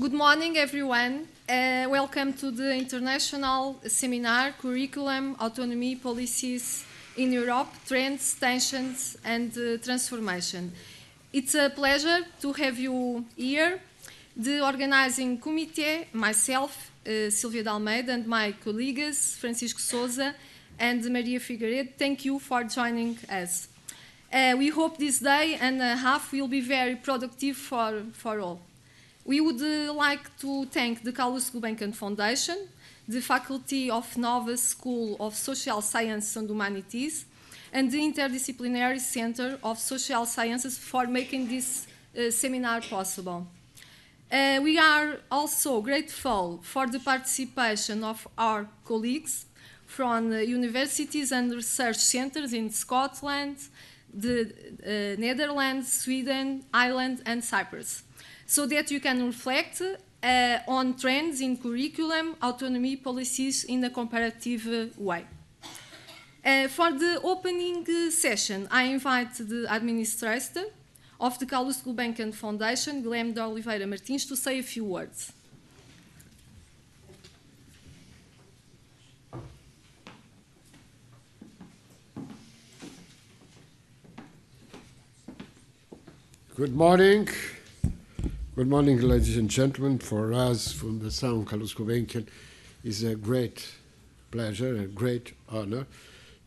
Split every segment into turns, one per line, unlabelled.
Good morning, everyone. Welcome to the International Seminar Curriculum, Autonomy, Policies in Europe, Trends, Tensions and Transformation. It's a pleasure to have you here. The organizing committee, myself, Silvia de Almeida, and my colleagues, Francisco Souza and Maria Figueiredo, thank you for joining us. We hope this day and a half will be very productive for all. We would like to thank the Calouste Gulbenkian Foundation, the Faculty of Nova School of Social Science and Humanities, and the Interdisciplinary Center of Social Sciences for making this seminar possible. We are also grateful for the participation of our colleagues from universities and research centers in Scotland, the Netherlands, Sweden, Ireland, and Cyprus, so that you can reflect on trends in curriculum, autonomy policies in a comparative way. For the opening session, I invite the administrator of the Calouste Gulbenkian Foundation, Guilherme de Oliveira Martins, to say a few words.
Good morning. Good morning, ladies and gentlemen. For us, Fundação Calouste Gulbenkian, is a great pleasure, a great honor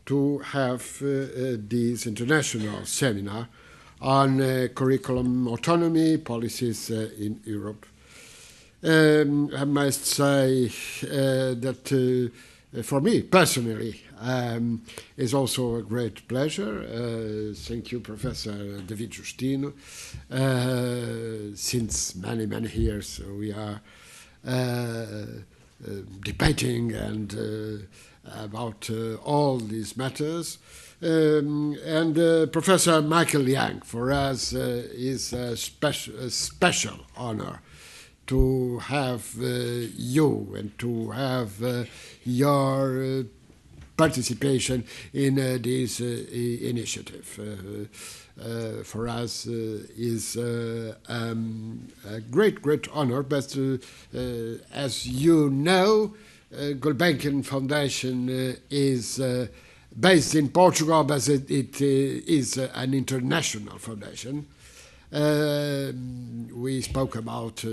to have this international seminar on curriculum autonomy, policies in Europe. I must say that for me personally, it's also a great pleasure. Thank you, Professor David Justino. Since many years we are debating and about all these matters. And Professor Michael Young, for us, is a special honor to have you and to have your participation in this initiative. For us is a great honor, but as you know, Gulbenkian Foundation is based in Portugal, but it is an international foundation. We spoke about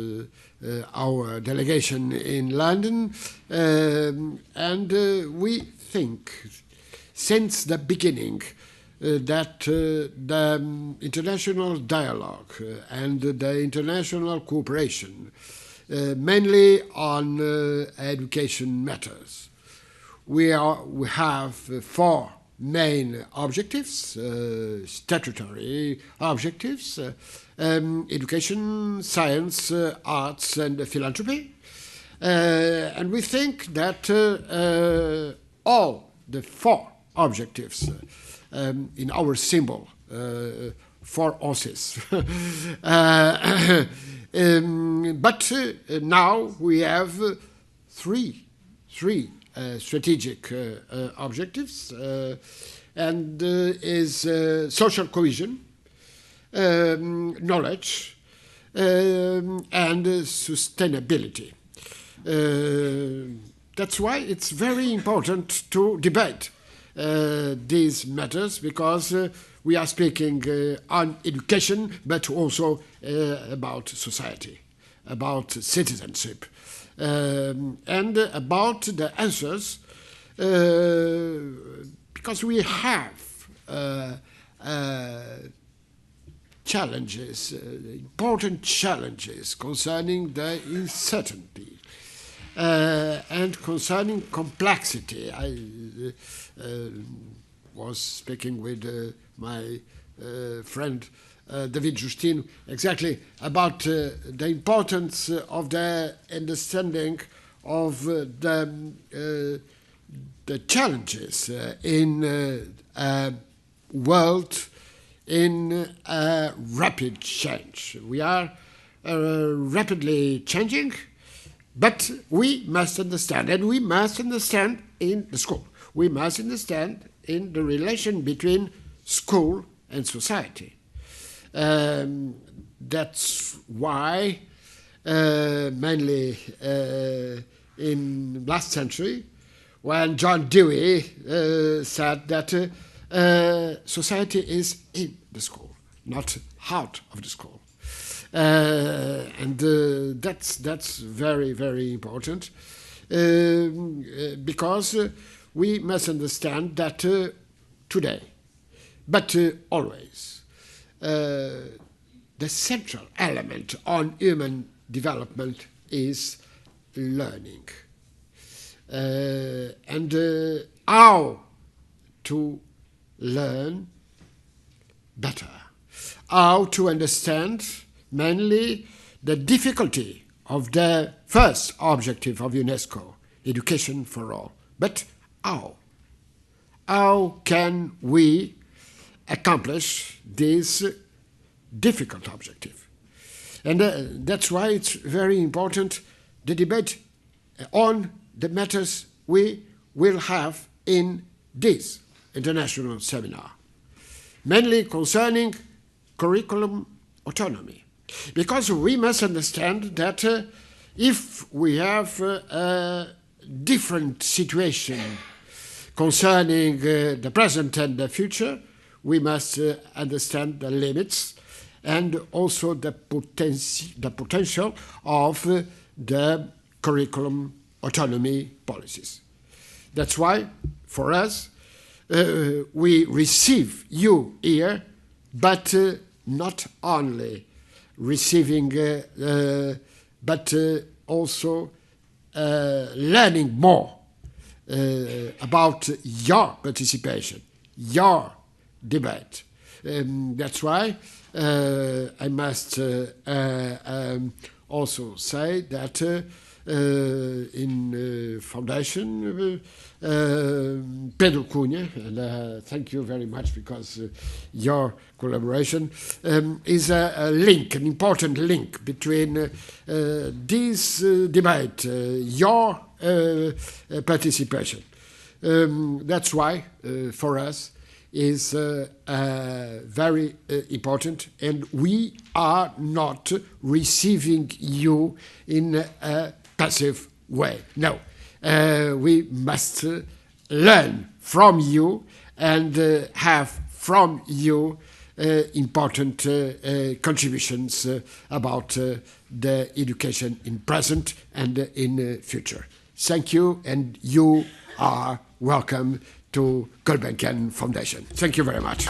our delegation in London, and we think since the beginning that the international dialogue and the international cooperation, mainly on education matters, we have four main objectives, statutory objectives: education, science, arts, and philanthropy. And we think that all the four objectives in our symbol, four horses. But now we have three strategic objectives, and is social cohesion, knowledge, and sustainability. That's why it's very important to debate these matters, because we are speaking on education, but also about society, about citizenship, and about the answers, because we have challenges, important challenges concerning the uncertainty and concerning complexity. I was speaking with my friend David Justino exactly about the importance of the understanding of the challenges in a world in rapid change. We are rapidly changing, but we must understand, and we must understand in the school. We must understand in the relation between school and society. That's why mainly in last century, when John Dewey said that society is in the school, not out of the school. And that's very, very important, because we must understand that today, but always, the central element on human development is learning. And how to learn better, how to understand mainly the difficulty of the first objective of UNESCO, education for all. But how? How can we accomplish this difficult objective? And that's why it's very important, the debate on the matters we will have in this international seminar, mainly concerning curriculum autonomy. Because we must understand that if we have a different situation concerning the present and the future, we must understand the limits and also the potential of the curriculum autonomy policies. That's why, for us, we receive you here, but not only receiving, but also learning more about your participation, your debate. That's why I must also say that in Foundation, Pedro Cunha, and thank you very much because your collaboration is a link, an important link between this debate, your participation. That's why, for us, is very important, and we are not receiving you in a passive way. No, we must learn from you and have from you important contributions about the education in present and in future. Thank you, and you are welcome to Gulbenkian Foundation. Thank you very much.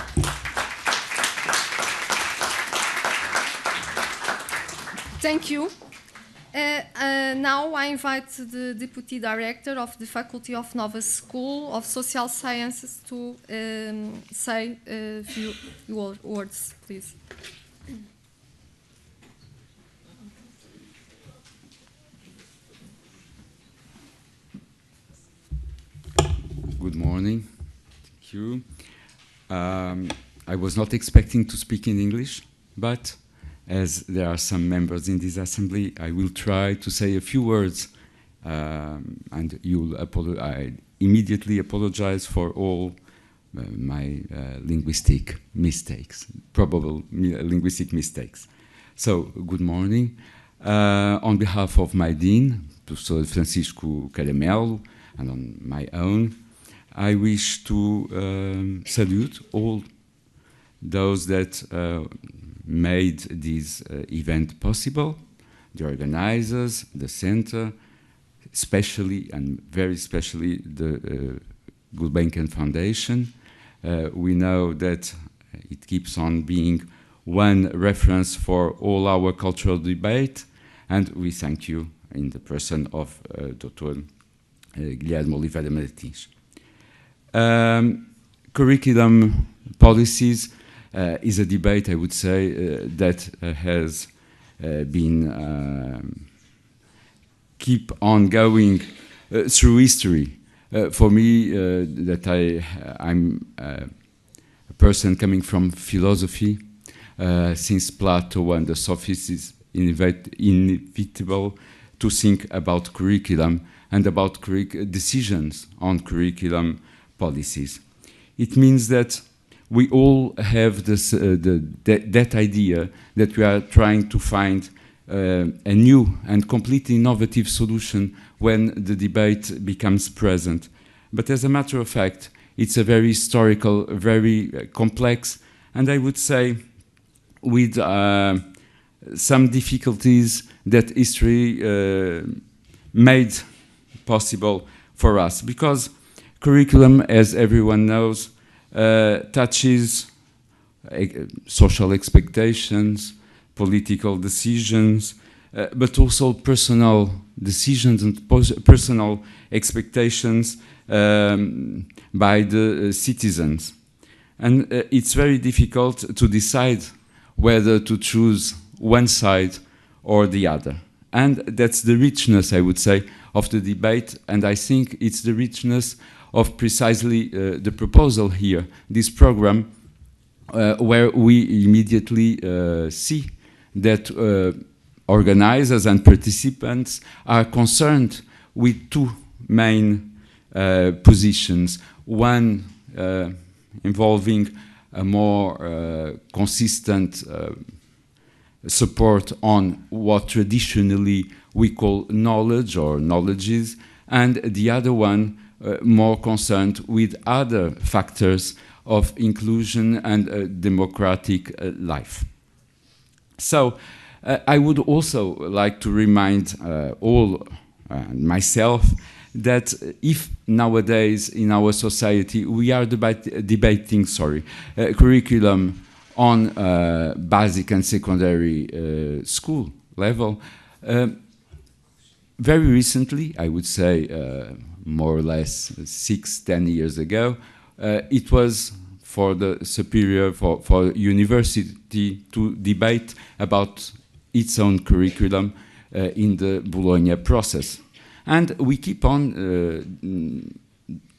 Thank you. Now I invite the Deputy Director of the Faculty of Nova School of Social Sciences to say a few words, please.
Good morning. Thank you. I was not expecting to speak in English, but as there are some members in this assembly, I will try to say a few words, and I immediately apologize for all my linguistic mistakes, probable linguistic mistakes. So, good morning. On behalf of my Dean, Professor Francisco Caramelo, and on my own, I wish to salute all those that made this event possible, the organizers, the center, especially and very especially the Gulbenkian Foundation. We know that it keeps on being one reference for all our cultural debate, and we thank you in the person of Dr. Guilherme Oliveira Martins. Curriculum policies is a debate, I would say, that has been keep on going through history. For me, that I'm a person coming from philosophy, since Plato and the Sophists, is inevitable to think about curriculum and about decisions on curriculum policies. It means that we all have this, that idea that we are trying to find a new and completely innovative solution when the debate becomes present. But as a matter of fact, it's a very historical, very complex, and I would say with some difficulties that history made possible for us. Because curriculum, as everyone knows, touches social expectations, political decisions, but also personal decisions and personal expectations by the citizens. And it's very difficult to decide whether to choose one side or the other. And that's the richness, I would say, of the debate, and I think it's the richness of precisely the proposal here, this program, where we immediately see that organizers and participants are concerned with two main positions. One involving a more consistent support on what traditionally we call knowledge or knowledges, and the other one more concerned with other factors of inclusion and democratic life. So I would also like to remind all myself that if nowadays in our society we are debating curriculum on basic and secondary school level, very recently, I would say more or less 6-10 years ago, it was for the superior, for university to debate about its own curriculum in the Bologna process. And we keep on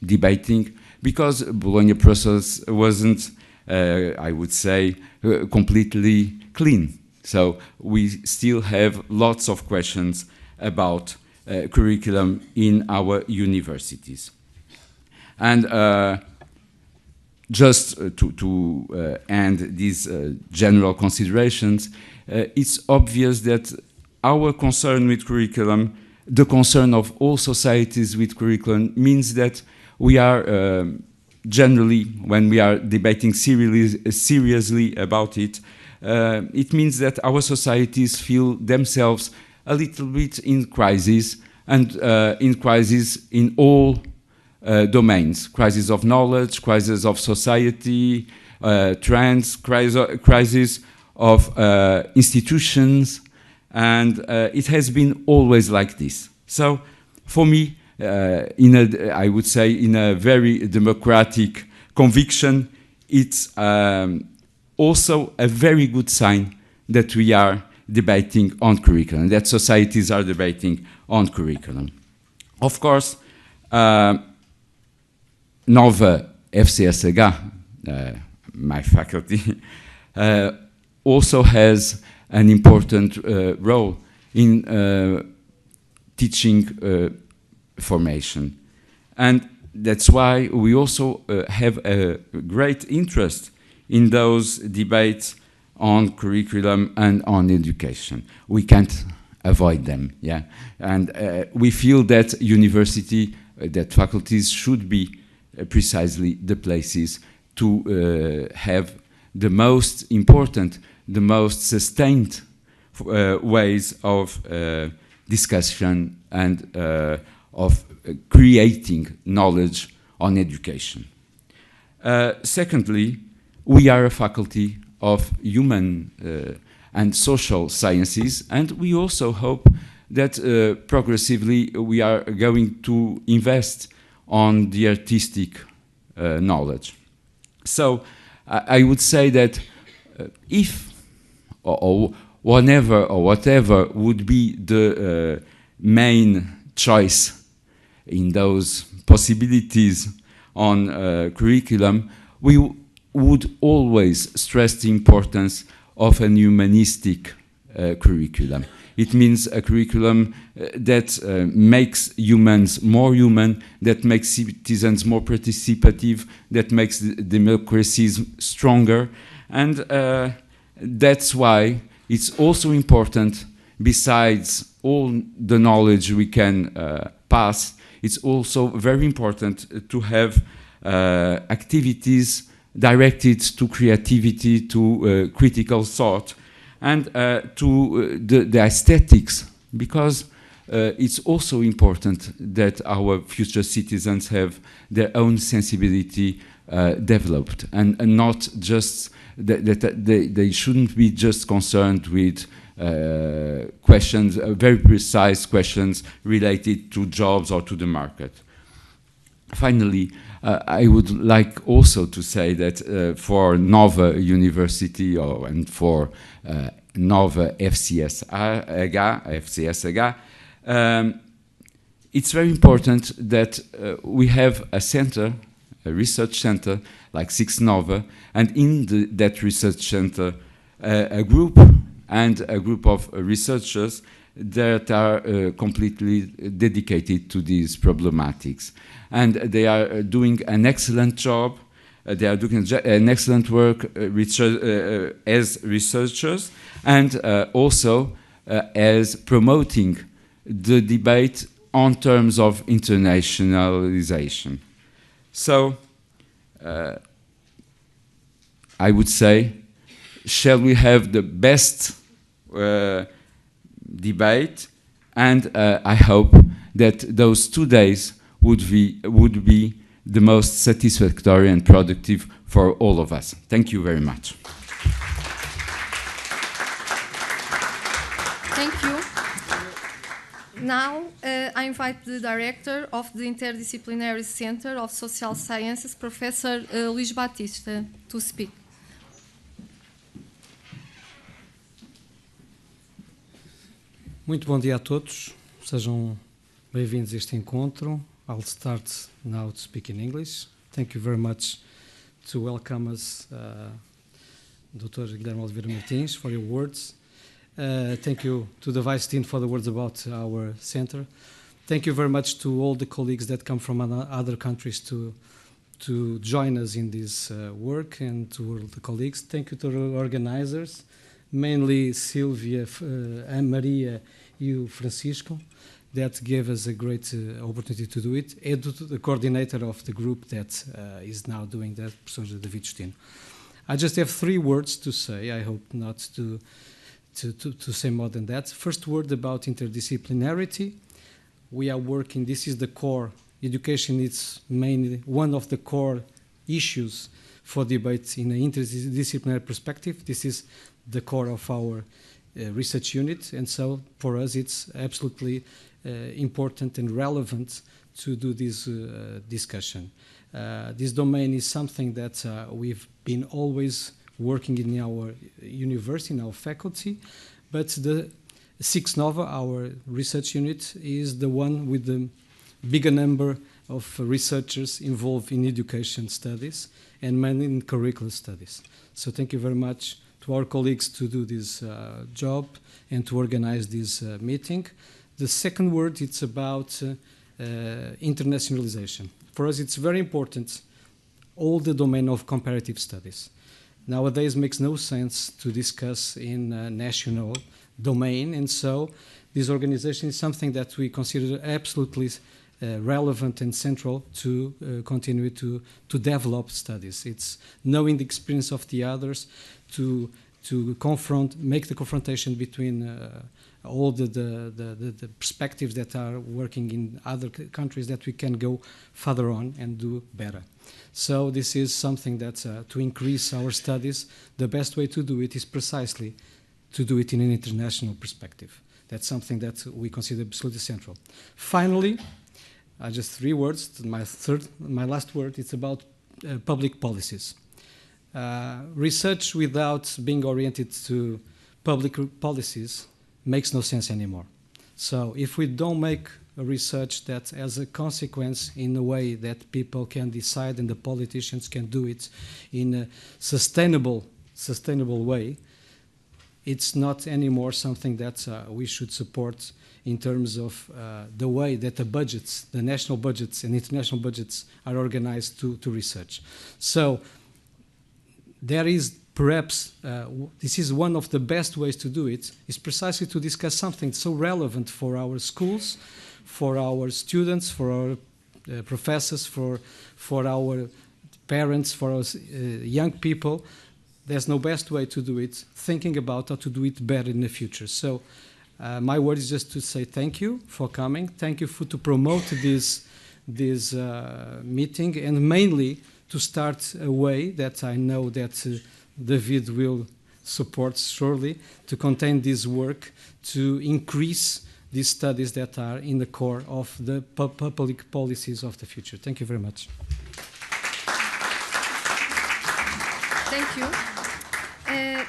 debating because Bologna process wasn't, I would say, completely clean. So we still have lots of questions about curriculum in our universities. And just to end these general considerations, it's obvious that our concern with curriculum, the concern of all societies with curriculum, means that we are generally, when we are debating seriously about it, it means that our societies feel themselves a little bit in crisis, and in crisis in all domains: crisis of knowledge, crisis of society, trends, crisis of institutions, and it has been always like this. So, for me, I would say in a very democratic conviction, it's also a very good sign that we are debating on curriculum, that societies are debating on curriculum. Of course, Nova FCSH, my faculty, also has an important role in teaching formation. And that's why we also have a great interest in those debates on curriculum and on education. We can't avoid them, yeah? And we feel that that faculties should be precisely the places to have the most important, the most sustained ways of discussion and of creating knowledge on education. Secondly, we are a faculty of human and social sciences, and we also hope that progressively we are going to invest on the artistic knowledge. So I would say that if or whenever or whatever would be the main choice in those possibilities on curriculum, we would always stress the importance of a humanistic curriculum. It means a curriculum that makes humans more human, that makes citizens more participative, that makes democracies stronger. And that's why it's also important besides all the knowledge we can pass, it's also very important to have activities directed to creativity, to critical thought, and to the aesthetics, because it's also important that our future citizens have their own sensibility developed, and not just that they shouldn't be just concerned with questions, very precise questions related to jobs or to the market. Finally, I would like also to say that for Nova University and for Nova FCSH, it's very important that we have a center, a research center like Six Nova, and in that research center a group of researchers that are completely dedicated to these problematics. And they are doing an excellent job. They are doing an excellent work as researchers, and also as promoting the debate on terms of internationalization. So, I would say, shall we have the best debate? And I hope that those 2 days would be the most satisfactory and productive for all of us. Thank you very much.
Thank you. Now, I invite the director of the Interdisciplinary Center of Social Sciences, Professor Luís Batista, to speak.
Muito bom dia a todos. Sejam bem-vindos a este encontro. I'll start now to speak in English. Thank you very much to welcome us, Dr. Guilherme Oliveira Martins, for your words. Thank you to the Vice Dean for the words about our center. Thank you very much to all the colleagues that come from other countries to join us in this work, and to all the colleagues. Thank you to the organizers, mainly Silvia, Maria, and Francisco, that gave us a great opportunity to do it, and to the coordinator of the group that is now doing that, Professor David Justino. I just have 3 words to say. I hope not to say more than that. First word about interdisciplinarity. We are working, this is the core, education is mainly one of the core issues for debate in an interdisciplinary perspective. This is the core of our research unit, and so for us it's absolutely important and relevant to do this discussion. This domain is something that we've been always working in our university, in our faculty, but the Six Nova, our research unit, is the one with the bigger number of researchers involved in education studies and mainly in curricular studies. So thank you very much to our colleagues to do this job and to organize this meeting. The second word, it's about internationalization. For us, it's very important, all the domain of comparative studies. Nowadays, it makes no sense to discuss in a national domain, and so this organization is something that we consider absolutely relevant and central to continue to develop studies. It's knowing the experience of the others, to make the confrontation between all the perspectives that are working in other countries, that we can go further on and do better. So this is something that to increase our studies, the best way to do it is precisely to do it in an international perspective. That's something that we consider absolutely central. Finally, just 3 words. My last word, it's about public policies. Research without being oriented to public policies makes no sense anymore. So if we don't make a research that has a consequence in a way that people can decide and the politicians can do it in a sustainable way, it's not anymore something that we should support in terms of the way that the budgets, the national budgets and international budgets are organized to research. So there is perhaps this is one of the best ways to do it, is precisely to discuss something so relevant for our schools, for our students, for our professors, for our parents, for our young people. There's no best way to do it, thinking about how to do it better in the future. So my word is just to say thank you for coming. Thank you to promote this meeting, and mainly to start a way that I know that David will support surely, to contain this work, to increase these studies that are in the core of the public policies of the future. Thank you very much.
Thank you.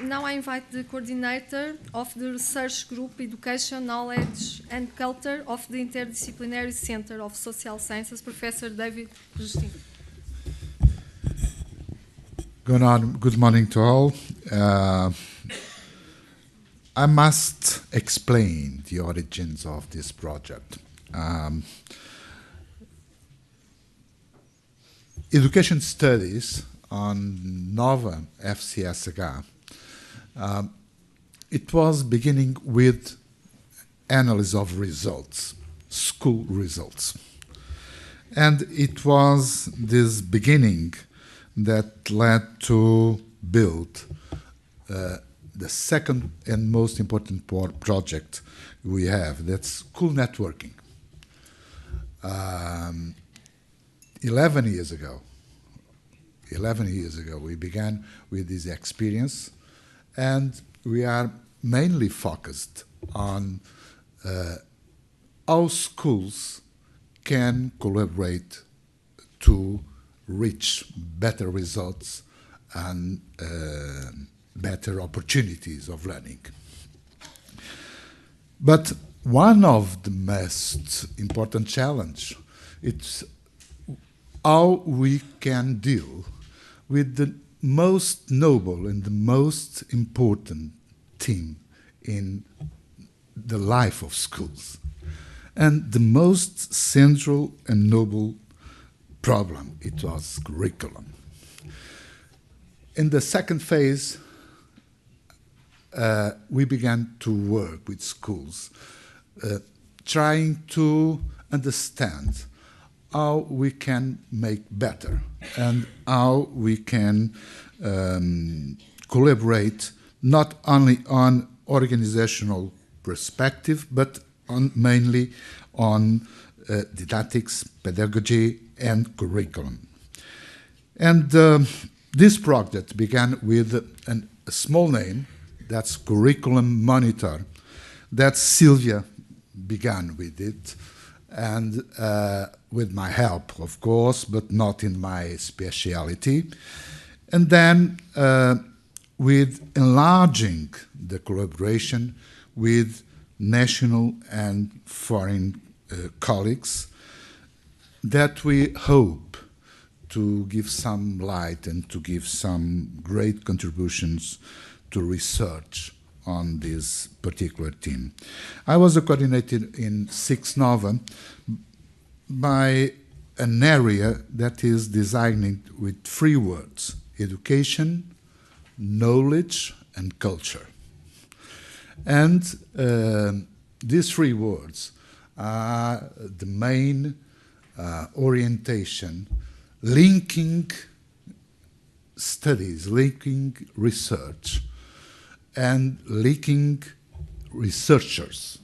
Now I invite the coordinator of the research group Education, Knowledge and Culture of the Interdisciplinary Center of Social Sciences, Professor David Justin.
Good morning to all. I must explain the origins of this project. Education studies on Nova FCSH, it was beginning with analysis of results, school results. And it was this beginning that led to build the second and most important project we have, that's school networking. 11 years ago, we began with this experience, and we are mainly focused on how schools can collaborate to reach better results and better opportunities of learning. But one of the most important challenges is how we can deal with the most noble and the most important thing in the life of schools, and the most central and noble problem, it was curriculum. In the second phase, we began to work with schools, trying to understand how we can make better and how we can collaborate not only on organizational perspective, but mainly on didactics, pedagogy, and curriculum. And this project began with a small name, that's Curriculum Monitor, that Sylvia began with it, and with my help, of course, but not in my speciality. And then with enlarging the collaboration with national and foreign colleagues, that we hope to give some light and to give some great contributions to research on this particular theme. I was coordinated in 6 Nova by an area that is designed with 3 words: education, knowledge, and culture. And these 3 words are the main orientation, linking studies, linking research, and linking researchers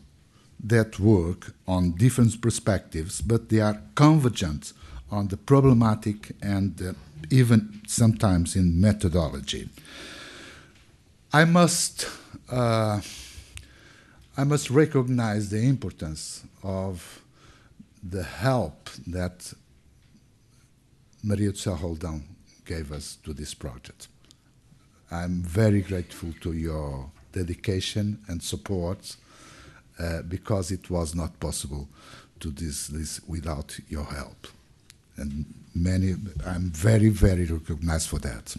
that work on different perspectives, but they are convergent on the problematic and even sometimes in methodology. I must recognize the importance of the help that Maria do Céu Roldão gave us to this project. I'm very grateful to your dedication and support because it was not possible to do this without your help. And I'm very, very recognized for that.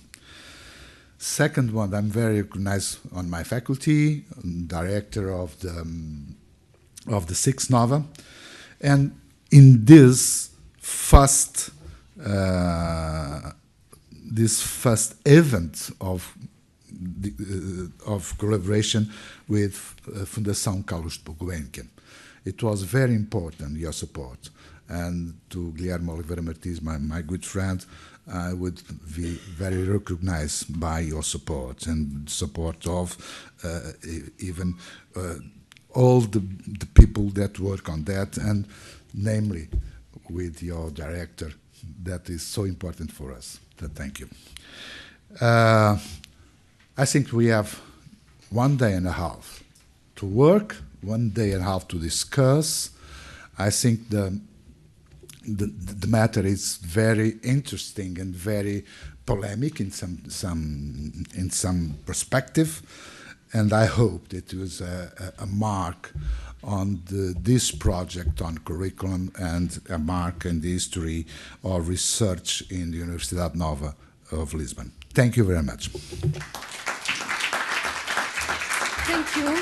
Second one, I'm very recognized on my faculty, director of the 6 Nova. And in this first event of of collaboration with Fundação Calouste Gulbenkian. It was very important, your support. And to Guilherme Oliveira Martins, my good friend, I would be very recognized by your support and support of even all the people that work on that, and namely with your director. That is so important for us. So thank you. I think we have 1 day and a half to work, 1 day and a half to discuss. I think the matter is very interesting and very polemic in some perspective, and I hope that it was a mark on this project on curriculum and a mark in the history of research in the Universidade Nova of Lisbon. Thank you very much.
Thank you.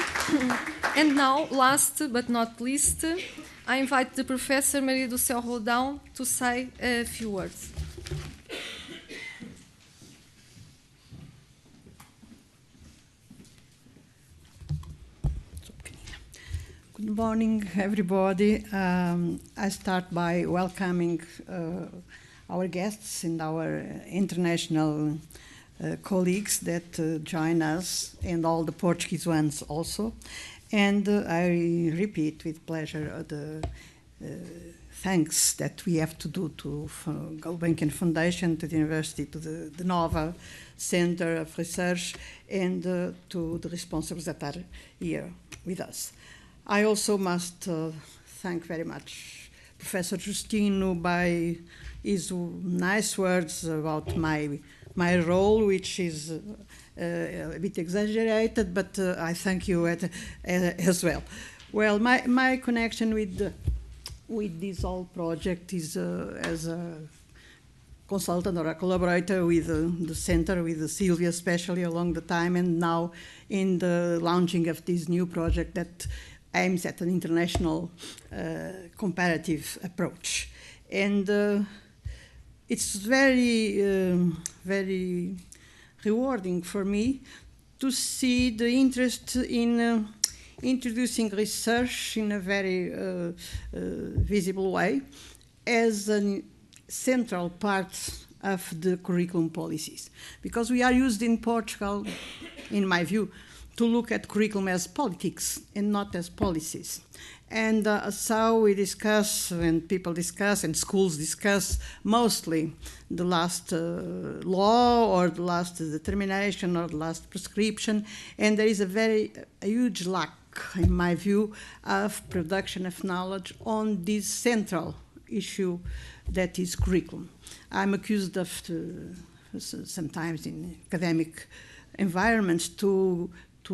And now, last but not least, I invite the Professor Maria do Céu Roldão to say a few words.
Good morning, everybody. I start by welcoming our guests and our international colleagues that join us, and all the Portuguese ones also. And I repeat with pleasure the thanks that we have to do to Gulbenkian Foundation, to the University, to the Nova Center of Research, and to the responsibles that are here with us. I also must thank very much Professor Justino by his nice words about my role, which is a bit exaggerated, but I thank you as well. Well, my connection with this whole project is as a consultant or a collaborator with the center, with Sylvia especially along the time, and now in the launching of this new project that aims at an international comparative approach. And it's very rewarding for me to see the interest in introducing research in a very visible way as a central part of the curriculum policies. Because we are used in Portugal, in my view, to look at curriculum as politics and not as policies. And so we discuss, and people discuss, and schools discuss mostly the last law or the last determination or the last prescription. And there is a huge lack, in my view, of production of knowledge on this central issue that is curriculum. I'm accused of, sometimes in academic environments, to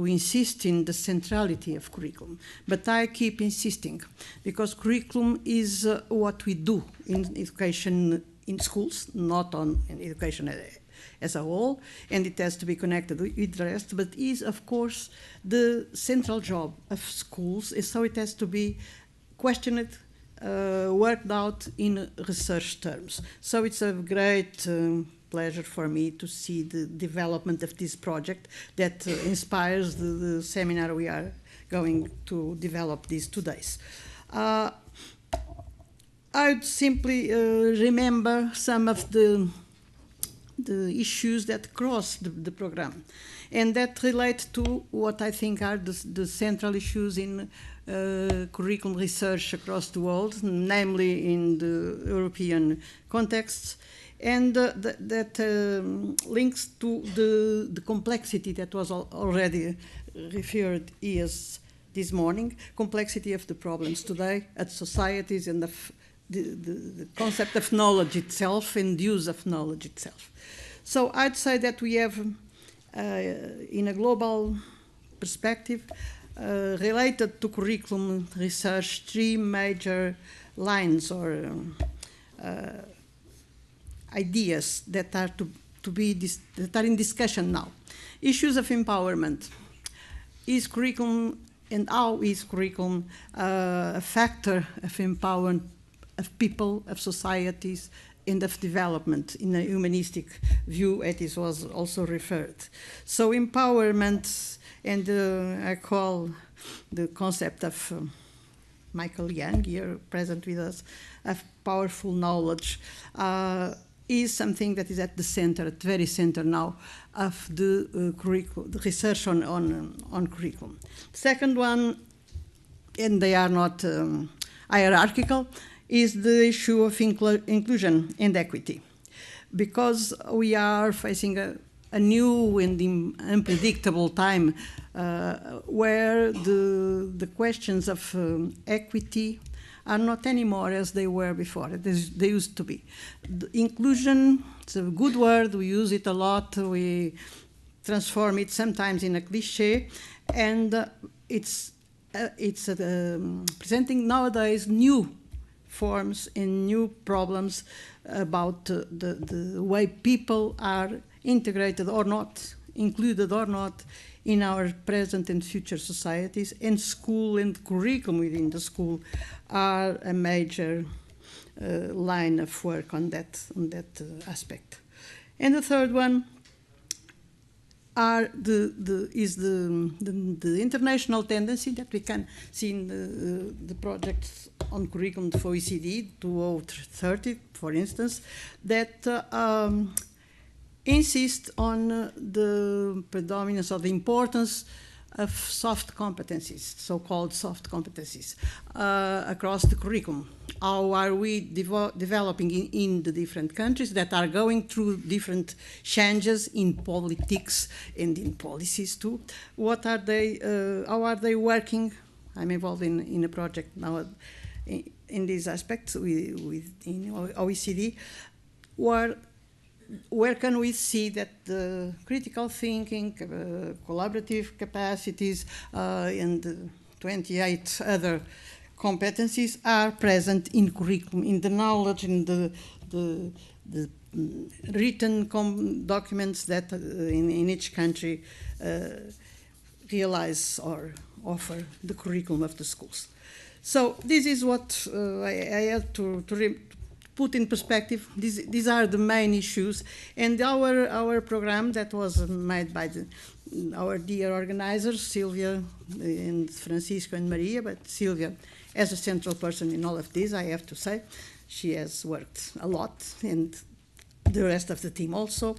insist in the centrality of curriculum. But I keep insisting, because curriculum is what we do in education in schools, not in education as a whole, and it has to be connected with the rest, but is, of course, the central job of schools, and so it has to be questioned, worked out in research terms. So it's a great pleasure for me to see the development of this project that inspires the seminar we are going to develop these 2 days. I would simply remember some of the issues that cross the program, and that relate to what I think are the central issues in curriculum research across the world, namely in the European context, and that links to the complexity that was already referred as this morning, complexity of the problems today at societies and the concept of knowledge itself and use of knowledge itself. So I'd say that we have, in a global perspective, related to curriculum research, 3 major lines or ideas that are that are in discussion now. Issues of empowerment. Is curriculum, and how is curriculum a factor of empowerment of people, of societies, and of development in a humanistic view, as it was also referred. So empowerment, and I call the concept of Michael Young, here present with us, of powerful knowledge, is something that is at the center, at the very center now, of the curriculum, the research on curriculum. Second one, and they are not hierarchical, is the issue of inclusion and equity. Because we are facing a new and unpredictable time where the questions of equity are not anymore as they were before. They used to be. The inclusion, it's a good word, we use it a lot, we transform it sometimes in a cliche, and it's presenting nowadays new forms and new problems about the way people are integrated or not, included or not, in our present and future societies, and school and curriculum within the school are a major line of work on that aspect. And the third one is the international tendency that we can see in the projects on curriculum for OECD 2030, for instance, that insist on the predominance of the importance of soft competencies, so-called soft competencies, across the curriculum. How are we developing in the different countries that are going through different changes in politics and in policies too? What are they, how are they working? I'm involved in a project now in these aspects in OECD, where can we see that the critical thinking, collaborative capacities, and 28 other competencies are present in curriculum, in the knowledge, in the written documents that in each country realize or offer the curriculum of the schools. So this is what I have to put in perspective. These are the main issues, and our program that was made by our dear organizers, Sylvia and Francisco and Maria, but Sylvia as a central person in all of this, I have to say. She has worked a lot, and the rest of the team also.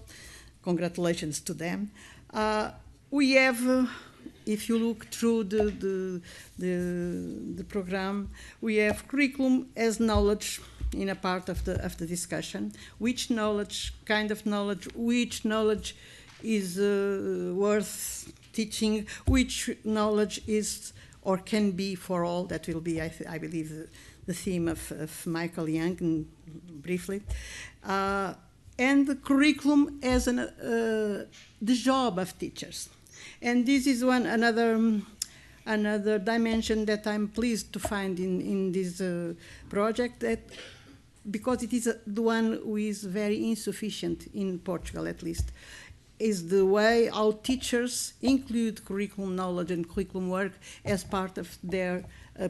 Congratulations to them. We have, if you look through the program, we have curriculum as knowledge in a part of the discussion. Which knowledge, kind of knowledge, which knowledge is worth teaching, which knowledge is or can be for all. That will be, I believe, the theme of Michael Young, briefly. And the curriculum as the job of teachers. And this is another dimension that I'm pleased to find in this project, that because it is the one who is very insufficient in Portugal, at least, is the way how teachers include curriculum knowledge and curriculum work as part of their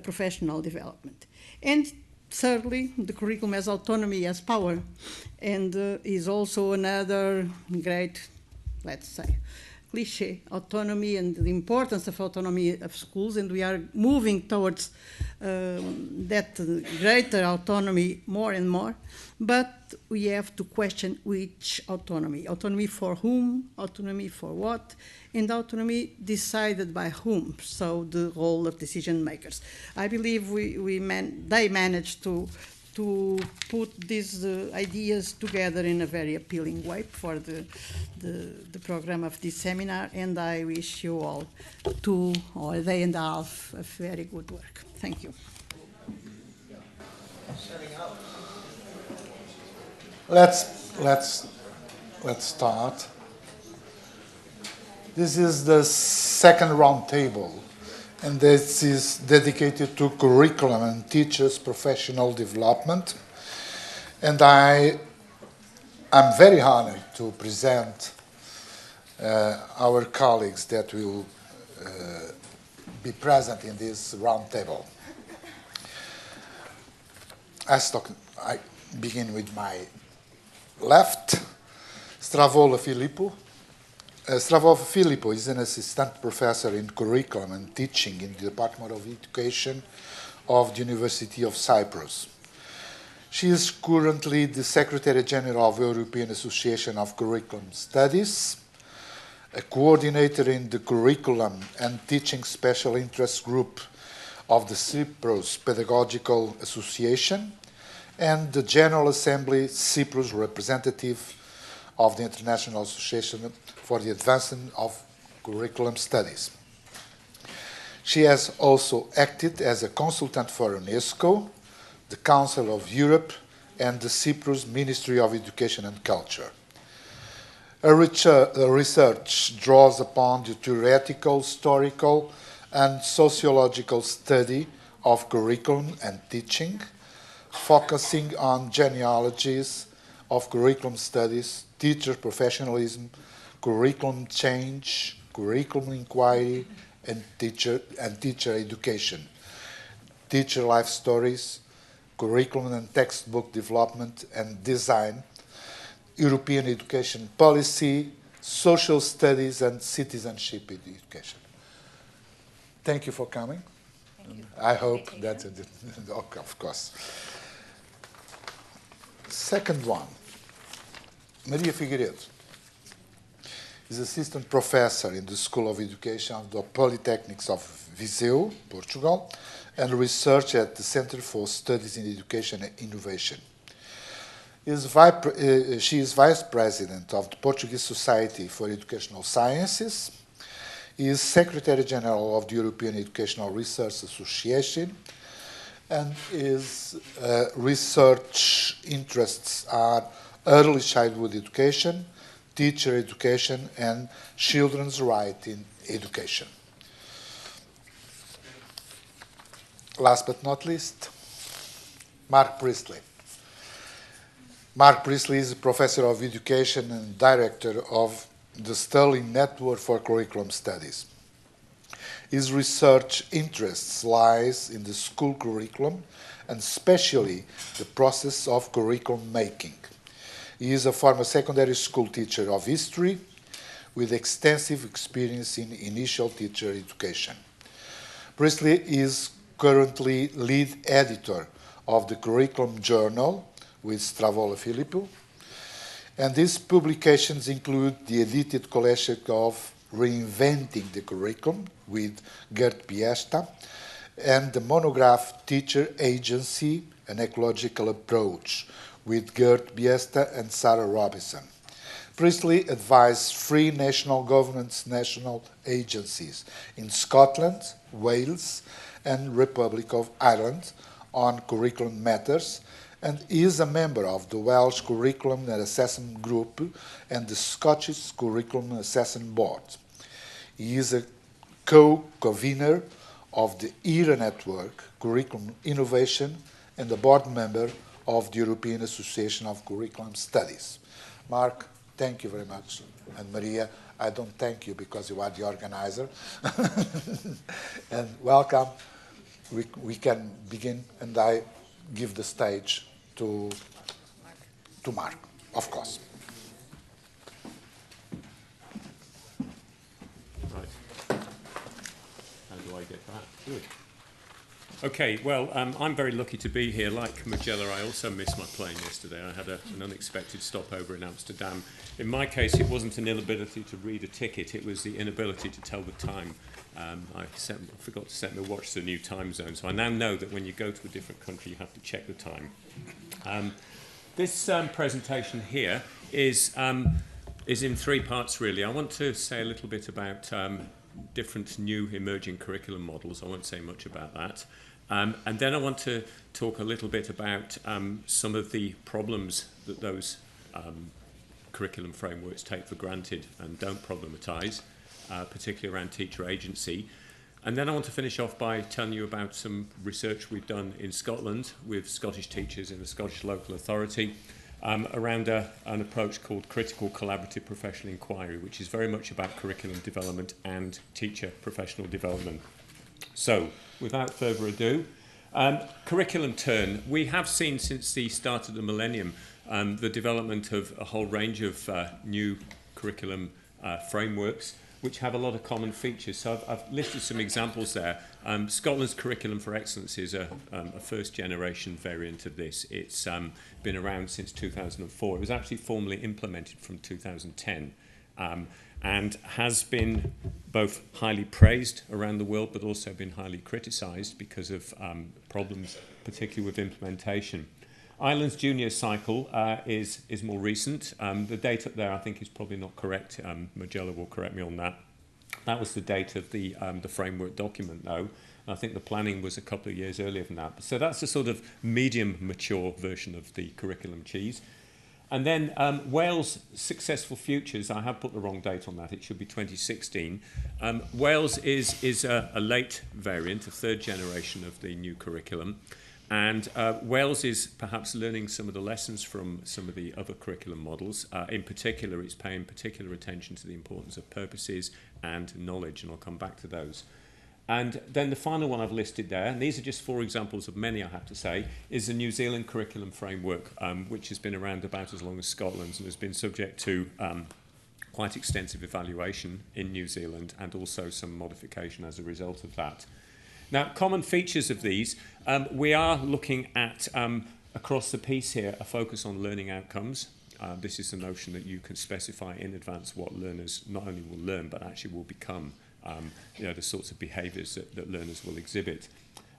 professional development. And thirdly, the curriculum as autonomy, as power, and is also another great, let's say, cliche, autonomy and the importance of autonomy of schools, and we are moving towards that greater autonomy more and more, but we have to question which autonomy. Autonomy for whom, autonomy for what, and autonomy decided by whom, so the role of decision makers. I believe they managed to put these ideas together in a very appealing way for the program of this seminar, and I wish you all 2 or a day and a half of very good work. Thank you.
Let's start. This is the second round table, and this is dedicated to curriculum and teachers' professional development. And I'm very honored to present our colleagues that will be present in this round table. I begin with my left, Stravola Filippo. Stravola Filippo is an assistant professor in curriculum and teaching in the Department of Education of the University of Cyprus. She is currently the Secretary General of the European Association of Curriculum Studies, a coordinator in the Curriculum and Teaching Special Interest Group of the Cyprus Pedagogical Association, and the General Assembly Cyprus representative of the International Association for the Advancement of Curriculum Studies. She has also acted as a consultant for UNESCO, the Council of Europe, and the Cyprus Ministry of Education and Culture. Her research draws upon the theoretical, historical, and sociological study of curriculum and teaching, focusing on genealogies of curriculum studies, teacher professionalism, curriculum change, curriculum inquiry, and teacher education, teacher life stories, curriculum and textbook development and design, European education policy, social studies, and citizenship education. Thank you for coming.
Thank you.
I hope that, of course. Second one, Maria Figueiredo is assistant professor in the School of Education of the Polytechnics of Viseu, Portugal, and research at the Center for Studies in Education and Innovation. She is vice president of the Portuguese Society for Educational Sciences. He is Secretary General of the European Educational Research Association, and his research interests are early childhood education, teacher education, and children's rights in education. Last but not least, Mark Priestley. Mark Priestley is a professor of education and director of the Sterling Network for Curriculum Studies. His research interests lies in the school curriculum and especially the process of curriculum making. He is a former secondary school teacher of history with extensive experience in initial teacher education. Priestley is currently lead editor of the Curriculum Journal with Stravola Filippo, and these publications include the edited collection of Reinventing the Curriculum with Gert Biesta and the monograph Teacher Agency, an Ecological Approach with Gert Biesta and Sarah Robinson. Priestley advised 3 national governments, national agencies in Scotland, Wales, and Republic of Ireland on curriculum matters, and is a member of the Welsh Curriculum and Assessment Group and the Scottish Curriculum Assessment Board. He is a co-convener of the ERA Network, Curriculum Innovation, and a board member of the European Association of Curriculum Studies. Mark, thank you very much. And Maria, I don't thank you because you are the organizer. And welcome. We can begin, and I give the stage to Mark, of course.
Right. How do I get that? Good. Okay, well, I'm very lucky to be here. Like Magella, I also missed my plane yesterday. I had an unexpected stopover in Amsterdam. In my case, it wasn't an inability to read a ticket, it was the inability to tell the time. I forgot to set my watch to the new time zone, so I now know that when you go to a different country, you have to check the time. This presentation here is in 3 parts, really. I want to say a little bit about different new emerging curriculum models. I won't say much about that. And then I want to talk a little bit about some of the problems that those curriculum frameworks take for granted and don't problematize, particularly around teacher agency. And then I want to finish off by telling you about some research we've done in Scotland with Scottish teachers in the Scottish Local Authority around an approach called critical collaborative professional inquiry, which is very much about curriculum development and teacher professional development. So, without further ado, curriculum turn. We have seen since the start of the millennium the development of a whole range of new curriculum frameworks which have a lot of common features. So I've listed some examples there. Scotland's Curriculum for Excellence is a first-generation variant of this. It's been around since 2004. It was actually formally implemented from 2010 and has been both highly praised around the world but also been highly criticised because of problems, particularly with implementation. Ireland's junior cycle is more recent. The date up there I think is probably not correct. Magella will correct me on that. That was the date of the framework document, though. And I think the planning was a couple of years earlier than that. So that's a sort of medium mature version of the curriculum cheese. And then Wales' Successful Futures, I have put the wrong date on that, it should be 2016. Wales is a late variant, a third generation of the new curriculum. And Wales is perhaps learning some of the lessons from some of the other curriculum models. In particular, it's paying particular attention to the importance of purposes and knowledge, and I'll come back to those. And then the final one I've listed there, and these are just 4 examples of many I have to say, is the New Zealand curriculum framework, which has been around about as long as Scotland's and has been subject to quite extensive evaluation in New Zealand and also some modification as a result of that. Now, common features of these, we are looking at, across the piece here, a focus on learning outcomes. This is the notion that you can specify in advance what learners not only will learn, but actually will become, the sorts of behaviours that learners will exhibit.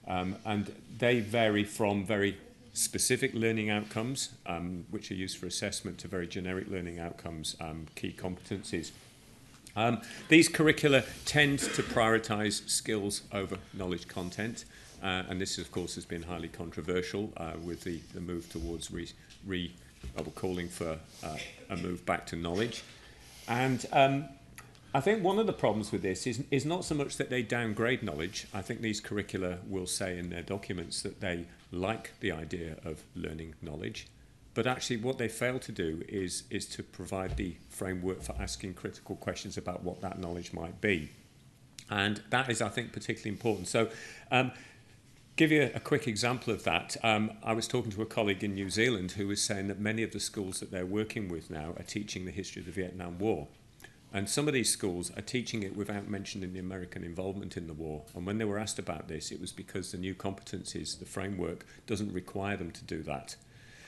And they vary from very specific learning outcomes, which are used for assessment, to very generic learning outcomes, key competencies. These curricula tend to prioritise skills over knowledge content, and this, of course, has been highly controversial with the move towards calling for a move back to knowledge. And I think one of the problems with this is not so much that they downgrade knowledge. I think these curricula will say in their documents that they like the idea of learning knowledge. But actually what they fail to do is to provide the framework for asking critical questions about what that knowledge might be. And that is, I think, particularly important. So give you a quick example of that. I was talking to a colleague in New Zealand who was saying that many of the schools that they're working with now are teaching the history of the Vietnam War. And some of these schools are teaching it without mentioning the American involvement in the war. And when they were asked about this, it was because the new competencies, the framework, doesn't require them to do that.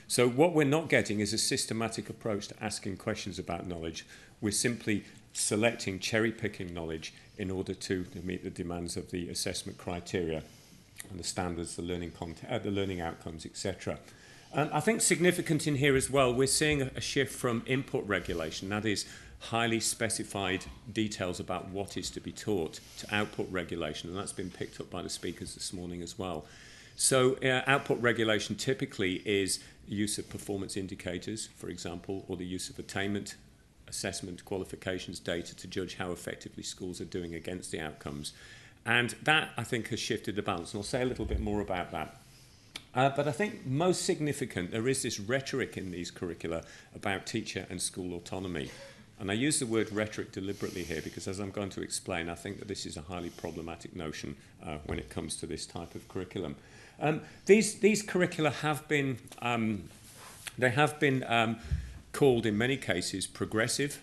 So what we're not getting is a systematic approach to asking questions about knowledge. We're simply selecting, cherry-picking knowledge in order to meet the demands of the assessment criteria and the standards, the learning content, the learning outcomes, etc. I think significant in here as well, we're seeing a shift from input regulation, that is highly specified details about what is to be taught, to output regulation, and that's been picked up by the speakers this morning as well. So output regulation typically is use of performance indicators, for example, or the use of attainment, assessment, qualifications data to judge how effectively schools are doing against the outcomes. And that, I think, has shifted the balance, and I'll say a little bit more about that. But I think most significant, there is this rhetoric in these curricula about teacher and school autonomy. And I use the word rhetoric deliberately here because, as I'm going to explain, I think that this is a highly problematic notion when it comes to this type of curriculum. These curricula have been, called in many cases progressive.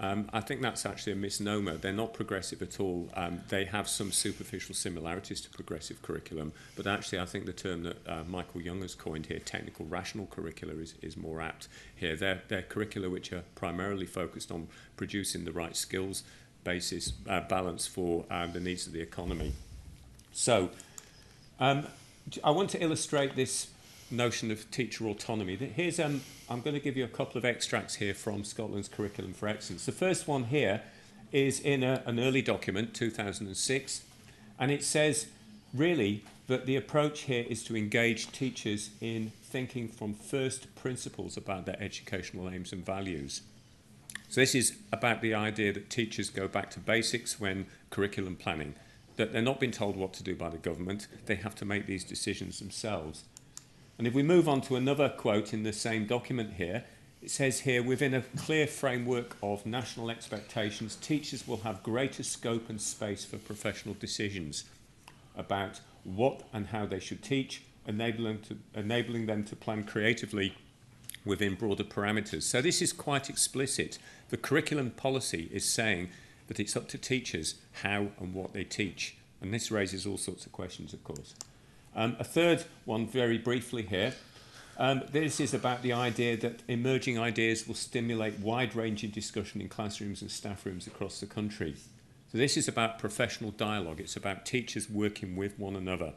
I think that's actually a misnomer. They're not progressive at all. They have some superficial similarities to progressive curriculum, but actually I think the term that Michael Young has coined here, technical rational curricula, is more apt here. They're curricula which are primarily focused on producing the right skills basis balance for the needs of the economy. So I want to illustrate this notion of teacher autonomy. Here's I'm going to give you a couple of extracts here from Scotland's Curriculum for Excellence. The first one here is in an early document, 2006, and it says really that the approach here is to engage teachers in thinking from first principles about their educational aims and values. So this is about the idea that teachers go back to basics when curriculum planning, that they're not being told what to do by the government, they have to make these decisions themselves. And if we move on to another quote in the same document here, it says here, within a clear framework of national expectations, teachers will have greater scope and space for professional decisions about what and how they should teach, enabling them to plan creatively within broader parameters. So this is quite explicit. The curriculum policy is saying that it's up to teachers how and what they teach. And this raises all sorts of questions, of course. A third one, very briefly here. This is about the idea that emerging ideas will stimulate wide-ranging discussion in classrooms and staff rooms across the country. So this is about professional dialogue. It's about teachers working with one another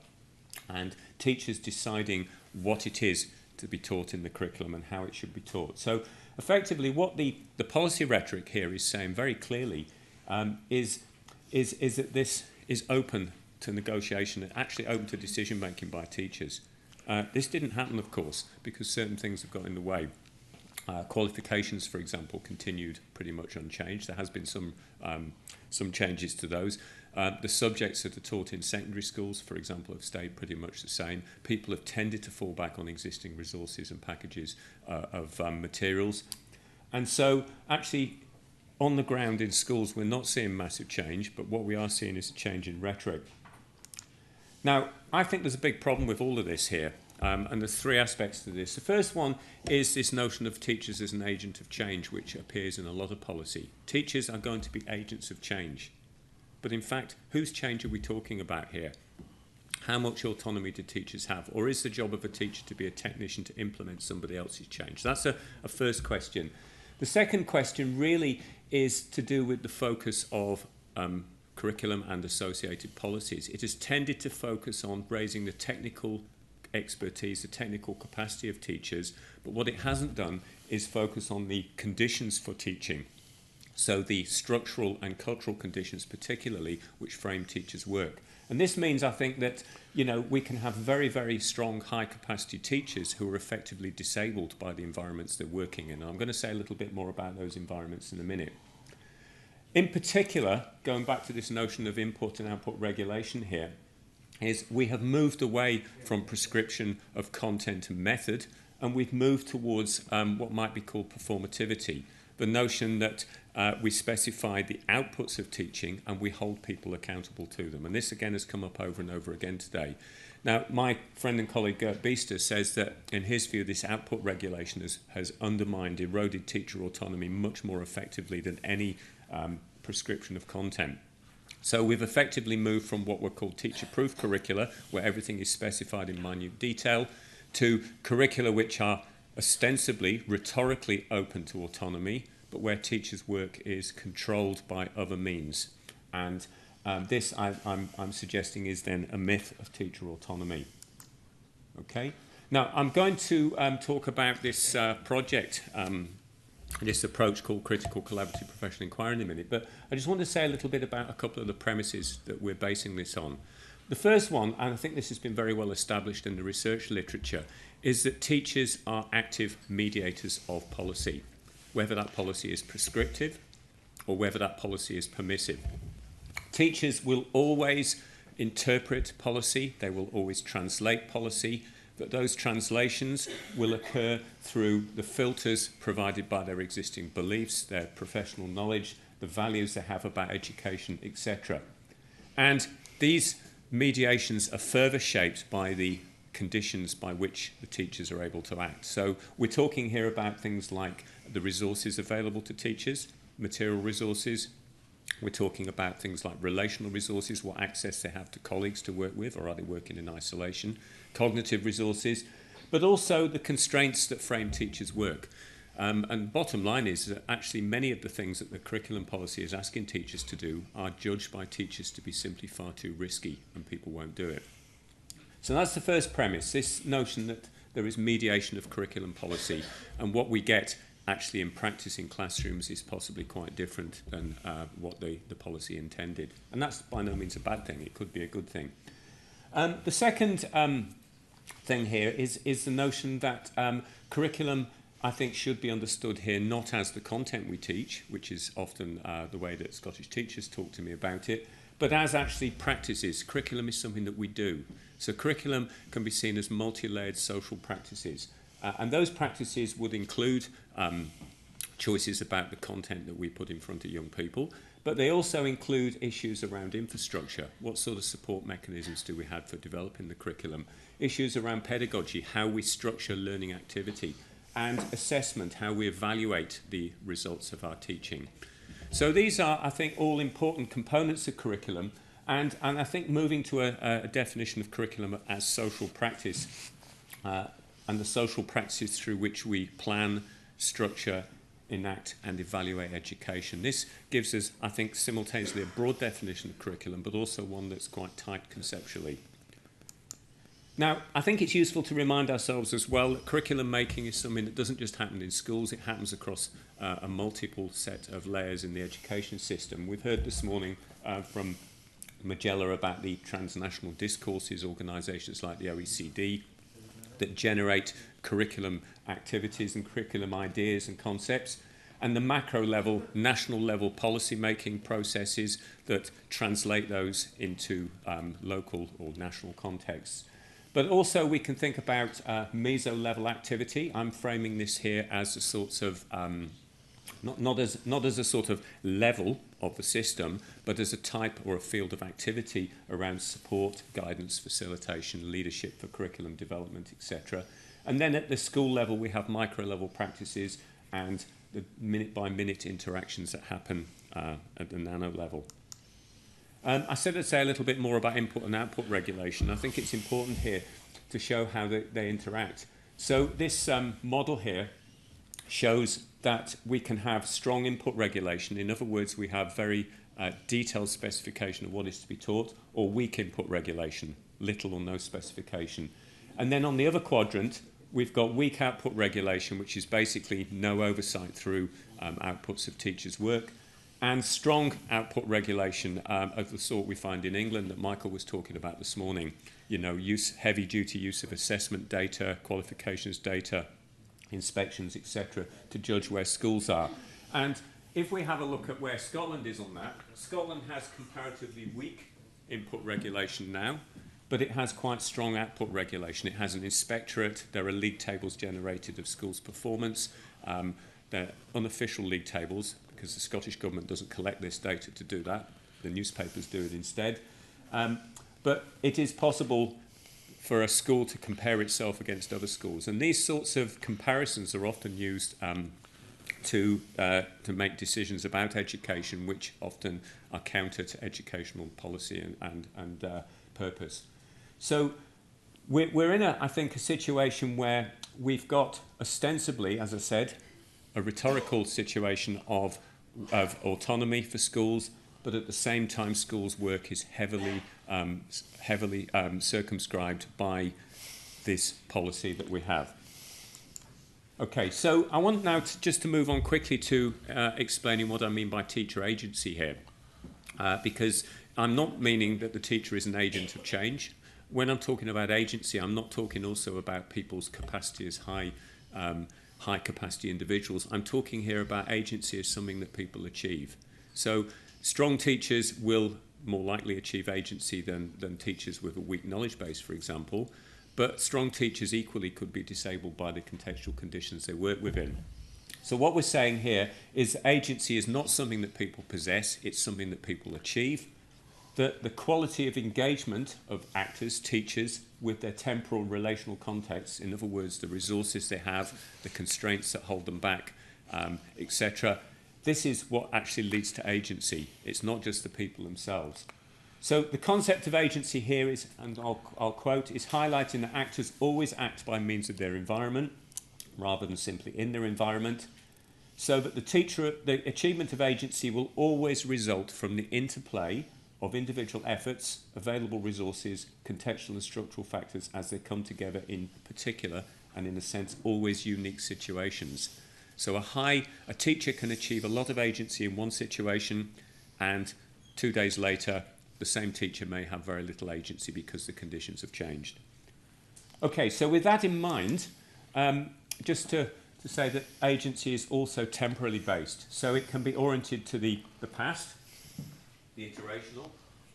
and teachers deciding what it is to be taught in the curriculum and how it should be taught. So effectively what the policy rhetoric here is saying very clearly is that this is open to negotiation and actually open to decision making by teachers. This didn't happen, of course, because certain things have got in the way. Qualifications, for example, continued pretty much unchanged. There has been some changes to those. The subjects that are taught in secondary schools, for example, have stayed pretty much the same. People have tended to fall back on existing resources and packages of materials. And so, actually, on the ground in schools, we're not seeing massive change, but what we are seeing is a change in rhetoric. Now, I think there's a big problem with all of this here, and there's three aspects to this. The first one is this notion of teachers as an agent of change, which appears in a lot of policy. Teachers are going to be agents of change. But in fact, whose change are we talking about here? How much autonomy do teachers have? Or is the job of a teacher to be a technician to implement somebody else's change? That's a first question. The second question really is to do with the focus of curriculum and associated policies. It has tended to focus on raising the technical expertise, the technical capacity of teachers, but what it hasn't done is focus on the conditions for teaching. So the structural and cultural conditions particularly which frame teachers' work. And this means, I think, that we can have very, very strong, high-capacity teachers who are effectively disabled by the environments they're working in. And I'm going to say a little bit more about those environments in a minute. In particular, going back to this notion of input and output regulation here, is we have moved away from prescription of content and method, and we've moved towards what might be called performativity, the notion that we specify the outputs of teaching and we hold people accountable to them. And this again has come up over and over again today. Now, my friend and colleague Gert Biester says that in his view this output regulation has undermined, eroded teacher autonomy much more effectively than any prescription of content. So we've effectively moved from what were called teacher-proof curricula, where everything is specified in minute detail, to curricula which are ostensibly, rhetorically open to autonomy, but where teachers' work is controlled by other means. And this, I'm suggesting, is then a myth of teacher autonomy. Okay? Now, I'm going to talk about this project, this approach called critical collaborative professional inquiry in a minute, but I just want to say a little bit about a couple of the premises that we're basing this on. The first one, and I think this has been very well established in the research literature, is that teachers are active mediators of policy, whether that policy is prescriptive or whether that policy is permissive. Teachers will always interpret policy, they will always translate policy, but those translations will occur through the filters provided by their existing beliefs, their professional knowledge, the values they have about education, etc. And these mediations are further shaped by the conditions by which the teachers are able to act. So we're talking here about things like the resources available to teachers, material resources. We're talking about things like relational resources, what access they have to colleagues to work with, or are they working in isolation, cognitive resources, but also the constraints that frame teachers' work. And bottom line is that actually many of the things that the curriculum policy is asking teachers to do are judged by teachers to be simply far too risky, and people won't do it. So that's the first premise, this notion that there is mediation of curriculum policy, and what we get actually in practice in classrooms is possibly quite different than what the policy intended. And that's by no means a bad thing, it could be a good thing. The second thing here is the notion that curriculum, I think, should be understood here not as the content we teach, which is often the way that Scottish teachers talk to me about it, but as actually practices. Curriculum is something that we do. So curriculum can be seen as multi-layered social practices. And those practices would include choices about the content that we put in front of young people, but they also include issues around infrastructure. What sort of support mechanisms do we have for developing the curriculum? Issues around pedagogy, how we structure learning activity, and assessment, how we evaluate the results of our teaching. So these are, I think, all important components of curriculum, and I think moving to a definition of curriculum as social practice, and the social practices through which we plan, structure, enact and evaluate education. This gives us, I think, simultaneously a broad definition of curriculum, but also one that's quite tight conceptually. Now, I think it's useful to remind ourselves as well that curriculum making is something that doesn't just happen in schools, it happens across a multiple set of layers in the education system. We've heard this morning from Magella about the transnational discourses, organisations like the OECD, that generate curriculum activities and curriculum ideas and concepts, and the macro level, national level policy making processes that translate those into local or national contexts. But also we can think about meso level activity. I'm framing this here as a sort of not as a sort of level of the system, but as a type or a field of activity around support, guidance, facilitation, leadership for curriculum development, etc. And then at the school level, we have micro-level practices and the minute-by-minute interactions that happen at the nano level. I said I'd say a little bit more about input and output regulation. I think it's important here to show how they interact. So this model here shows that we can have strong input regulation. In other words, we have very detailed specification of what is to be taught, or weak input regulation, little or no specification. And then on the other quadrant, we've got weak output regulation, which is basically no oversight through outputs of teachers' work, and strong output regulation of the sort we find in England that Michael was talking about this morning. You know, heavy-duty use of assessment data, qualifications data, inspections, etc., to judge where schools are. And if we have a look at where Scotland is on that, Scotland has comparatively weak input regulation now, but it has quite strong output regulation. It has an inspectorate. There are league tables generated of schools' performance. They're unofficial league tables because the Scottish Government doesn't collect this data to do that. The newspapers do it instead. But it is possible for a school to compare itself against other schools. And these sorts of comparisons are often used to make decisions about education, which often are counter to educational policy and purpose. So we're in, I think, a situation where we've got ostensibly, as I said, a rhetorical situation of autonomy for schools, but at the same time schools' work is heavily circumscribed by this policy that we have. Okay, so I want now just to move on quickly to explaining what I mean by teacher agency here, because I'm not meaning that the teacher is an agent of change. When I'm talking about agency, I'm not talking also about people's capacity as high capacity individuals. I'm talking here about agency as something that people achieve. So strong teachers will more likely achieve agency than teachers with a weak knowledge base, for example. But strong teachers equally could be disabled by the contextual conditions they work within. So what we're saying here is agency is not something that people possess, it's something that people achieve. That the quality of engagement of actors, teachers, with their temporal relational contexts, in other words, the resources they have, the constraints that hold them back, etc. This is what actually leads to agency. It's not just the people themselves. So the concept of agency here is, and I'll quote, is highlighting that actors always act by means of their environment rather than simply in their environment, so that the achievement of agency will always result from the interplay of individual efforts, available resources, contextual and structural factors as they come together in particular and, in a sense, always unique situations. So a teacher can achieve a lot of agency in one situation, and 2 days later, the same teacher may have very little agency because the conditions have changed. Okay, so with that in mind, just to say that agency is also temporally based. So it can be oriented to the past, the iterational.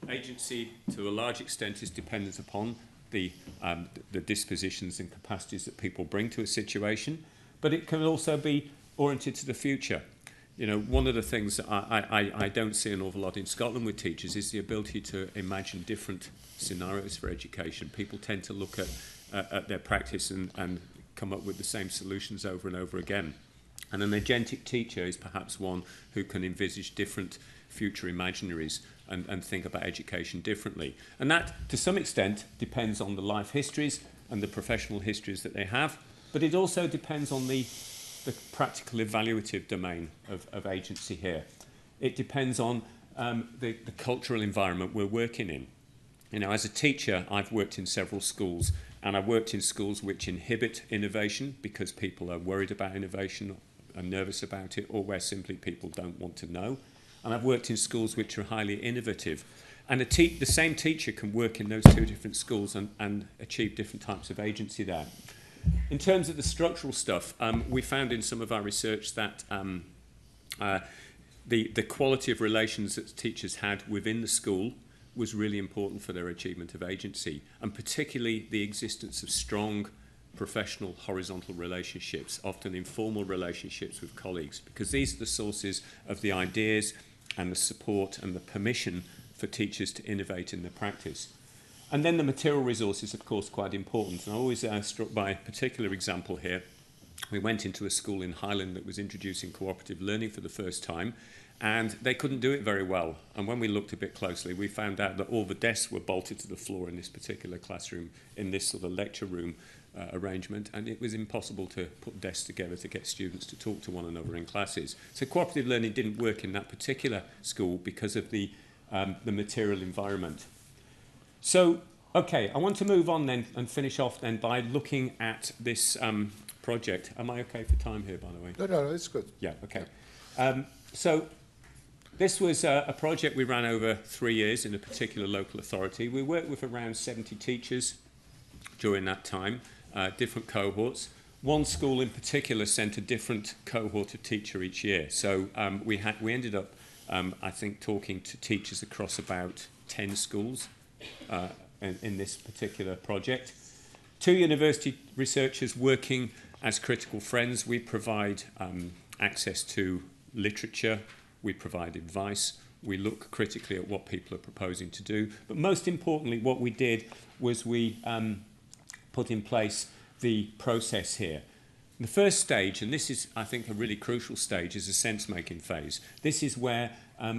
Agency, to a large extent, is dependent upon the dispositions and capacities that people bring to a situation, but it can also be oriented to the future. You know, one of the things that I don't see an awful lot in Scotland with teachers is the ability to imagine different scenarios for education. People tend to look at their practice and come up with the same solutions over and over again. And an agentic teacher is perhaps one who can envisage different future imaginaries and think about education differently. And that, to some extent, depends on the life histories and the professional histories that they have, but it also depends on the practical evaluative domain of agency here. It depends on the cultural environment we're working in. You know, as a teacher, I've worked in several schools, and I've worked in schools which inhibit innovation because people are worried about innovation, are nervous about it, or where simply people don't want to know. And I've worked in schools which are highly innovative. And the same teacher can work in those two different schools and achieve different types of agency there. In terms of the structural stuff, we found in some of our research that the quality of relations that teachers had within the school was really important for their achievement of agency, and particularly the existence of strong professional horizontal relationships, often informal relationships with colleagues, because these are the sources of the ideas and the support and the permission for teachers to innovate in their practice. And then the material resources, of course, quite important. And I'm always struck by a particular example here. We went into a school in Highland that was introducing cooperative learning for the first time, and they couldn't do it very well. And when we looked a bit closely, we found out that all the desks were bolted to the floor in this particular classroom, in this sort of lecture room arrangement, and it was impossible to put desks together to get students to talk to one another in classes. So cooperative learning didn't work in that particular school because of the material environment. So, okay, I want to move on then and finish off then by looking at this project. Am I okay for time here, by the way?
No, it's good.
Yeah, okay. So this was a project we ran over 3 years in a particular local authority. We worked with around 70 teachers during that time, different cohorts. One school in particular sent a different cohort of teacher each year. So we ended up, I think, talking to teachers across about 10 schools in this particular project. 2 university researchers working as critical friends. We provide access to literature, we provide advice, we look critically at what people are proposing to do. But most importantly, what we did was we put in place the process here. The first stage, and this is, I think, a really crucial stage, is a sense-making phase. This is where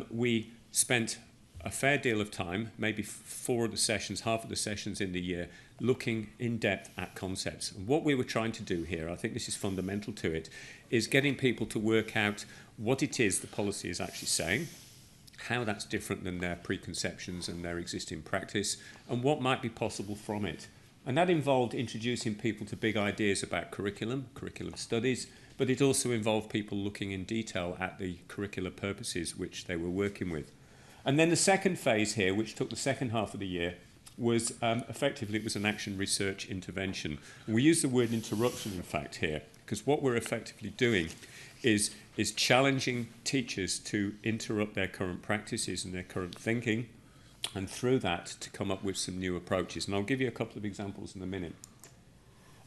we spent a fair deal of time, maybe 4 of the sessions, half of the sessions in the year, looking in depth at concepts. And what we were trying to do here, I think this is fundamental to it, is getting people to work out what it is the policy is actually saying, how that's different than their preconceptions and their existing practice, and what might be possible from it. And that involved introducing people to big ideas about curriculum studies, but it also involved people looking in detail at the curricular purposes which they were working with. And then the second phase here, which took the second half of the year, was effectively it was an action research intervention. And we use the word interruption, in fact, here, because what we're effectively doing is challenging teachers to interrupt their current practices and their current thinking, and through that to come up with some new approaches. And I'll give you a couple of examples in a minute.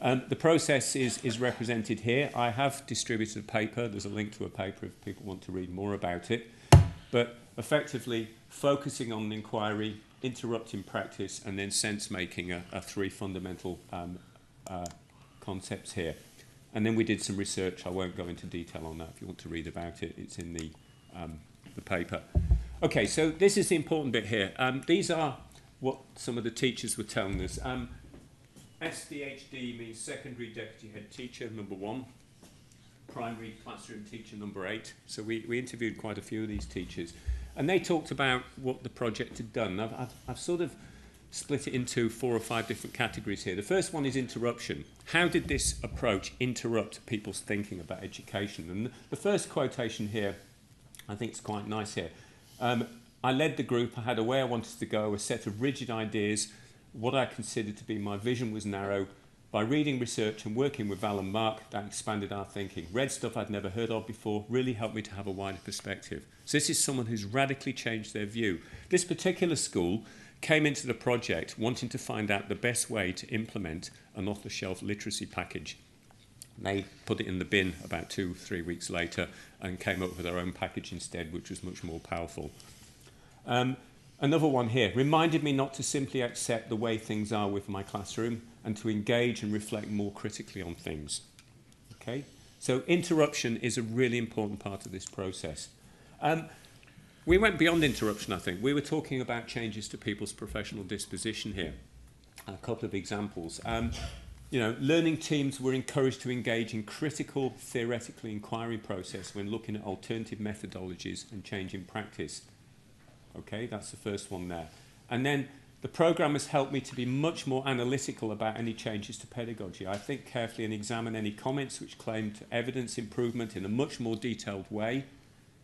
The process is represented here. I have distributed a paper. There's a link to a paper if people want to read more about it. But effectively focusing on the inquiry, interrupting practice, and then sense-making are 3 fundamental concepts here. And then we did some research. I won't go into detail on that. If you want to read about it, it's in the paper. Okay, so this is the important bit here. These are what some of the teachers were telling us. SDHD means secondary deputy head teacher, number 1. Primary classroom teacher, number 8. So we interviewed quite a few of these teachers. And they talked about what the project had done. I've sort of split it into 4 or 5 different categories here. The first one is interruption. How did this approach interrupt people's thinking about education? And the first quotation here, I think it's quite nice here. I led the group. I had a way I wanted to go, a set of rigid ideas. What I considered to be my vision was narrow. By reading research and working with Val and Mark, that expanded our thinking. Read stuff I'd never heard of before, really helped me to have a wider perspective. So this is someone who's radically changed their view. This particular school came into the project wanting to find out the best way to implement an off-the-shelf literacy package. They put it in the bin about 2-3 weeks later and came up with their own package instead, which was much more powerful. Another one here, reminded me not to simply accept the way things are with my classroom and to engage and reflect more critically on things. Okay? So interruption is a really important part of this process. We went beyond interruption, I think. We were talking about changes to people's professional disposition here. A couple of examples. Learning teams were encouraged to engage in critical theoretical inquiry process when looking at alternative methodologies and changing practice. Okay, that's the first one there. And then the programme has helped me to be much more analytical about any changes to pedagogy. I think carefully and examine any comments which claim to evidence improvement in a much more detailed way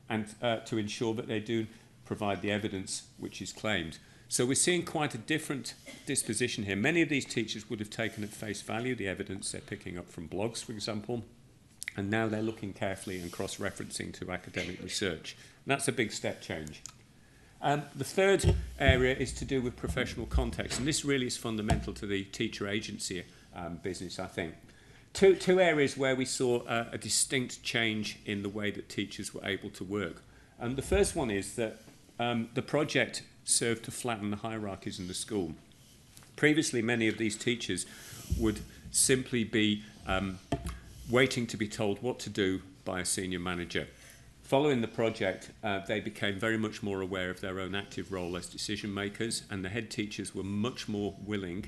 and to ensure that they do provide the evidence which is claimed. So we're seeing quite a different disposition here. Many of these teachers would have taken at face value the evidence they're picking up from blogs, for example, and now they're looking carefully and cross-referencing to academic research. And that's a big step change. The third area is to do with professional context, and this really is fundamental to the teacher agency business, I think. Two areas where we saw a distinct change in the way that teachers were able to work. And the first one is that the project served to flatten the hierarchies in the school. Previously, many of these teachers would simply be waiting to be told what to do by a senior manager. Following the project, they became very much more aware of their own active role as decision makers, and the head teachers were much more willing,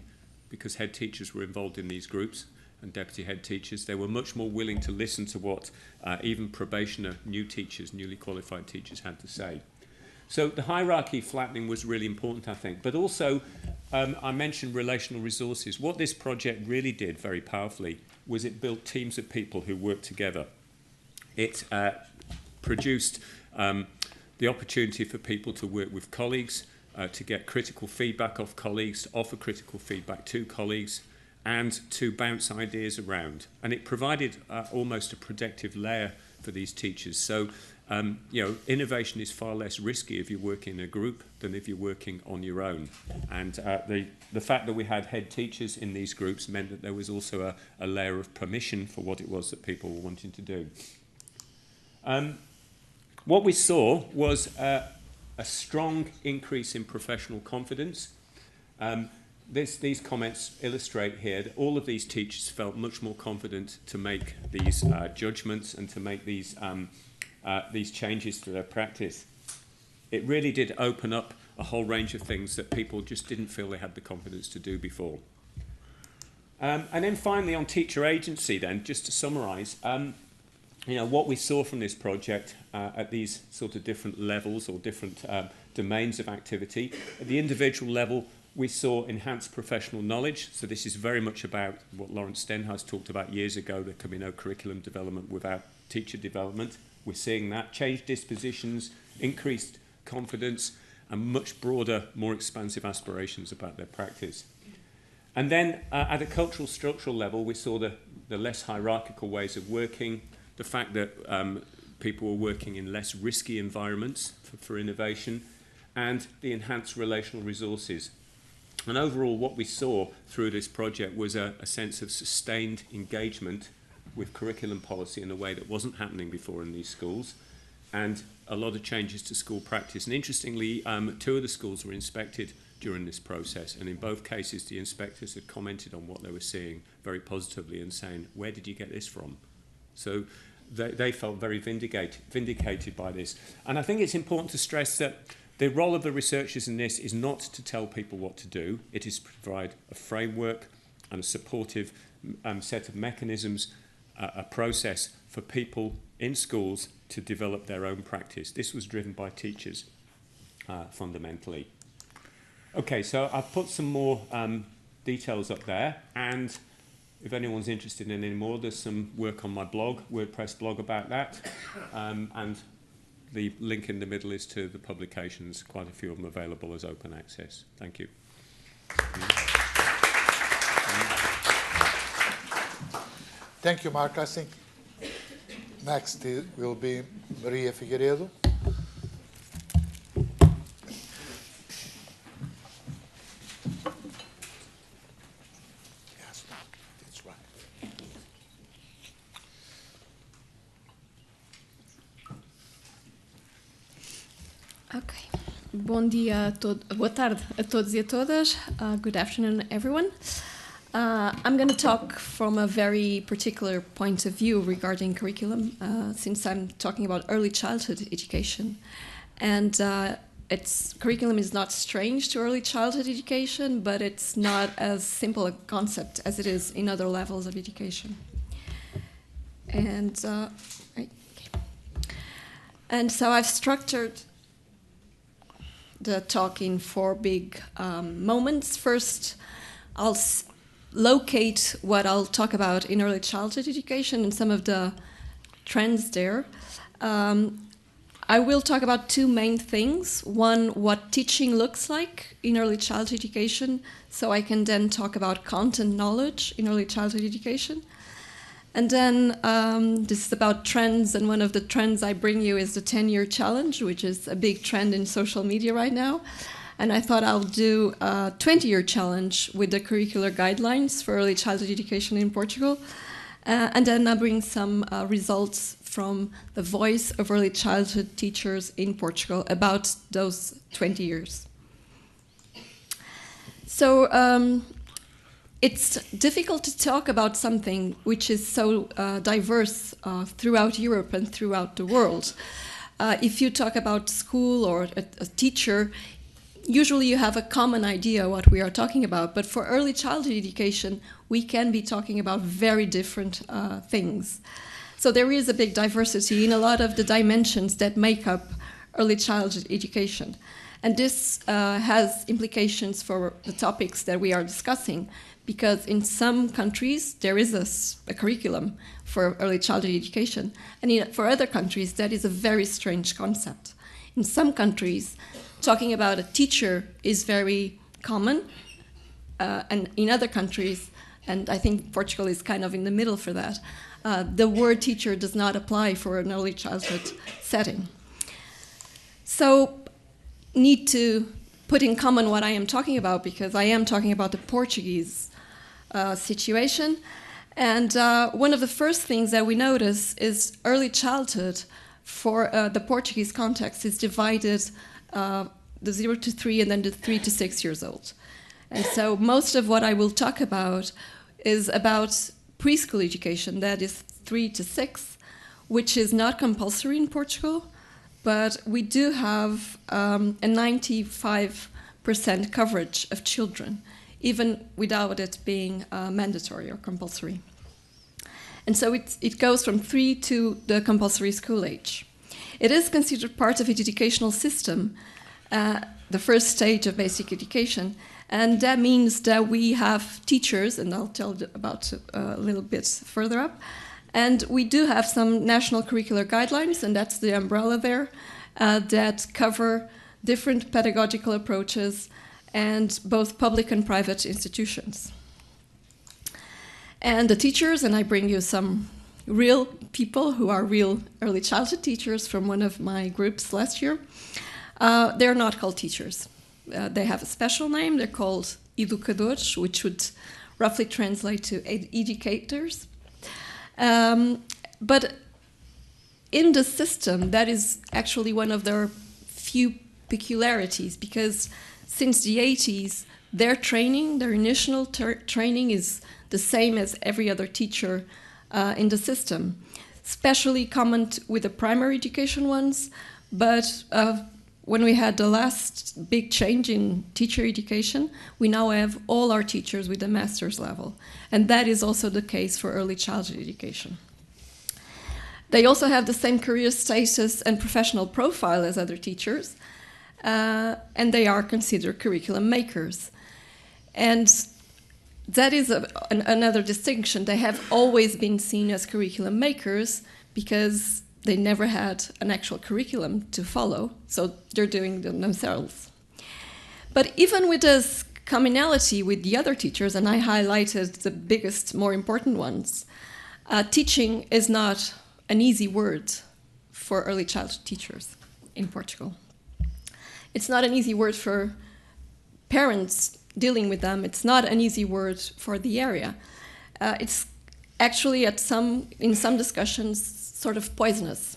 because head teachers were involved in these groups and deputy head teachers, they were much more willing to listen to what even probationer, new teachers, newly qualified teachers had to say. So the hierarchy flattening was really important, I think. But also, I mentioned relational resources. What this project really did very powerfully was it built teams of people who worked together. It produced the opportunity for people to work with colleagues, to get critical feedback off colleagues, to offer critical feedback to colleagues, and to bounce ideas around. And it provided almost a protective layer for these teachers. So, innovation is far less risky if you're working in a group than if you're working on your own. And the fact that we had head teachers in these groups meant that there was also a layer of permission for what it was that people were wanting to do. What we saw was a strong increase in professional confidence. These comments illustrate here that all of these teachers felt much more confident to make these judgments and to make these changes to their practice. It really did open up a whole range of things that people just didn't feel they had the confidence to do before. And then finally on teacher agency then, just to summarise, what we saw from this project at these sort of different levels or different domains of activity. At the individual level, we saw enhanced professional knowledge. So this is very much about what Lawrence Stenhouse talked about years ago. There can be no curriculum development without teacher development. We're seeing that. Changed dispositions, increased confidence, and much broader, more expansive aspirations about their practice. And then at a cultural structural level, we saw the less hierarchical ways of working, the fact that people were working in less risky environments for innovation, and the enhanced relational resources. And overall, what we saw through this project was a sense of sustained engagement with curriculum policy in a way that wasn't happening before in these schools, and a lot of changes to school practice. And interestingly, 2 of the schools were inspected during this process, and in both cases, the inspectors had commented on what they were seeing very positively and saying, where did you get this from? So they felt very vindicated by this. And I think it's important to stress that the role of the researchers in this is not to tell people what to do. It is to provide a framework and a supportive set of mechanisms, a process for people in schools to develop their own practice. This was driven by teachers, fundamentally. Okay, so I've put some more details up there, and if anyone's interested in any more, there's some work on my blog, WordPress blog about that, and the link in the middle is to the publications, quite a few of them available as open access. Thank you.
Thank you, Mark. I think next will be Maria Figueiredo. Yes, that's right.
Okay.
Bom dia a todos, boa tarde a todos e a todas. Good afternoon, everyone. I'm going to talk from a very particular point of view regarding curriculum, since I'm talking about early childhood education. And curriculum is not strange to early childhood education, but it's not as simple a concept as it is in other levels of education. And so I've structured the talk in 4 big moments. First, I'll locate what I'll talk about in early childhood education and some of the trends there. I will talk about 2 main things. One, what teaching looks like in early childhood education, so I can then talk about content knowledge in early childhood education. And then this is about trends, and one of the trends I bring you is the 10-year challenge, which is a big trend in social media right now. And I thought I'll do a 20-year challenge with the curricular guidelines for early childhood education in Portugal. And then I'll bring some results from the voice of early childhood teachers in Portugal about those 20 years. So it's difficult to talk about something which is so diverse throughout Europe and throughout the world. If you talk about school or a teacher, usually you have a common idea what we are talking about, but for early childhood education, we can be talking about very different things. So there is a big diversity in a lot of the dimensions that make up early childhood education. And this has implications for the topics that we are discussing, because in some countries there is a curriculum for early childhood education, and for other countries that is a very strange concept. In some countries, talking about a teacher is very common, and in other countries, and I think Portugal is kind of in the middle for that, the word teacher does not apply for an early childhood setting. So, need to put in common what I am talking about, because I am talking about the Portuguese situation. And one of the first things that we notice is early childhood for the Portuguese context is divided the 0 to 3 and then the 3 to 6 years old. And so most of what I will talk about is about preschool education, that is 3 to 6, which is not compulsory in Portugal, but we do have a 95% coverage of children, even without it being mandatory or compulsory. And so it goes from 3 to the compulsory school age. It is considered part of the educational system, the first stage of basic education, and that means that we have teachers, and I'll tell about a little bit further up, and we do have some national curricular guidelines, and that's the umbrella there, that cover different pedagogical approaches and both public and private institutions. And the teachers, and I bring you some real people who are real early childhood teachers from one of my groups last year. They're not called teachers. They have a special name. They're called educadores, which would roughly translate to educators. But in the system, that is actually one of their few peculiarities, because since the 80s, their training, their initial training is the same as every other teacher in the system, especially common with the primary education ones. But when we had the last big change in teacher education, we now have all our teachers with a master's level. And that is also the case for early childhood education. They also have the same career status and professional profile as other teachers, and they are considered curriculum makers. And that is another distinction. They have always been seen as curriculum makers because they never had an actual curriculum to follow, so they're doing them themselves. But even with this commonality with the other teachers, and I highlighted the biggest, more important ones, teaching is not an easy word for early childhood teachers in Portugal. It's not an easy word for parents dealing with them. It's not an easy word for the area. It's actually in some discussions sort of poisonous.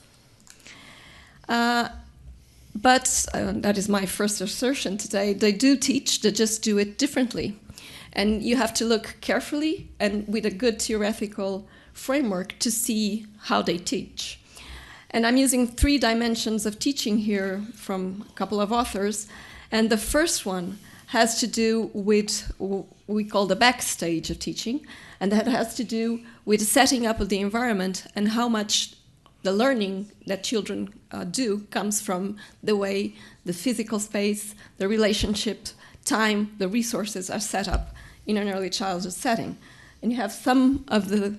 But that is my first assertion today. They do teach, they just do it differently. And you have to look carefully and with a good theoretical framework to see how they teach. And I'm using 3 dimensions of teaching here from a couple of authors. And the first one has to do with what we call the backstage of teaching. And that has to do with the setting up of the environment and how much the learning that children do comes from the way the physical space, the relationship, time, the resources are set up in an early childhood setting. And you have some of the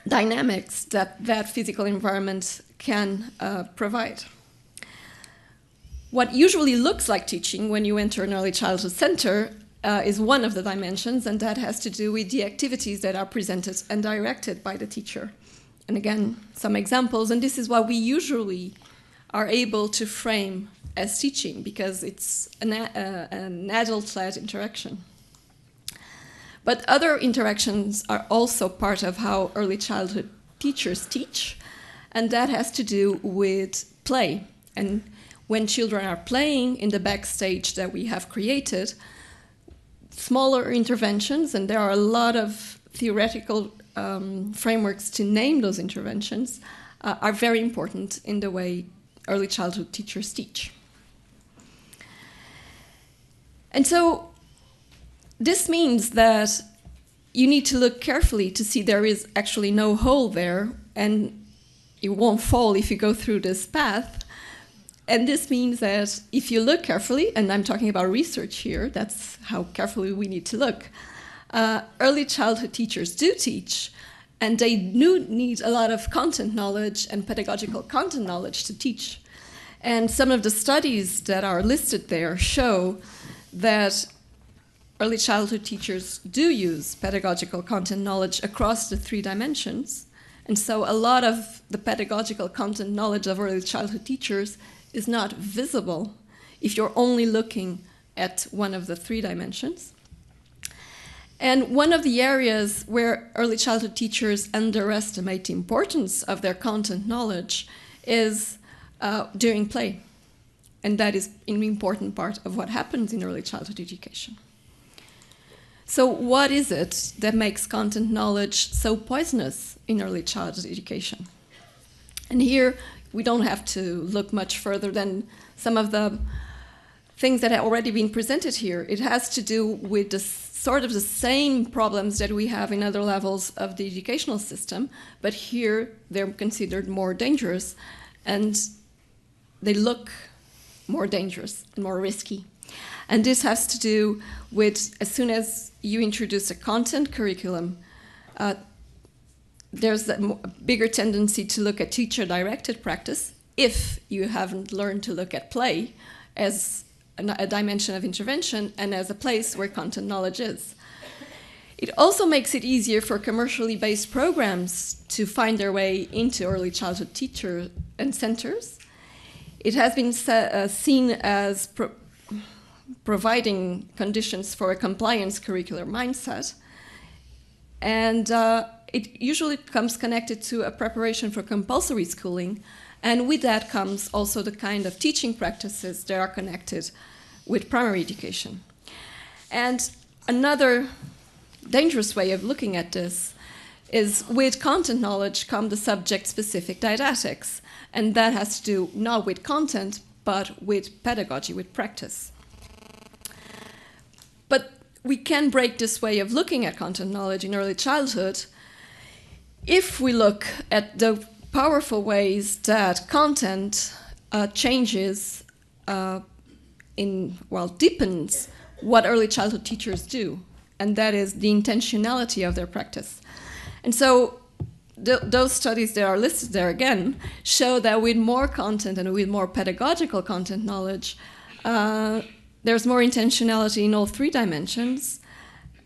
dynamics that physical environment can provide. What usually looks like teaching when you enter an early childhood center is one of the dimensions, and that has to do with the activities that are presented and directed by the teacher. And again, some examples, and this is what we usually are able to frame as teaching, because it's an adult-led interaction. But other interactions are also part of how early childhood teachers teach, and that has to do with play. And when children are playing in the backstage that we have created, smaller interventions, and there are a lot of theoretical frameworks to name those interventions, are very important in the way early childhood teachers teach. And so this means that you need to look carefully to see there is actually no hole there, and you won't fall if you go through this path. And this means that if you look carefully, and I'm talking about research here, that's how carefully we need to look, early childhood teachers do teach, and they do need a lot of content knowledge and pedagogical content knowledge to teach. And some of the studies that are listed there show that early childhood teachers do use pedagogical content knowledge across the 3 dimensions. And so a lot of the pedagogical content knowledge of early childhood teachers is not visible if you're only looking at one of the 3 dimensions. And one of the areas where early childhood teachers underestimate the importance of their content knowledge is during play. And that is an important part of what happens in early childhood education. So what is it that makes content knowledge so poisonous in early childhood education? And here, we don't have to look much further than some of the things that have already been presented here. It has to do with the sort of the same problems that we have in other levels of the educational system, but here they're considered more dangerous, and they look more dangerous and more risky. And this has to do with, as soon as you introduce a content curriculum, there's a bigger tendency to look at teacher-directed practice if you haven't learned to look at play as a dimension of intervention and as a place where content knowledge is. It also makes it easier for commercially based programs to find their way into early childhood teacher and centers. It has been seen as providing conditions for a compliance curricular mindset, and it usually comes connected to a preparation for compulsory schooling, and with that comes also the kind of teaching practices that are connected with primary education. And another dangerous way of looking at this is with content knowledge come the subject-specific didactics, and that has to do not with content, but with pedagogy, with practice. But we can break this way of looking at content knowledge in early childhood if we look at the powerful ways that content changes, deepens what early childhood teachers do, and that is the intentionality of their practice. And so those studies that are listed there again show that with more content and with more pedagogical content knowledge, there's more intentionality in all 3 dimensions,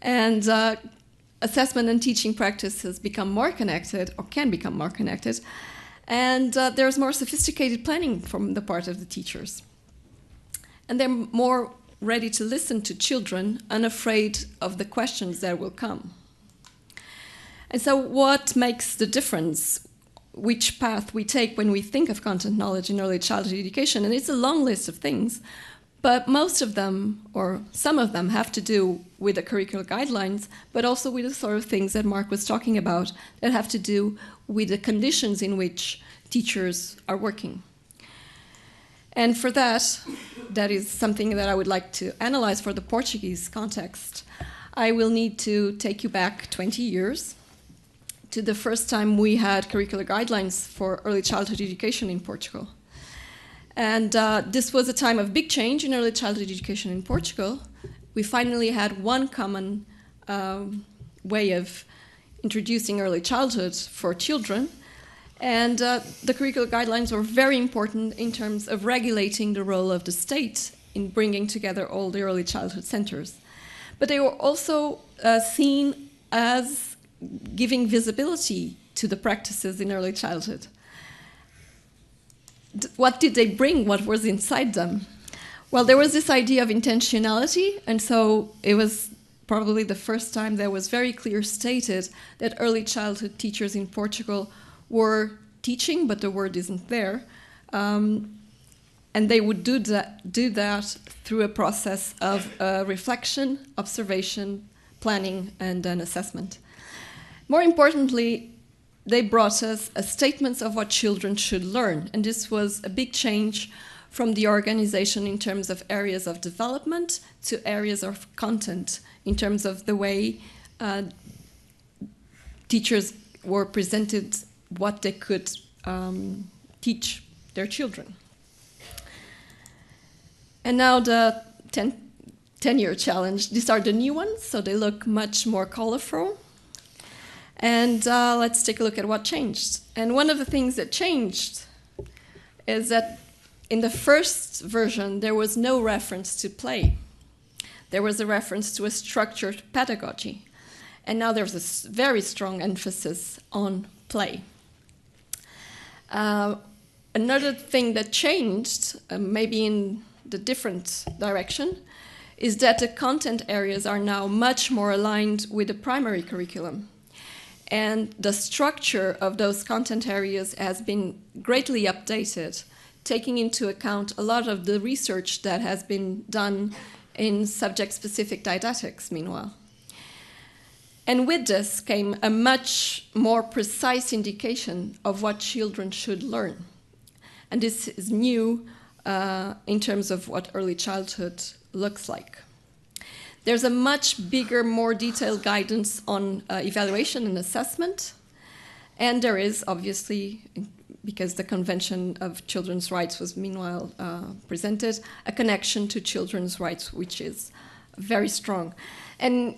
and assessment and teaching practices become more connected, or can become more connected, and there's more sophisticated planning from the part of the teachers. And they're more ready to listen to children, unafraid of the questions that will come. And so what makes the difference which path we take when we think of content knowledge in early childhood education, and it's a long list of things, but most of them, or some of them, have to do with the curricular guidelines, but also with the sort of things that Mark was talking about that have to do with the conditions in which teachers are working. And for that is something that I would like to analyze for the Portuguese context. I will need to take you back 20 years to the first time we had curricular guidelines for early childhood education in Portugal. And this was a time of big change in early childhood education in Portugal. We finally had one common way of introducing early childhood for children. And the curricular guidelines were very important in terms of regulating the role of the state in bringing together all the early childhood centers. But they were also seen as giving visibility to the practices in early childhood. What did they bring? What was inside them? Well, there was this idea of intentionality, and so it was probably the first time that was very clear stated that early childhood teachers in Portugal were teaching, but the word isn't there, and they would do that through a process of reflection, observation, planning, and an assessment. More importantly, they brought us statements of what children should learn, and this was a big change from the organization in terms of areas of development to areas of content, in terms of the way teachers were presented what they could teach their children. And now the 10-year challenge. These are the new ones, so they look much more colorful. And let's take a look at what changed. And one of the things that changed is that in the first version, there was no reference to play. There was a reference to a structured pedagogy. And now there's a very strong emphasis on play. Another thing that changed, maybe in the different direction, is that the content areas are now much more aligned with the primary curriculum. And the structure of those content areas has been greatly updated, taking into account a lot of the research that has been done in subject-specific didactics, meanwhile. And with this came a much more precise indication of what children should learn. And this is new in terms of what early childhood looks like. There's a much bigger, more detailed guidance on evaluation and assessment. And there is, obviously, because the Convention of Children's Rights was meanwhile presented, a connection to children's rights, which is very strong. And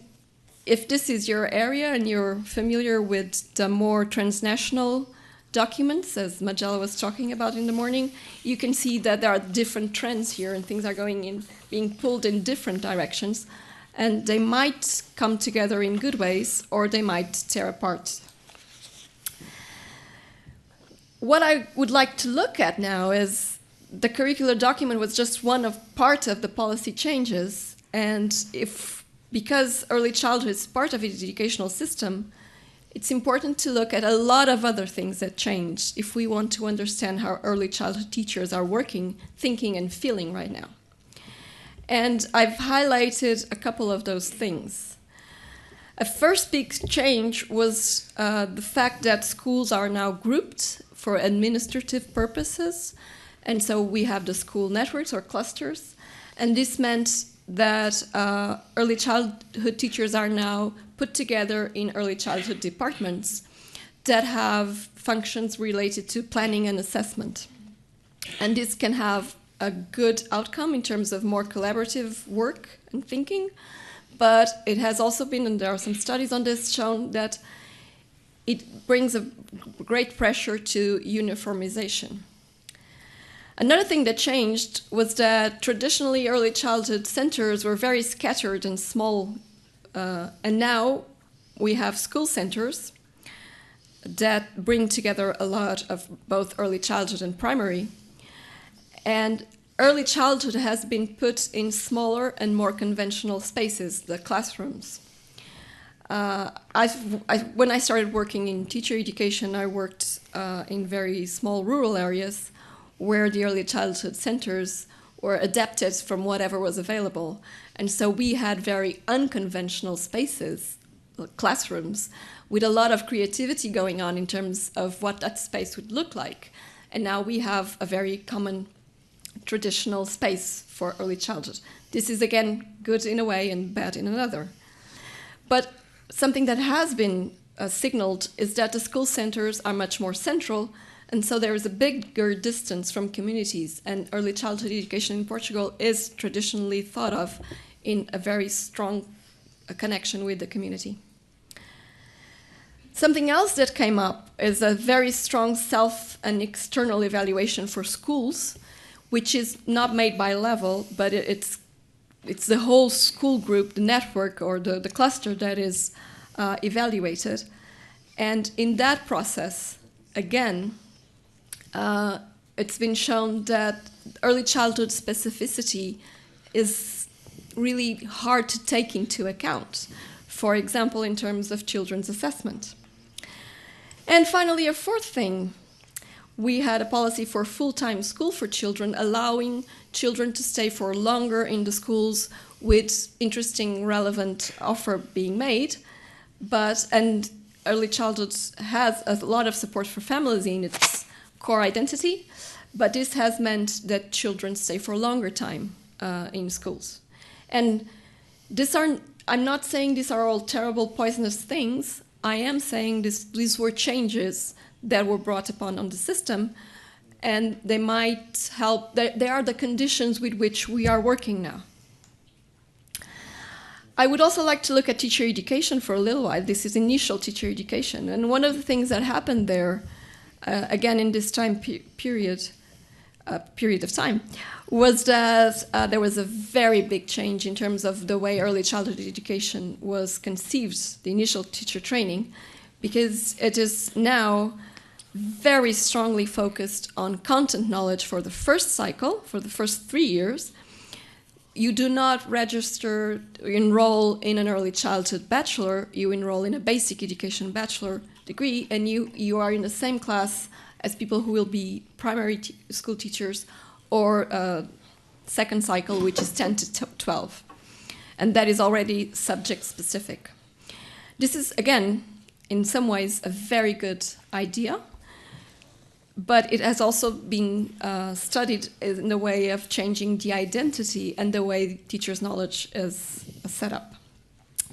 if this is your area and you're familiar with the more transnational documents, as Magella was talking about in the morning, you can see that there are different trends here and things are being pulled in different directions. And they might come together in good ways, or they might tear apart. What I would like to look at now is the curricular document was just part of the policy changes, and because early childhood is part of the educational system, it's important to look at a lot of other things that changed if we want to understand how early childhood teachers are working, thinking, and feeling right now. And I've highlighted a couple of those things. A first big change was the fact that schools are now grouped for administrative purposes. And so we have the school networks or clusters. And this meant that early childhood teachers are now put together in early childhood departments that have functions related to planning and assessment. And this can have a good outcome in terms of more collaborative work and thinking, but it has also been, and there are some studies on this, shown that it brings a great pressure to uniformization. Another thing that changed was that traditionally early childhood centers were very scattered and small, and now we have school centers that bring together a lot of both early childhood and primary. And early childhood has been put in smaller and more conventional spaces, the classrooms. when I started working in teacher education, I worked in very small rural areas where the early childhood centers were adapted from whatever was available. And so we had very unconventional spaces, classrooms, with a lot of creativity going on in terms of what that space would look like. And now we have a very common traditional space for early childhood. This is, again, good in a way and bad in another. But something that has been signaled is that the school centers are much more central, and so there is a bigger distance from communities, and early childhood education in Portugal is traditionally thought of in a very strong connection with the community. Something else that came up is a very strong self and external evaluation for schools, which is not made by level, but it's the whole school group, the network or the cluster that is evaluated. And in that process, again, it's been shown that early childhood specificity is really hard to take into account, for example, in terms of children's assessment. And finally, a fourth thing, we had a policy for full-time school for children, allowing children to stay for longer in the schools with interesting, relevant offer being made. And early childhood has a lot of support for families in its core identity, but this has meant that children stay for a longer time in schools. And I'm not saying these are all terrible, poisonous things. I am saying these were changes that were brought upon on the system, and they might help. They are the conditions with which we are working now. I would also like to look at teacher education for a little while. This is initial teacher education, and one of the things that happened there, again in this time period of time, was that there was a very big change in terms of the way early childhood education was conceived, the initial teacher training, because it is now very strongly focused on content knowledge for the first cycle, for the first 3 years. You do not enroll in an early childhood bachelor, you enroll in a basic education bachelor degree, and you are in the same class as people who will be primary school teachers or second cycle, which is 10 to 12. And that is already subject specific. This is, again, in some ways, a very good idea, but it has also been studied in the way of changing the identity and the way teachers' knowledge is set up.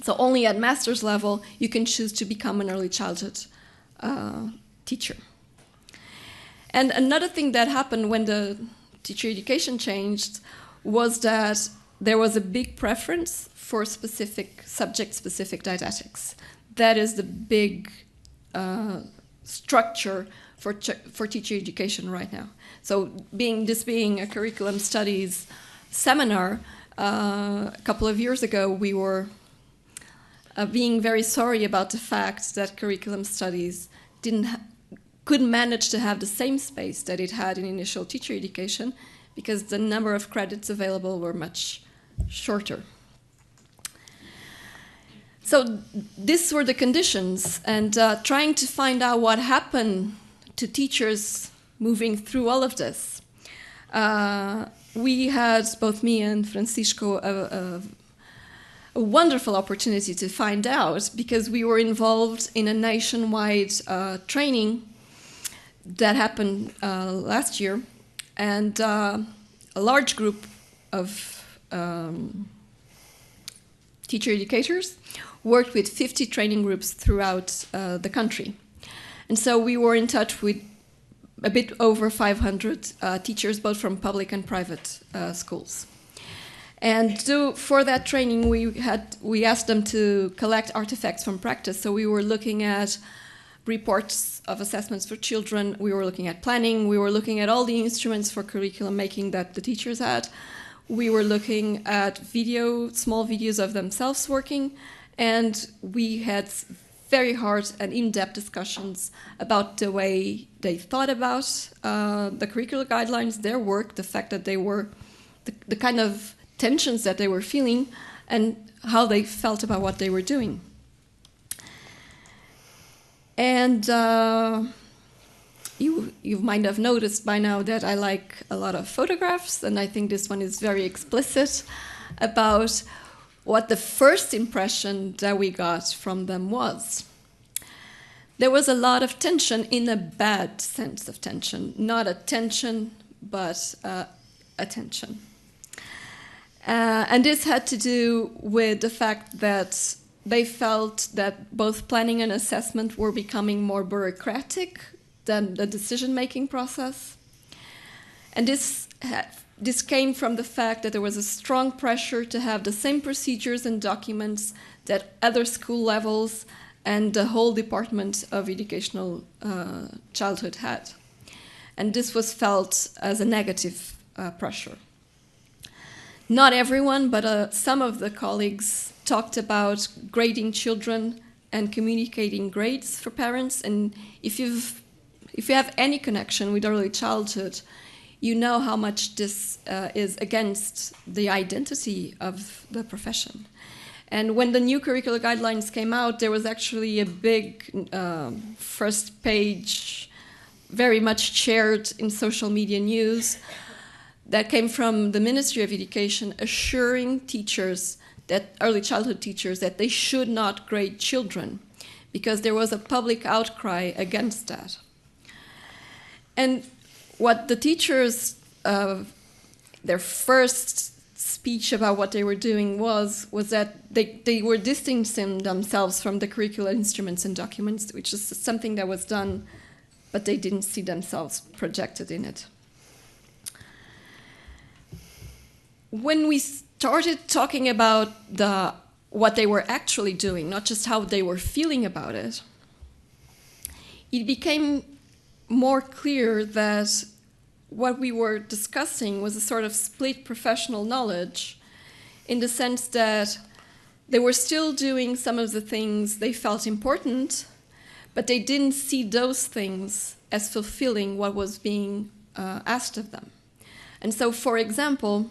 So only at master's level, you can choose to become an early childhood teacher. And another thing that happened when the teacher education changed was that there was a big preference for specific, subject-specific didactics. That is the big structure for teacher education right now. So this being a curriculum studies seminar, a couple of years ago we were being very sorry about the fact that curriculum studies couldn't manage to have the same space that it had in initial teacher education because the number of credits available were much shorter. So these were the conditions, and trying to find out what happened to teachers moving through all of this. We had, both me and Francisco, a wonderful opportunity to find out because we were involved in a nationwide training that happened last year, and a large group of teacher educators worked with 50 training groups throughout the country. And so we were in touch with a bit over 500 teachers, both from public and private schools. And for that training, we asked them to collect artifacts from practice. So we were looking at reports of assessments for children, we were looking at planning, we were looking at all the instruments for curriculum making that the teachers had. We were looking at small videos of themselves working, and we had very hard and in-depth discussions about the way they thought about the curricular guidelines, their work, the fact that they were, the kind of tensions that they were feeling, and how they felt about what they were doing. And you might have noticed by now that I like a lot of photographs, and I think this one is very explicit about what the first impression that we got from them was. There was a lot of tension, in a bad sense of tension, not attention, but attention. And this had to do with the fact that they felt that both planning and assessment were becoming more bureaucratic than the decision-making process. And this came from the fact that there was a strong pressure to have the same procedures and documents that other school levels and the whole Department of Educational Childhood had. And this was felt as a negative pressure. Not everyone, but some of the colleagues talked about grading children and communicating grades for parents. And if you have any connection with early childhood, you know how much this is against the identity of the profession. And when the new curricular guidelines came out, there was actually a big first page, very much shared in social media news, that came from the Ministry of Education assuring teachers, that early childhood teachers, that they should not grade children because there was a public outcry against that. And what the teachers, their first speech about what they were doing was that they were distancing themselves from the curricular instruments and documents, which is something that was done, but they didn't see themselves projected in it. When we started talking about what they were actually doing, not just how they were feeling about it, it became more clear that what we were discussing was a sort of split professional knowledge, in the sense that they were still doing some of the things they felt important, but they didn't see those things as fulfilling what was being asked of them. And so, for example,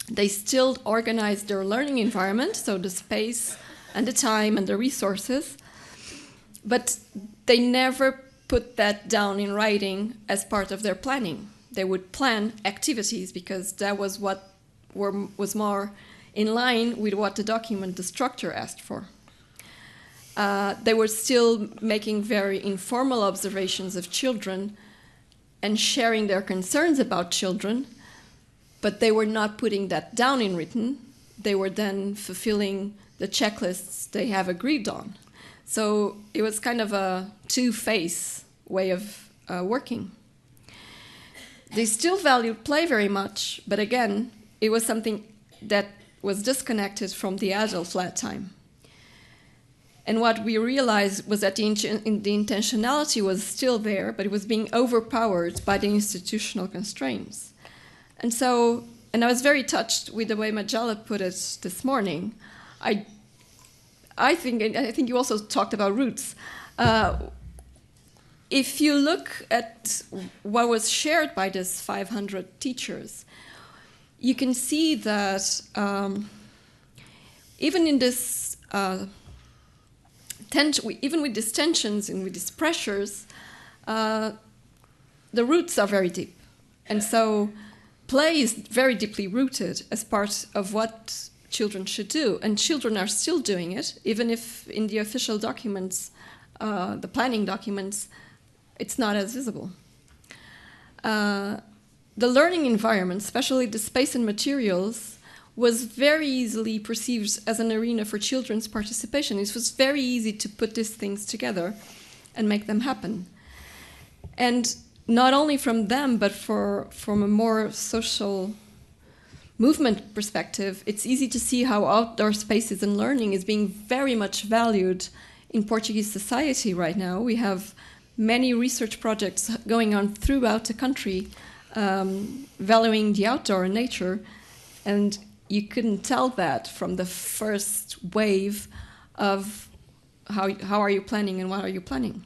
they still organized their learning environment, so the space and the time and the resources, but they never put that down in writing as part of their planning. They would plan activities because that was what was more in line with what the document, the structure, asked for. They were still making very informal observations of children and sharing their concerns about children, but they were not putting that down in written. They were then fulfilling the checklists they have agreed on. So it was kind of a two-phase way of working. They still valued play very much, but again, it was something that was disconnected from the adult flat time. And what we realized was that the intentionality was still there, but it was being overpowered by the institutional constraints. And I was very touched with the way Majella put it this morning. I think you also talked about roots. If you look at what was shared by these 500 teachers, you can see that even in this even with these tensions and with these pressures, the roots are very deep. And so play is very deeply rooted as part of what children should do. And children are still doing it, even if in the official documents, the planning documents, it's not as visible. The learning environment, especially the space and materials, was very easily perceived as an arena for children's participation. It was very easy to put these things together and make them happen. And not only from them, but from a more social movement perspective, it's easy to see how outdoor spaces and learning is being very much valued in Portuguese society right now. We have many research projects going on throughout the country valuing the outdoor and nature, and you couldn't tell that from the first wave of how are you planning and what are you planning.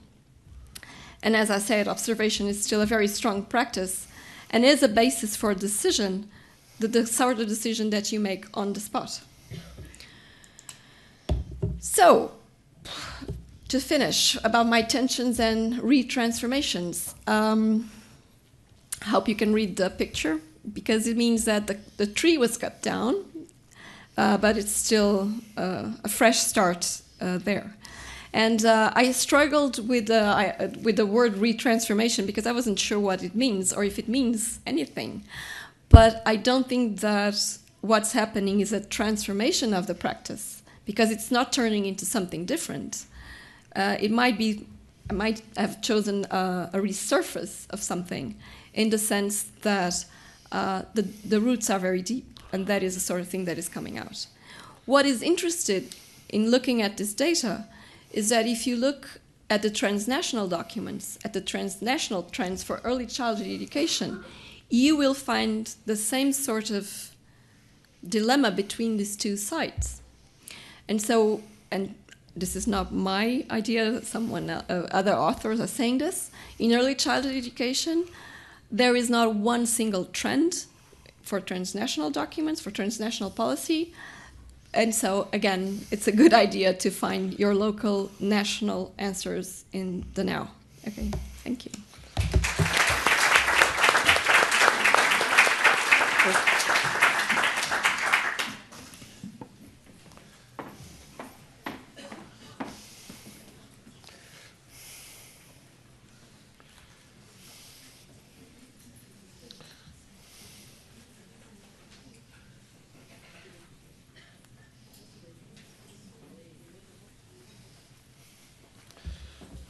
And as I said, observation is still a very strong practice and is a basis for a decision, the sort of decision that you make on the spot. So, to finish, about my tensions and retransformations. Hope you can read the picture, because it means that the tree was cut down, but it's still a fresh start there. And I struggled with the word retransformation because I wasn't sure what it means or if it means anything. But I don't think that what's happening is a transformation of the practice, because it's not turning into something different. I might have chosen a resurface of something, in the sense that the roots are very deep, and that is the sort of thing that is coming out. What is interesting in looking at this data is that if you look at the transnational documents, at the transnational trends for early childhood education, you will find the same sort of dilemma between these two sides. And so, and this is not my idea, other authors are saying this, in early childhood education, there is not one single trend for transnational documents, for transnational policy. And so, again, it's a good idea to find your local national answers in the now. Okay, thank you.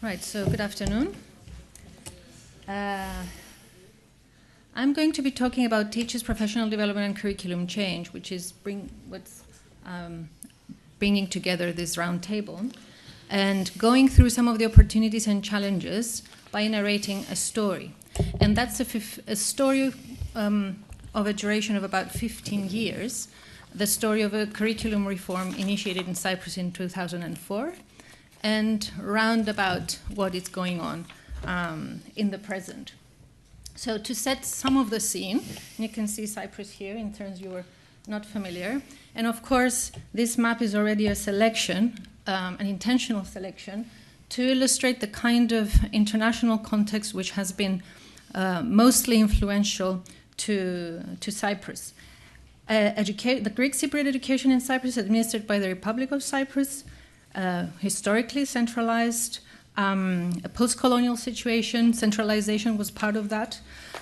Right, so good afternoon. I'm going to be talking about teachers' professional development and curriculum change, which is bringing together this round table, and going through some of the opportunities and challenges by narrating a story. And that's a story of a duration of about 15 years, the story of a curriculum reform initiated in Cyprus in 2004, and round about what is going on in the present. So to set some of the scene, you can see Cyprus here in terms you were not familiar. And of course, this map is already a selection, an intentional selection, to illustrate the kind of international context which has been mostly influential to Cyprus. The Greek Cypriot education in Cyprus, administered by the Republic of Cyprus, historically centralized, a post-colonial situation, centralization was part of that,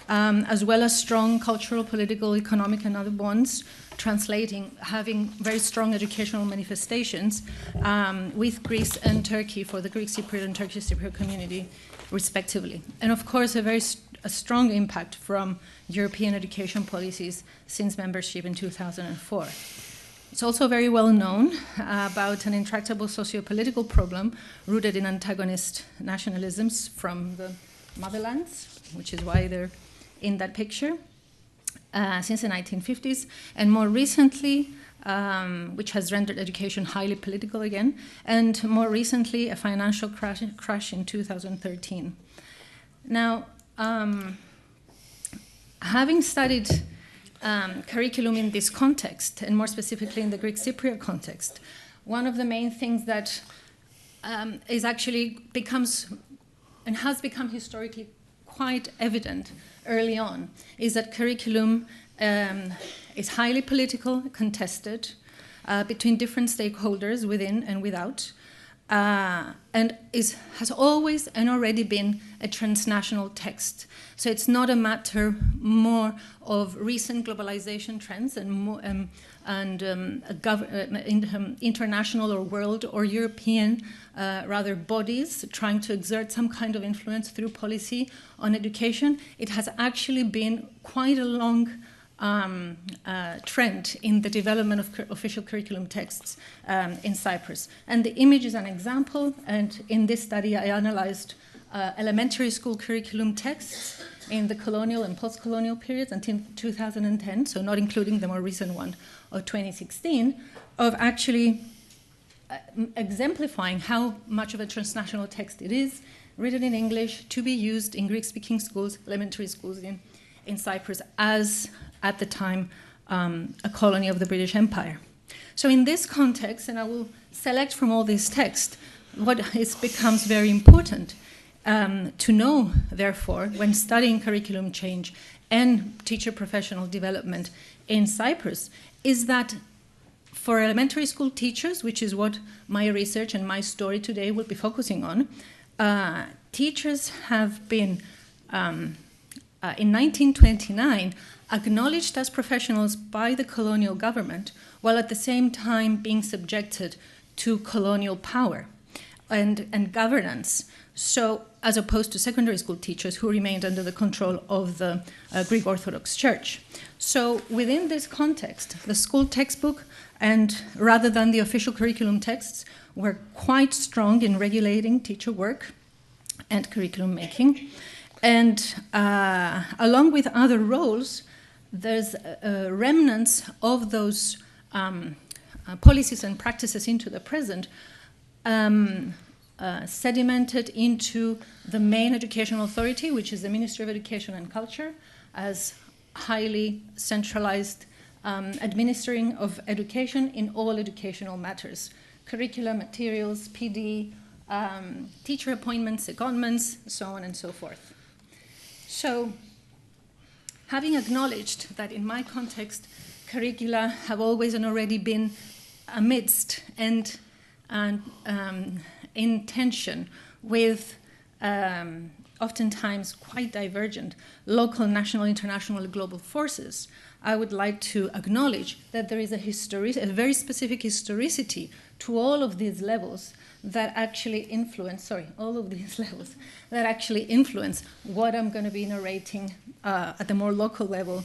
as well as strong cultural, political, economic, and other bonds, having very strong educational manifestations with Greece and Turkey for the Greek Cypriot and Turkish Cypriot community, respectively. And of course, a strong impact from European education policies since membership in 2004. It's also very well known about an intractable socio-political problem rooted in antagonist nationalisms from the motherlands, which is why they're in that picture, since the 1950s, and more recently, which has rendered education highly political again, and more recently, a financial crash in 2013. Now, having studied curriculum in this context, and more specifically in the Greek Cypriot context, one of the main things that is actually has become historically quite evident early on is that curriculum is highly political, contested between different stakeholders within and without, and has always and already been a transnational text. So it's not a matter more of recent globalization trends and international or world or European rather bodies trying to exert some kind of influence through policy on education. It has actually been quite a long trend in the development of official curriculum texts in Cyprus. And the image is an example, and in this study I analyzed elementary school curriculum texts in the colonial and post-colonial periods until 2010, so not including the more recent one of 2016, of actually exemplifying how much of a transnational text it is, written in English, to be used in Greek-speaking schools, elementary schools in Cyprus, as at the time a colony of the British Empire. So in this context, and I will select from all these texts what becomes very important to know, therefore, when studying curriculum change and teacher professional development in Cyprus, is that for elementary school teachers, which is what my research and my story today will be focusing on, teachers have been, in 1929, acknowledged as professionals by the colonial government, while at the same time being subjected to colonial power and governance. So, as opposed to secondary school teachers who remained under the control of the Greek Orthodox Church. So, within this context, the school textbook, and rather than the official curriculum texts, were quite strong in regulating teacher work and curriculum making. And along with other roles, there's remnants of those policies and practices into the present, sedimented into the main educational authority, which is the Ministry of Education and Culture, as highly centralized administering of education in all educational matters: curricula, materials, PD, teacher appointments, secondments, so on and so forth. So, having acknowledged that in my context, curricula have always and already been amidst and in tension with oftentimes quite divergent local, national, international, and global forces, I would like to acknowledge that there is a very specific historicity to all of these levels that actually influence, what I'm going to be narrating at the more local level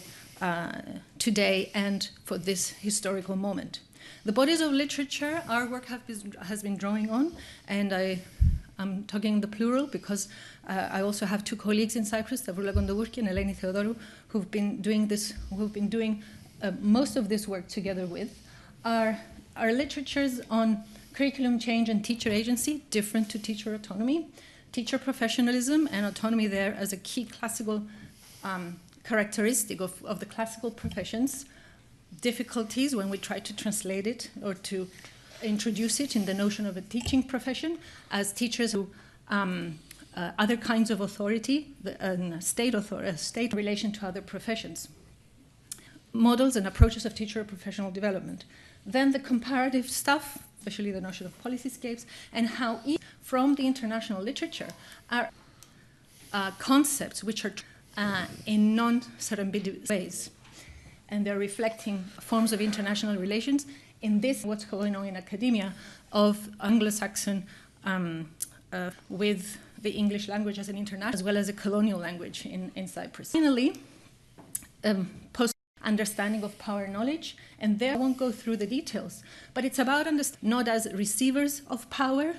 today and for this historical moment. The bodies of literature our work has been drawing on, and I'm talking in the plural because I also have two colleagues in Cyprus, Stavroula Gondogourki and Eleni Theodorou, who've been doing most of this work together with, are literatures on curriculum change and teacher agency, different to teacher autonomy, teacher professionalism, and autonomy there as a key classical characteristic of the classical professions, difficulties when we try to translate it or to introduce it in the notion of a teaching profession as teachers who other kinds of authority, state in relation to other professions, models and approaches of teacher professional development. Then the comparative stuff, especially the notion of policy-scapes, and how from the international literature are concepts which are in non-ambiguous ways, and they're reflecting forms of international relations in this, what's going on in academia, of Anglo-Saxon with the English language as an international, as well as a colonial language in Cyprus. Finally, post-understanding of power knowledge, and there I won't go through the details, but it's about not as receivers of power,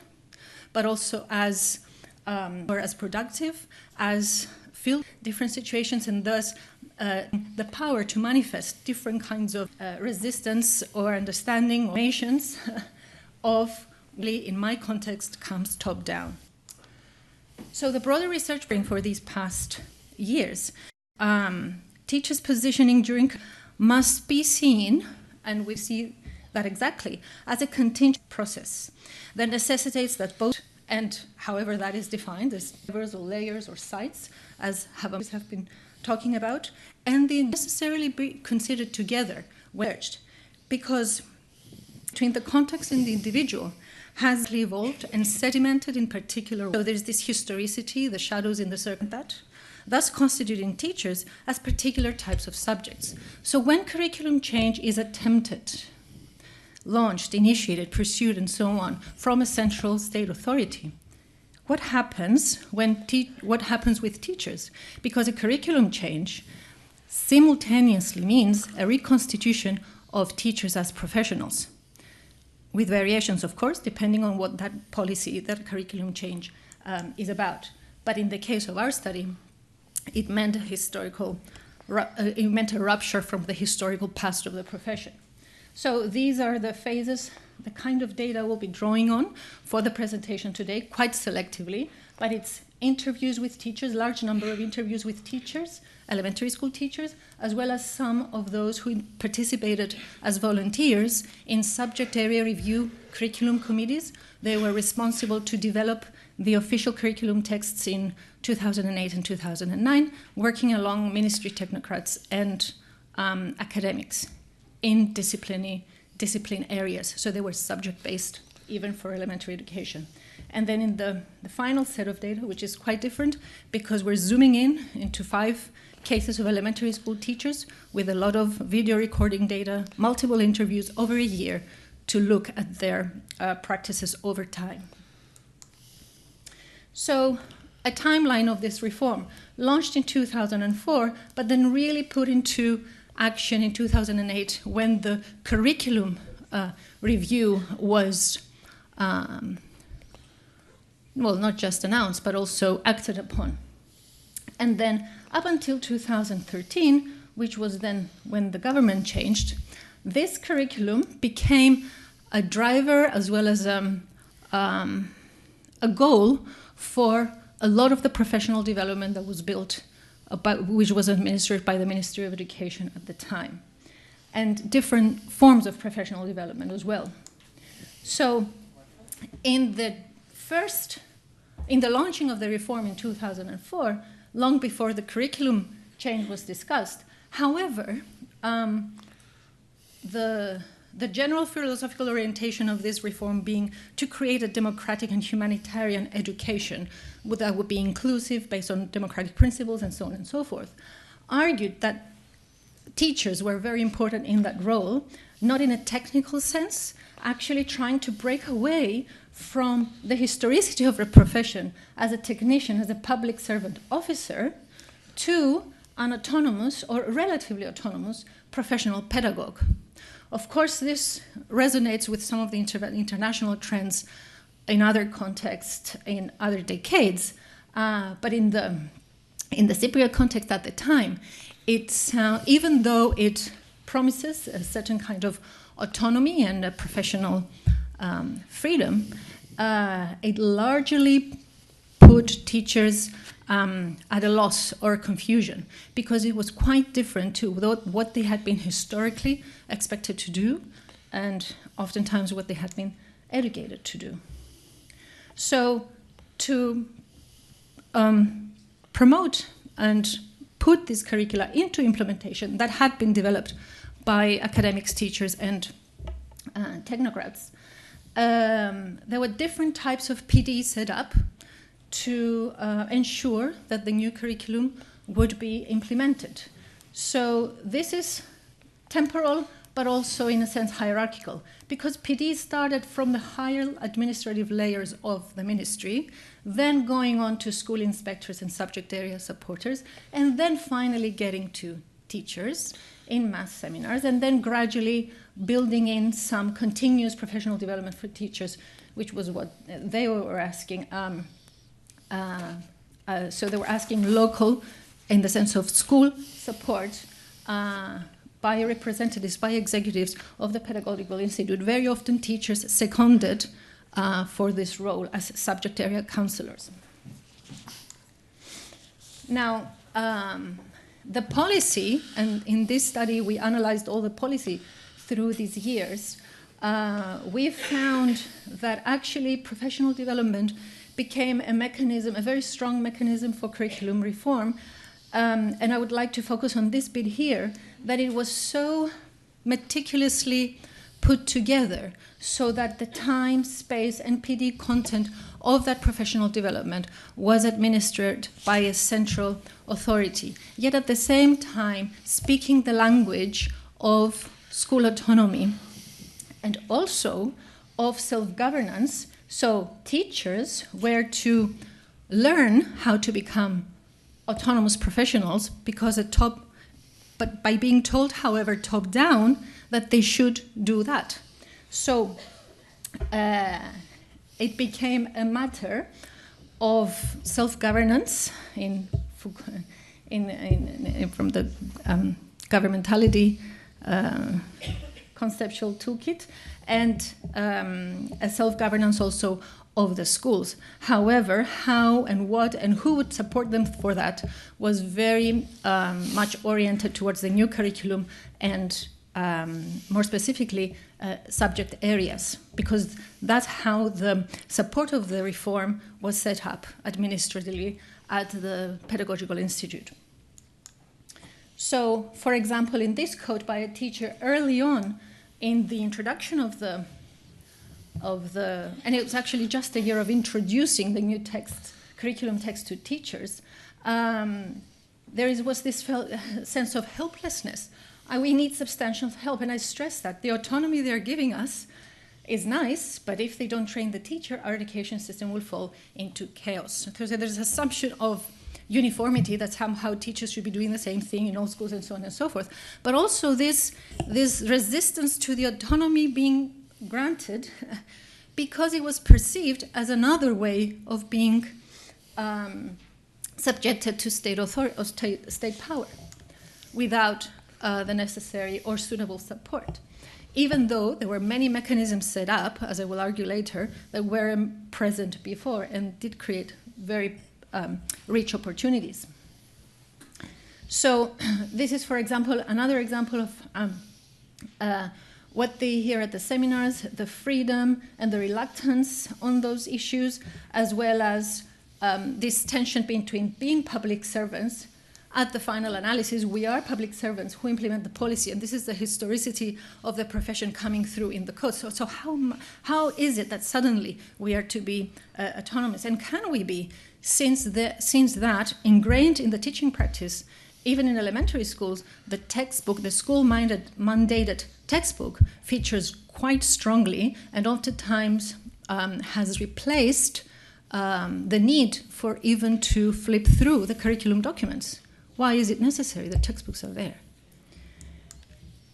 but also as or as productive, as feel different situations, and thus the power to manifest different kinds of resistance or understanding or nations of, in my context, comes top down. So the broader research for these past years, teachers' positioning during must be seen, and we see that exactly, as a contingent process that necessitates that both, and however that is defined, as levels or layers or sites, as have been talking about, and they necessarily be considered together, wedged, because between the context and the individual has evolved and sedimented in particular. So there's this historicity, the shadows in the circle, thus constituting teachers as particular types of subjects. So when curriculum change is attempted, launched, initiated, pursued, and so on, from a central state authority, what happens with teachers? Because a curriculum change simultaneously means a reconstitution of teachers as professionals, with variations, of course, depending on what that policy, that curriculum change is about. But in the case of our study, it meant a rupture from the historical past of the profession. So these are the phases, the kind of data we'll be drawing on for the presentation today, quite selectively, but it's interviews with teachers, large number of interviews with teachers, elementary school teachers, as well as some of those who participated as volunteers in subject area review curriculum committees. They were responsible to develop the official curriculum texts in 2008 and 2009, working along ministry technocrats and academics in discipline areas. So they were subject-based, even for elementary education. And then in the final set of data, which is quite different, because we're zooming in into 5 cases of elementary school teachers with a lot of video recording data, multiple interviews over a year to look at their practices over time. So a timeline of this reform, launched in 2004, but then really put into action in 2008 when the curriculum review was, well, not just announced, but also acted upon. And then up until 2013, which was then when the government changed, this curriculum became a driver as well as a goal for a lot of the professional development that was built, which was administered by the Ministry of Education at the time, and different forms of professional development as well. So in the launching of the reform in 2004, long before the curriculum change was discussed, however, the general philosophical orientation of this reform being to create a democratic and humanitarian education that would be inclusive based on democratic principles and so on and so forth, argued that teachers were very important in that role, not in a technical sense, actually trying to break away from the historicity of the profession as a technician, as a public servant officer, to an autonomous or relatively autonomous professional pedagogue. Of course, this resonates with some of the international trends in other contexts, in other decades, but in the Cypriot context at the time, it's, even though it promises a certain kind of autonomy and a professional freedom, it largely put teachers at a loss or confusion, because it was quite different to what they had been historically expected to do, and oftentimes what they had been educated to do. So to promote and put this curricula into implementation that had been developed by academics, teachers, and technocrats, there were different types of PD set up to ensure that the new curriculum would be implemented. So this is temporal, but also in a sense hierarchical, because PD started from the higher administrative layers of the ministry, then going on to school inspectors and subject area supporters, and then finally getting to teachers in mass seminars, and then gradually building in some continuous professional development for teachers, which was what they were asking. So they were asking local, in the sense of school support, by representatives, by executives of the Pedagogical Institute, very often teachers seconded for this role as subject area counselors. Now, the policy, and in this study we analyzed all the policy through these years, we found that actually professional development became a mechanism, a very strong mechanism for curriculum reform. And I would like to focus on this bit here, that it was so meticulously put together so that the time, space, and PD content of that professional development was administered by a central authority, yet at the same time speaking the language of school autonomy and also of self-governance. So teachers were to learn how to become autonomous professionals because but by being told, however, top down, that they should do that. So it became a matter of self-governance from the governmentality conceptual toolkit, and a self-governance also of the schools. However, how and what and who would support them for that was very much oriented towards the new curriculum and more specifically subject areas, because that's how the support of the reform was set up administratively at the Pedagogical Institute. So, for example, in this quote by a teacher early on in the introduction of the, and it was actually just a year of introducing the new text, curriculum text to teachers, was this sense of helplessness. We need substantial help, and I stress that the autonomy they're giving us is nice, but if they don't train the teacher, our education system will fall into chaos. So there's an assumption of uniformity, that somehow teachers should be doing the same thing in all schools and so on and so forth. But also this resistance to the autonomy being granted because it was perceived as another way of being subjected to state authority or state power without the necessary or suitable support, even though there were many mechanisms set up, as I will argue later, that weren't present before and did create very rich opportunities. So this is, for example, another example of what they hear at the seminars, the freedom and the reluctance on those issues, as well as this tension between being public servants. At the final analysis, we are public servants who implement the policy, and this is the historicity of the profession coming through in the code. So how is it that suddenly we are to be autonomous, and can we be, since that ingrained in the teaching practice, even in elementary schools, the textbook, the school-mandated textbook, features quite strongly, and oftentimes has replaced the need for even to flip through the curriculum documents. Why is it necessary? The textbooks are there.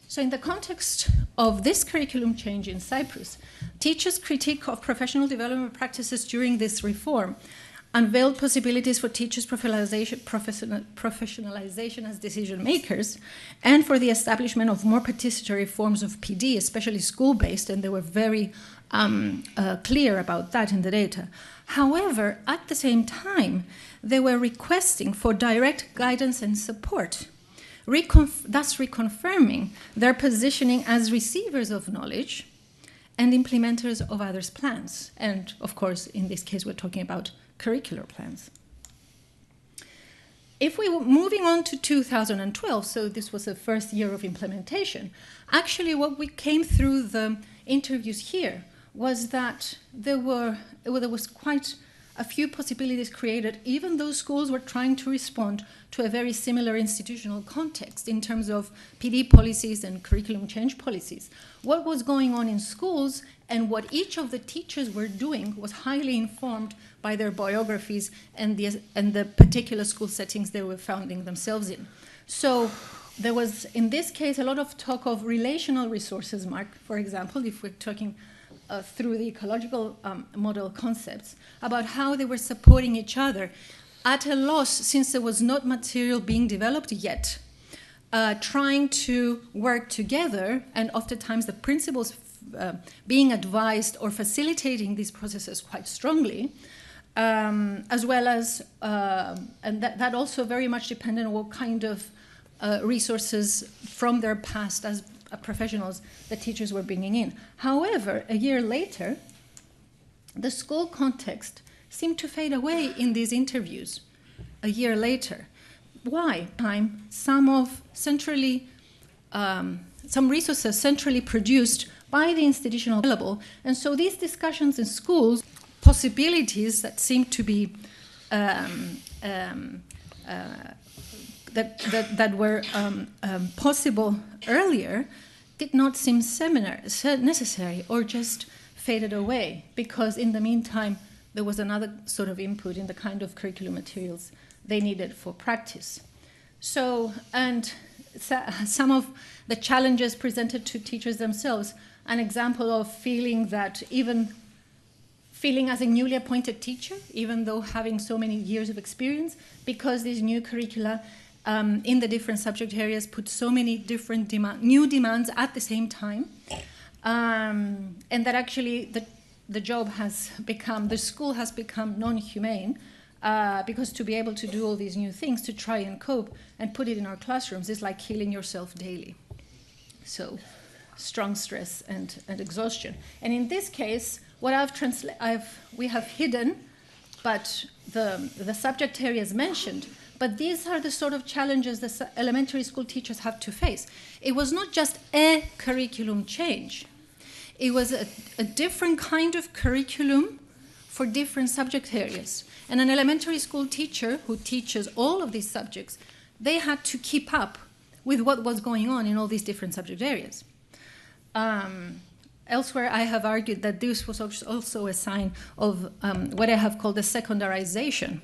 So in the context of this curriculum change in Cyprus, teachers' critique of professional development practices during this reform unveiled possibilities for teachers' professionalization as decision makers, and for the establishment of more participatory forms of PD, especially school-based, and they were very clear about that in the data. However, at the same time, they were requesting for direct guidance and support, thus reconfirming their positioning as receivers of knowledge and implementers of others' plans. And of course, in this case, we're talking about curricular plans. If we were moving on to 2012, so this was the first year of implementation, actually what we came through the interviews here was that there was quite a few possibilities created, even though schools were trying to respond to a very similar institutional context in terms of PD policies and curriculum change policies. What was going on in schools and what each of the teachers were doing was highly informed by their biographies and the particular school settings they were finding themselves in. So there was, in this case, a lot of talk of relational resources, Mark, for example, if we're talking through the ecological model concepts, about how they were supporting each other at a loss, since there was not material being developed yet, trying to work together, and oftentimes the principals being advised or facilitating these processes quite strongly, as well as, and that also very much depended on what kind of resources from their past as professionals the teachers were bringing in. However, a year later, the school context seemed to fade away in these interviews. A year later. Why? Some resources centrally produced by the institutional available, and so these discussions in schools, possibilities that seemed to be that were possible earlier, did not seem necessary, or just faded away, because in the meantime there was another sort of input in the kind of curriculum materials they needed for practice. So, and some of the challenges presented to teachers themselves, an example of feeling as a newly appointed teacher, even though having so many years of experience, because these new curricula in the different subject areas, put so many different new demands at the same time, and that actually the school has become non-humane, because to be able to do all these new things, to try and cope and put it in our classrooms is like killing yourself daily. So strong stress and exhaustion. And in this case, what we have hidden, but the subject areas mentioned, but these are the sort of challenges that elementary school teachers have to face. It was not just a curriculum change. It was a different kind of curriculum for different subject areas. And an elementary school teacher who teaches all of these subjects, they had to keep up with what was going on in all these different subject areas. Elsewhere, I have argued that this was also a sign of what I have called the secundarization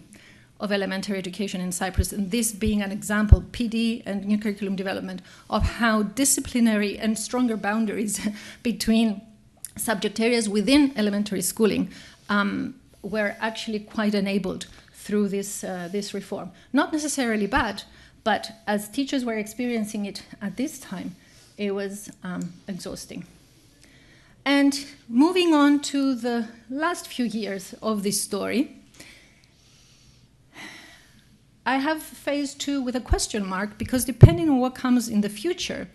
of elementary education in Cyprus, and this being an example, PD and new curriculum development, of how disciplinary and stronger boundaries between subject areas within elementary schooling were actually quite enabled through this reform. Not necessarily bad, but as teachers were experiencing it at this time, it was exhausting. And moving on to the last few years of this story, I have phase 2 with a question mark, because depending on what comes in the future,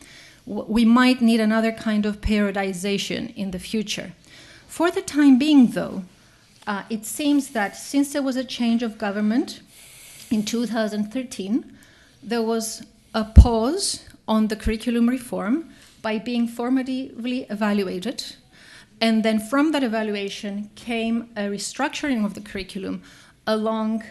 we might need another kind of periodization in the future. For the time being, though, it seems that since there was a change of government in 2013, there was a pause on the curriculum reform by being formatively evaluated. And then from that evaluation came a restructuring of the curriculum along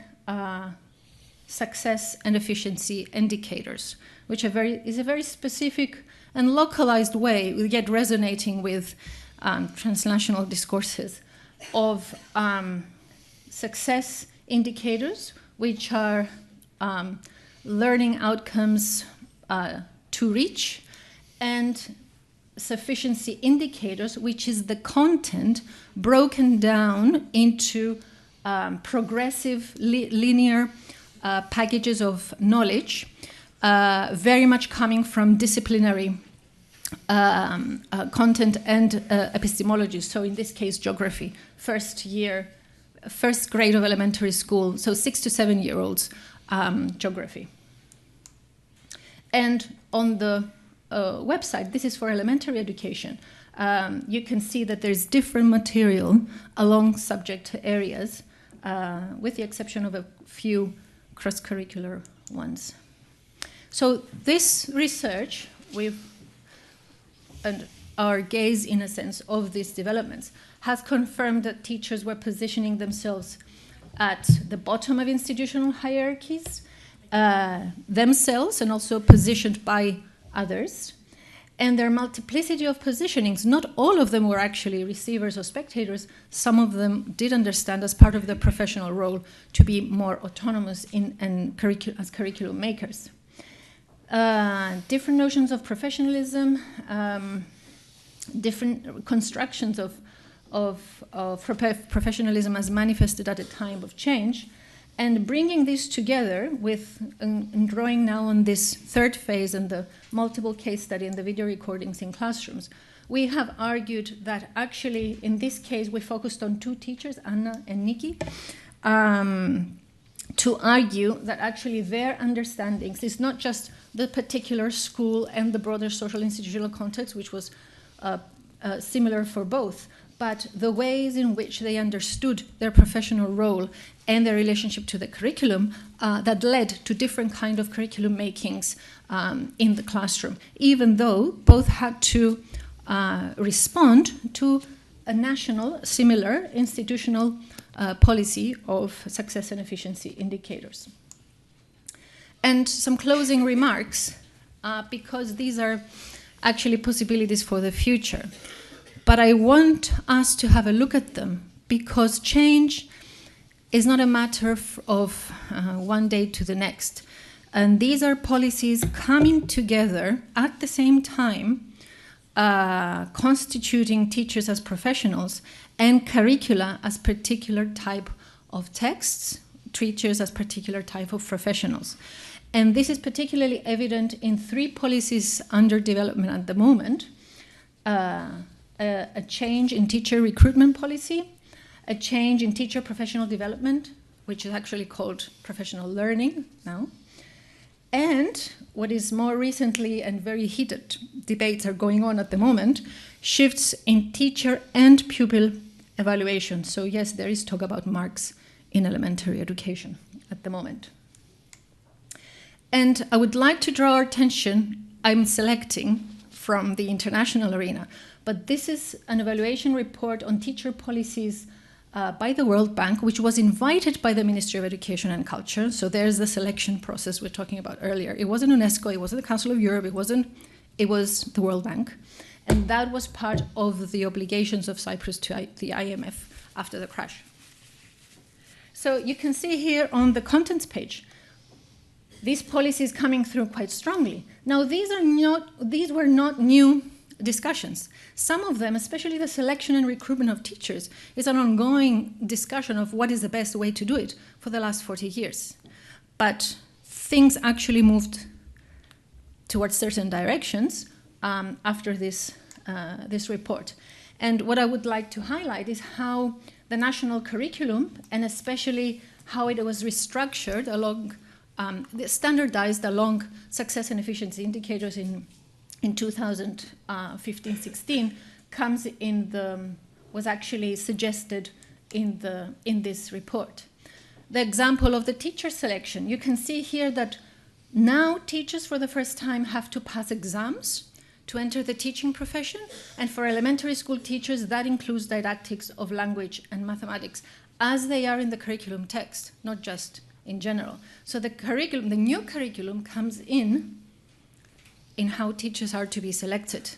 success and efficiency indicators, which is a very specific and localized way, yet resonating with transnational discourses, of success indicators, which are learning outcomes to reach, and sufficiency indicators, which is the content broken down into progressive linear packages of knowledge, very much coming from disciplinary content and epistemology. So in this case, geography, first grade of elementary school, so 6 to 7 year olds, geography. And on the website, this is for elementary education, you can see that there's different material along subject areas, with the exception of a few cross-curricular ones. So this research, and our gaze, in a sense, of these developments, has confirmed that teachers were positioning themselves at the bottom of institutional hierarchies, themselves, and also positioned by others. And their multiplicity of positionings, not all of them were actually receivers or spectators. Some of them did understand, as part of their professional role, to be more autonomous as curriculum makers. Different notions of professionalism, different constructions of professionalism as manifested at a time of change, and bringing this together with, and drawing now on this third phase and the multiple case study and the video recordings in classrooms, we have argued that actually in this case we focused on two teachers, Anna and Nikki, to argue that actually their understandings is not just the particular school and the broader social institutional context, which was similar for both, but the ways in which they understood their professional role and their relationship to the curriculum that led to different kind of curriculum makings in the classroom, even though both had to respond to a national, similar institutional policy of success and efficiency indicators. And some closing remarks, because these are actually possibilities for the future. But I want us to have a look at them, because change is not a matter of one day to the next. And these are policies coming together at the same time, constituting teachers as professionals and curricula as particular type of texts, teachers as particular type of professionals. And this is particularly evident in 3 policies under development at the moment. A change in teacher recruitment policy, a change in teacher professional development, which is actually called professional learning now, and what is more recently, and very heated debates are going on at the moment, shifts in teacher and pupil evaluation. So yes, there is talk about marks in elementary education at the moment. And I would like to draw our attention, I'm selecting from the international arena, but this is an evaluation report on teacher policies by the World Bank, which was invited by the Ministry of Education and Culture. So there's the selection process we're talking about earlier. It wasn't UNESCO, it wasn't the Council of Europe, it was the World Bank. And that was part of the obligations of Cyprus to the IMF after the crash. So you can see here on the contents page, these policies coming through quite strongly. Now, these were not new discussions. Some of them, especially the selection and recruitment of teachers, is an ongoing discussion of what is the best way to do it for the last 40 years. But things actually moved towards certain directions after this report. And what I would like to highlight is how the national curriculum, and especially how it was restructured along, standardized along success and efficiency indicators in 2015-16, was actually suggested in this report. The example of the teacher selection, you can see here that now teachers for the first time have to pass exams to enter the teaching profession, and for elementary school teachers that includes didactics of language and mathematics as they are in the curriculum text, not just in general. So the new curriculum comes in how teachers are to be selected.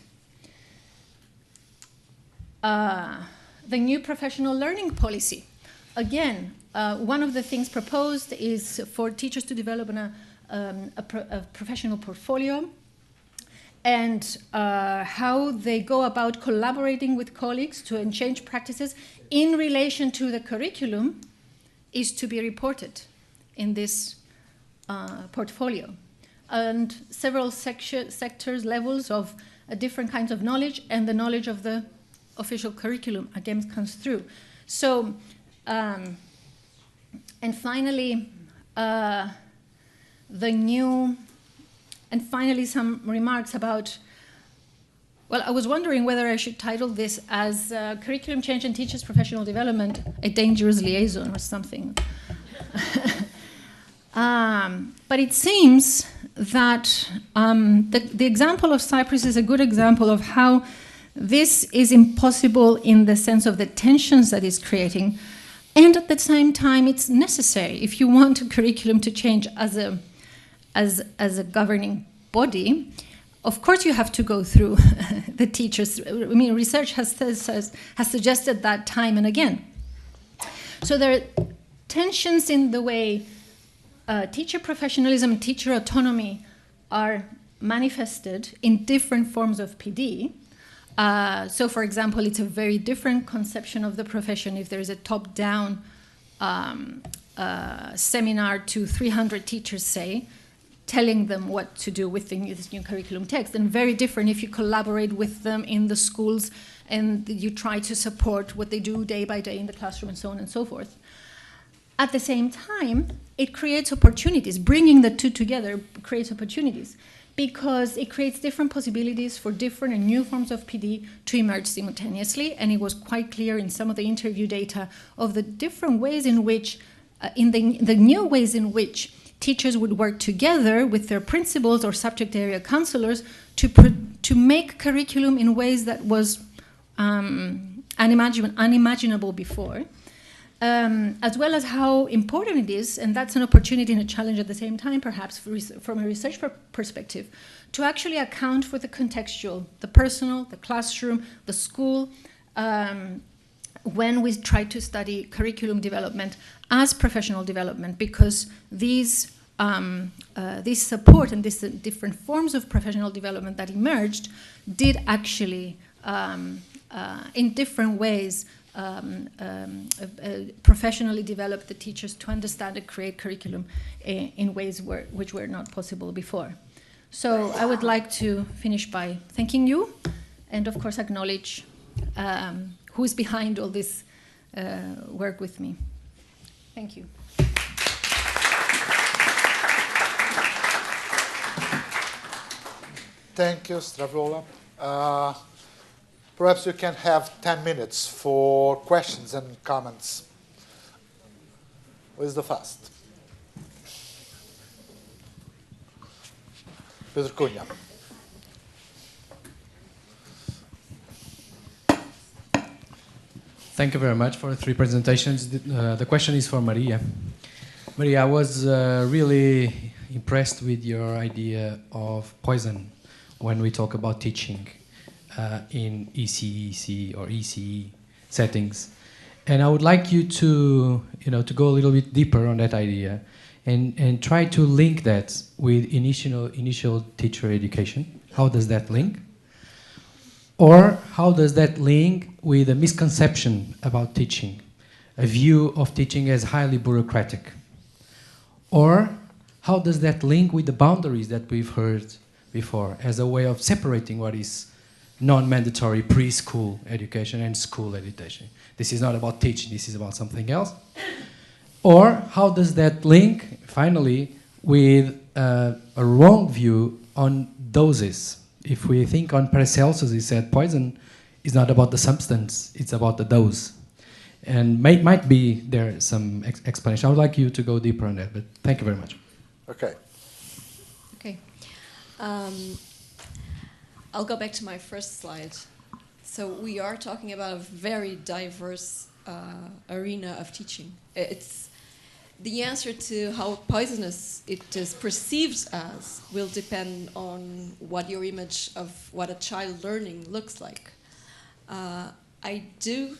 The new professional learning policy. Again, one of the things proposed is for teachers to develop a professional portfolio, and how they go about collaborating with colleagues to exchange practices in relation to the curriculum is to be reported in this portfolio. And several sectors, levels of different kinds of knowledge, and the knowledge of the official curriculum again comes through. So, and finally, some remarks about, well, I was wondering whether I should title this as Curriculum Change and Teachers' Professional Development, a Dangerous Liaison or something. But it seems that the example of Cyprus is a good example of how this is impossible in the sense of the tensions that it's creating, and at the same time it's necessary. If you want a curriculum to change as a governing body, of course you have to go through the teachers. I mean, research has suggested that time and again. So there are tensions in the way teacher professionalism, teacher autonomy are manifested in different forms of PD. So, for example, it's a very different conception of the profession if there is a top-down seminar to 300 teachers, say, telling them what to do with this new curriculum text, and very different if you collaborate with them in the schools and you try to support what they do day by day in the classroom and so on and so forth. At the same time, it creates opportunities. Bringing the two together creates opportunities because it creates different possibilities for different and new forms of PD to emerge simultaneously. And it was quite clear in some of the interview data of the different ways in which, in the new ways in which teachers would work together with their principals or subject area counselors to make curriculum in ways that was unimaginable before. As well as how important it is, and that's an opportunity and a challenge at the same time, perhaps, from a research perspective, to actually account for the contextual, the personal, the classroom, the school, when we try to study curriculum development as professional development, because these support and these different forms of professional development that emerged did actually, in different ways, professionally develop the teachers to understand and create curriculum in ways which were not possible before. So I would like to finish by thanking you and, of course, acknowledge who's behind all this work with me. Thank you.
Thank you, Stravola. Perhaps you can have 10 minutes for questions and comments. Who is the first? Pedro Cunha.
Thank you very much for the three presentations. The question is for Maria. Maria, I was really impressed with your idea of poison when we talk about teaching in ECEC or ECE settings. And I would like you to go a little bit deeper on that idea and try to link that with initial teacher education. How does that link? Or how does that link with a misconception about teaching, a view of teaching as highly bureaucratic? Or how does that link with the boundaries that we've heard before as a way of separating what is non-mandatory preschool education and school education? This is not about teaching, this is about something else. Or how does that link, finally, with a wrong view on doses? If we think on Paracelsus, he said poison is not about the substance, it's about the dose. And might be there some explanation. I would like you to go deeper on that, but thank you very much.
Okay.
Okay. I'll go back to my first slide. So we are talking about a very diverse arena of teaching. It's the answer to how poisonous it is perceived as will depend on what your image of what a child learning looks like. I do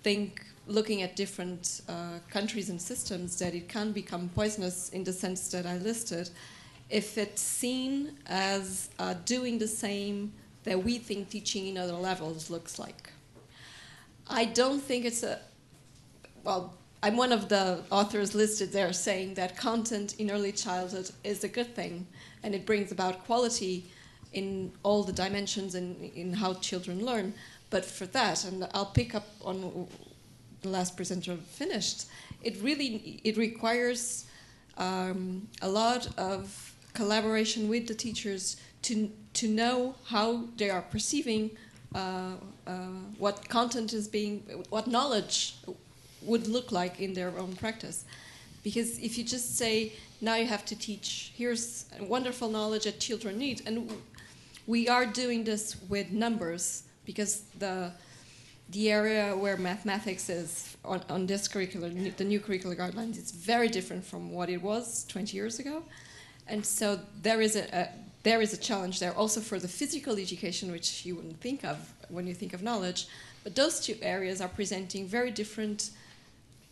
think, looking at different countries and systems, that it can become poisonous in the sense that I listed if it's seen as doing the same that we think teaching in other levels looks like. I don't think it's I'm one of the authors listed there saying that content in early childhood is a good thing, and it brings about quality in all the dimensions and in how children learn. But for that, and I'll pick up on the last presenter finished, it requires a lot of collaboration with the teachers to know how they are perceiving what content is what knowledge would look like in their own practice. Because if you just say, now you have to teach, here's wonderful knowledge that children need, and we are doing this with numbers, because the area where mathematics is on this curriculum, the new curricular guidelines, it's very different from what it was 20 years ago. And so there is a challenge there also for the physical education, which you wouldn't think of when you think of knowledge. But those two areas are presenting very different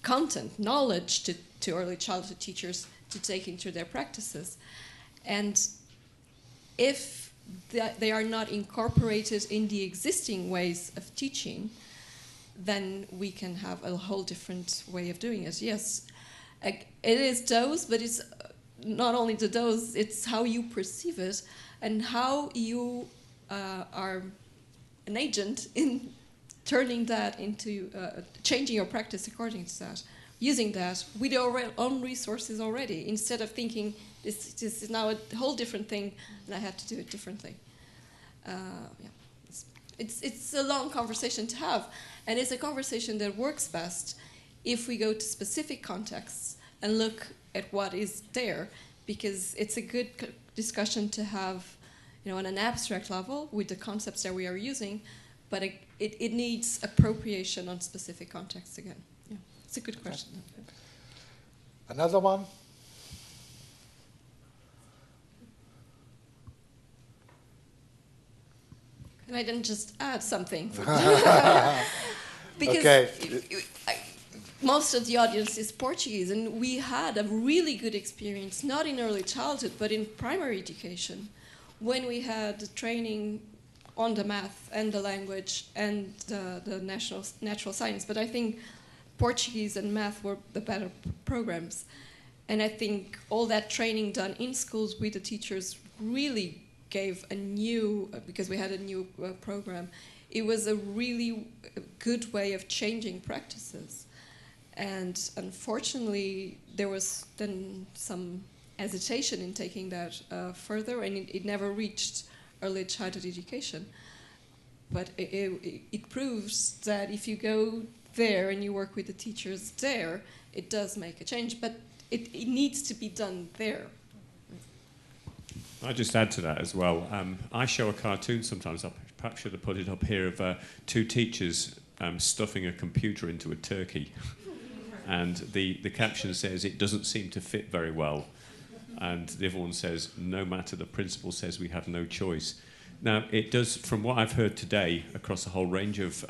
content, knowledge to early childhood teachers to take into their practices. And if they are not incorporated in the existing ways of teaching, then we can have a whole different way of doing it. Yes, it is dose, but it's not only the dose, it's how you perceive it and how you are an agent in turning that into changing your practice according to that, using that with your own resources already, instead of thinking this is now a whole different thing and I have to do it differently. It's a long conversation to have, and it's a conversation that works best if we go to specific contexts and look at what is there, because it's a good discussion to have, on an abstract level with the concepts that we are using, but it needs appropriation on specific contexts again. Yeah, it's a good question.
Another one?
Can I then just add something? Because
okay.
Most of the audience is Portuguese, and we had a really good experience, not in early childhood, but in primary education, when we had training on the math and the language and the natural science. But I think Portuguese and math were the better programs. And I think all that training done in schools with the teachers really gave a new, because we had a new program, it was a really good way of changing practices. And unfortunately, there was then some hesitation in taking that further, and it never reached early childhood education. But it proves that if you go there and you work with the teachers there, it does make a change, but it needs to be done there.
I'll just add to that as well. I show a cartoon sometimes, I perhaps should have put it up here, of two teachers stuffing a computer into a turkey. And the caption says, "It doesn't seem to fit very well." And the other one says, "No matter, the principal says we have no choice." Now, it does, from what I've heard today, across a whole range of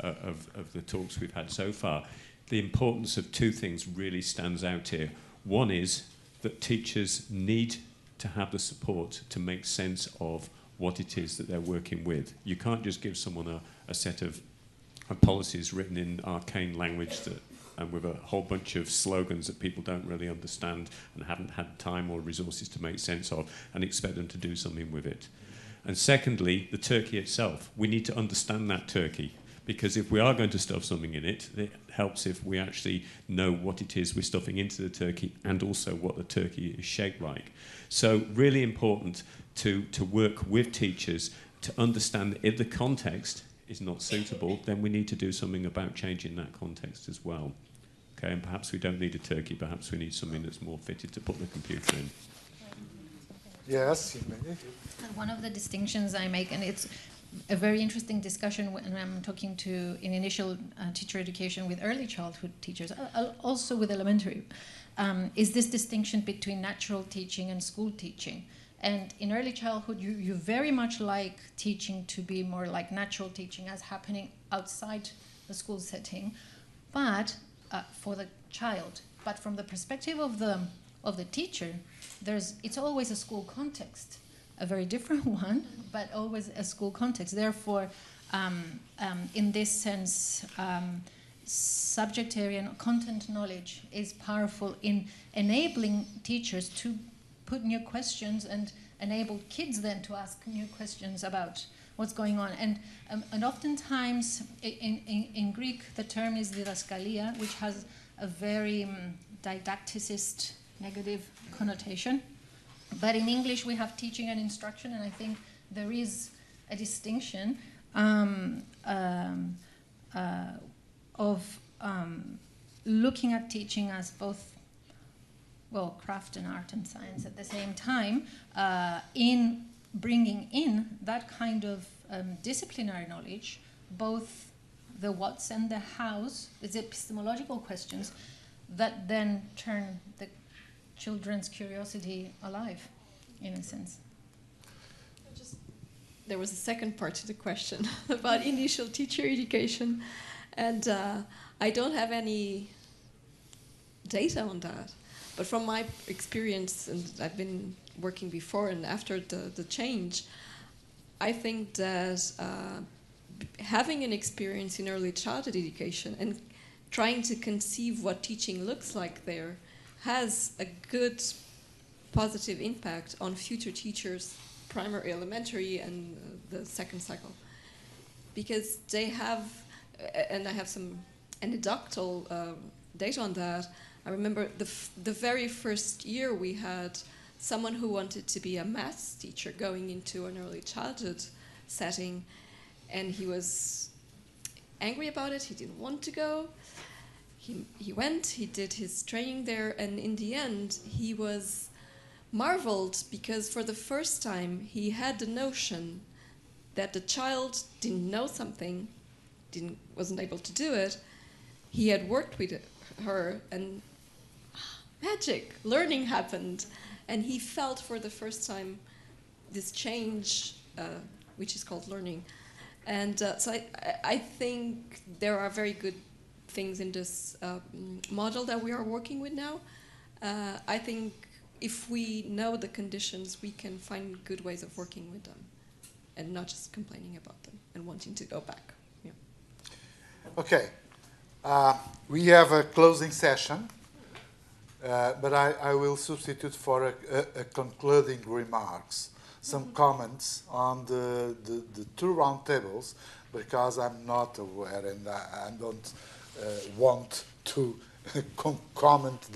the talks we've had so far, the importance of two things really stands out here. One is that teachers need to have the support to make sense of what it is that they're working with. You can't just give someone a set of policies written in arcane language and with a whole bunch of slogans that people don't really understand and haven't had time or resources to make sense of, and expect them to do something with it. And secondly, the turkey itself. We need to understand that turkey, because if we are going to stuff something in it, it helps if we actually know what it is we're stuffing into the turkey and also what the turkey is shaped like. So really important to work with teachers to understand that if the context is not suitable, then we need to do something about changing that context as well. Okay, and perhaps we don't need a turkey, perhaps we need something that's more fitted to put the computer in.
Yes.
One of the distinctions I make, and it's a very interesting discussion when I'm talking to in initial teacher education with early childhood teachers, also with elementary, is this distinction between natural teaching and school teaching. And in early childhood, you very much like teaching to be more like natural teaching as happening outside the school setting, but for the child. But from the perspective of the teacher, it's always a school context, a very different one, but always a school context. Therefore, in this sense, subject area and content knowledge is powerful in enabling teachers to put new questions and enable kids then to ask new questions about what's going on. And oftentimes, in Greek, the term is didaskalia, which has a very didacticist negative connotation. But in English, we have teaching and instruction, and I think there is a distinction of looking at teaching as both, well, craft and art and science at the same time, in bringing in that kind of disciplinary knowledge, both the what's and the how's, the epistemological questions, that then turn the children's curiosity alive, in a sense.
There was a second part to the question about initial teacher education, and I don't have any data on that. But from my experience, and I've been working before and after the change, I think that having an experience in early childhood education and trying to conceive what teaching looks like there has a good positive impact on future teachers, primary, elementary, and the second cycle. Because they have, and I have some anecdotal data on that. I remember the very first year we had someone who wanted to be a maths teacher going into an early childhood setting, and he was angry about it. He didn't want to go. He went, he did his training there, and in the end he was marveled because for the first time he had the notion that the child didn't know something, wasn't able to do it. He had worked with her, and magic, learning happened, and he felt for the first time this change, which is called learning. And so I think there are very good things in this model that we are working with now. I think if we know the conditions, we can find good ways of working with them. and not just complaining about them and wanting to go back. Yeah.
Okay. We have a closing session, but I will substitute for a concluding remarks, some comments on the two roundtables, because I'm not aware and I don't want to comment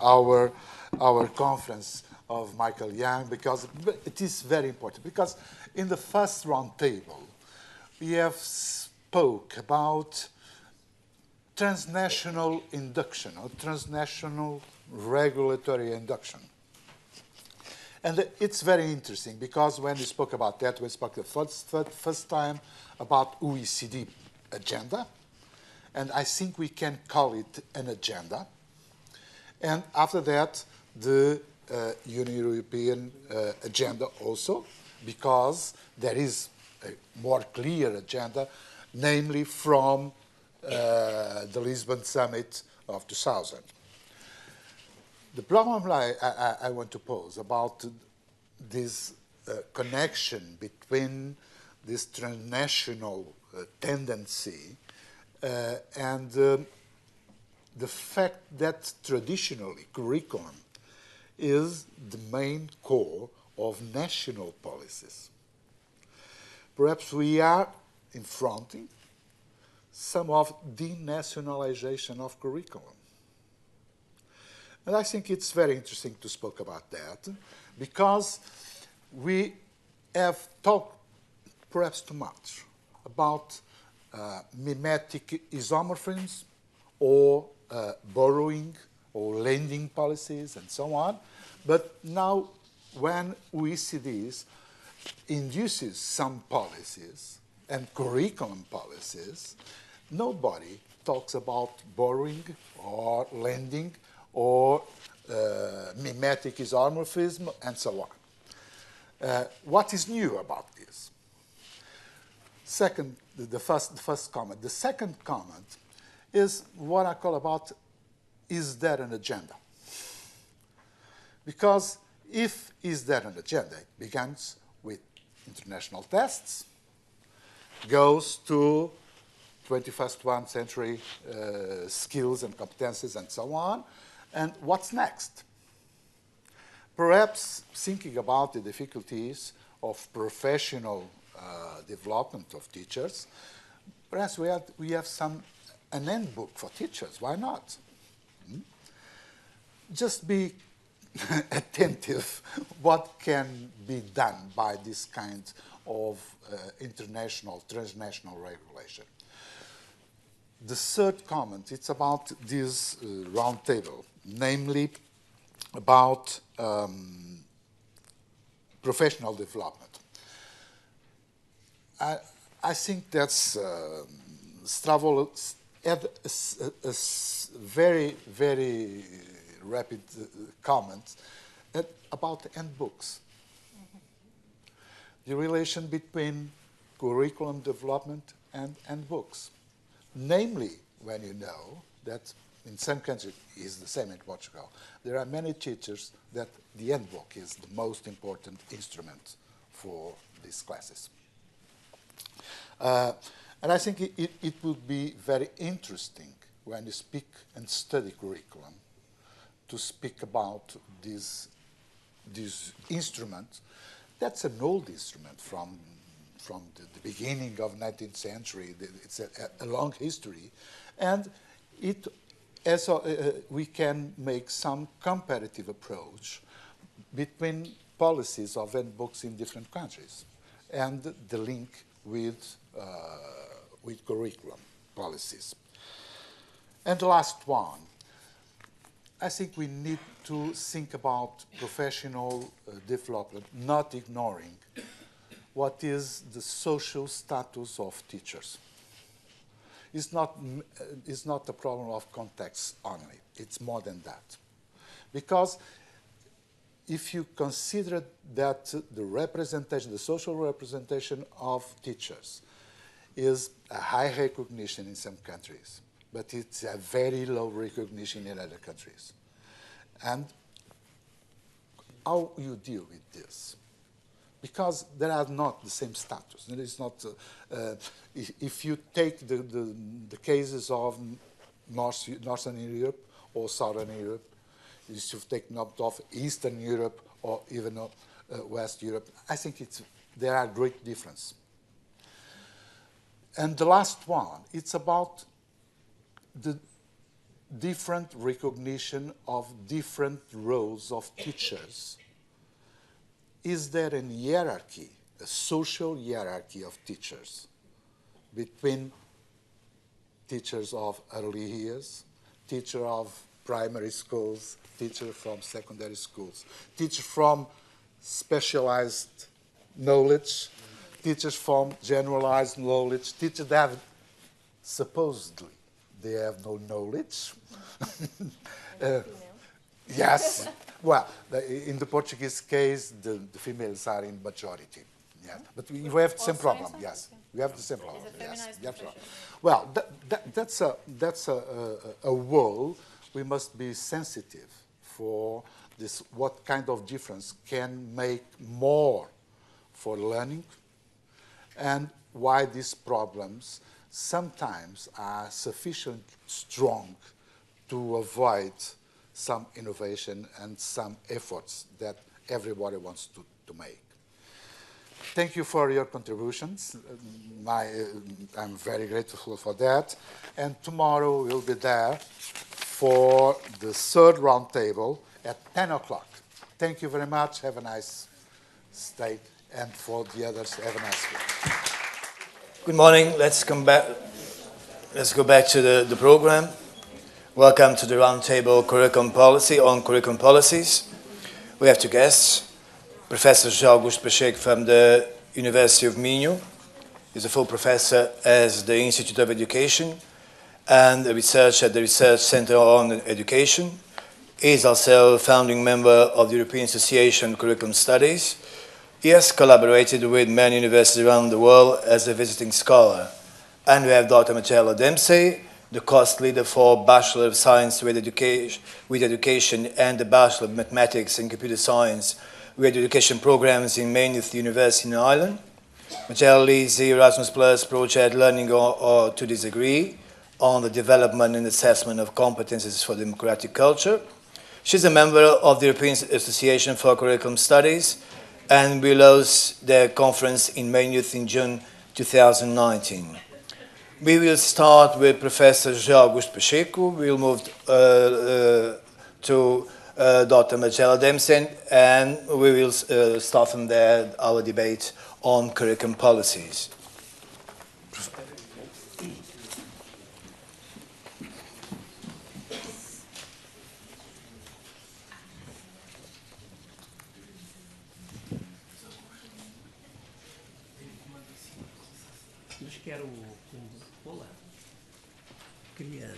our conference of Michael Young, because it is very important. Because in the first roundtable, we have spoke about transnational induction or transnational regulatory induction. And it's very interesting because when we spoke about that, we spoke the first time about OECD agenda, and I think we can call it an agenda. And after that, the European agenda also, because there is a more clear agenda, namely from the Lisbon Summit of 2000. The problem I want to pose about this connection between this transnational tendency and the fact that traditionally curriculum is the main core of national policies. Perhaps we are confronting some of denationalization of curriculum. And I think it's very interesting to speak about that, because we have talked perhaps too much about mimetic isomorphisms or borrowing or lending policies and so on. But now when OECDs induces some policies and curriculum policies, nobody talks about borrowing or lending or mimetic isomorphism and so on. What is new about this? Second, the first comment. The second comment is what I call about, is there an agenda? Because if is there an agenda, it begins with international tests, goes to 21st century skills and competencies and so on, and what's next? Perhaps thinking about the difficulties of professional development of teachers, perhaps we have an handbook for teachers. Why not? Just be attentive what can be done by this kind of international, transnational regulation. The third comment, it's about this roundtable, namely about professional development. I think that's Stravo had a very, very rapid comment about handbooks. The relation between curriculum development and handbooks. Namely, when you know that in some countries, it's the same in Portugal, there are many teachers that the handbook is the most important instrument for these classes. And I think it would be very interesting when you speak and study curriculum to speak about this instrument. That's an old instrument from the beginning of 19th century. It's a long history. And we can make some comparative approach between policies of handbooks in different countries and the link with curriculum policies. And the last one, I think we need to think about professional development, not ignoring what is the social status of teachers. It's not a problem of context only. It's more than that. Because if you consider that the representation, the social representation of teachers is a high recognition in some countries, but it's a very low recognition in other countries. And how you deal with this? because there are not the same status. There is not, if you take the cases of Northern Europe or Southern Europe, if you take note of Eastern Europe or even West Europe, I think there are great differences. And the last one, it's about the different recognition of different roles of teachers. Is there a hierarchy, a social hierarchy of teachers between teachers of early years, teacher of primary schools, teacher from secondary schools, teacher from specialized knowledge, teachers from generalized knowledge, teachers that have, supposedly, they have no knowledge. Yes, well, in the Portuguese case, the females are in majority. Yeah, but we have the same problem. Yes, we have the same problem. Yes, well, that's a wall we must be sensitive for. This, what kind of difference can make more for learning, and why these problems sometimes are sufficiently strong to avoid some innovation and some efforts that everybody wants to make. Thank you for your contributions. I'm very grateful for that. And tomorrow we'll be there for the third roundtable at 10 o'clock. Thank you very much. Have a nice stay. And for the others, have a nice week.
Good morning. Let's go back to the program. Welcome to the roundtable curriculum policy on curriculum policies. We have two guests. Professor Augusto Pacheco from the University of Minho. He's a full professor at the Institute of Education and a researcher at the Research Center on Education. He is also a founding member of the European Association of Curriculum Studies. He has collaborated with many universities around the world as a visiting scholar. And we have Dr. Marcella Dempsey, the course leader for Bachelor of Science with Education and the Bachelor of Mathematics and Computer Science with Education programs in Maynooth University in Ireland. Marcella leads the Erasmus Plus project Learning or to Disagree on the development and assessment of competences for democratic culture. She's a member of the European Association for Curriculum Studies and will host the conference in Maynooth in June 2019. We will start with Professor Augusto Pacheco. We'll move to Dr. Marcella Dempsey, and we will start from there our debate on curriculum policies.
Queria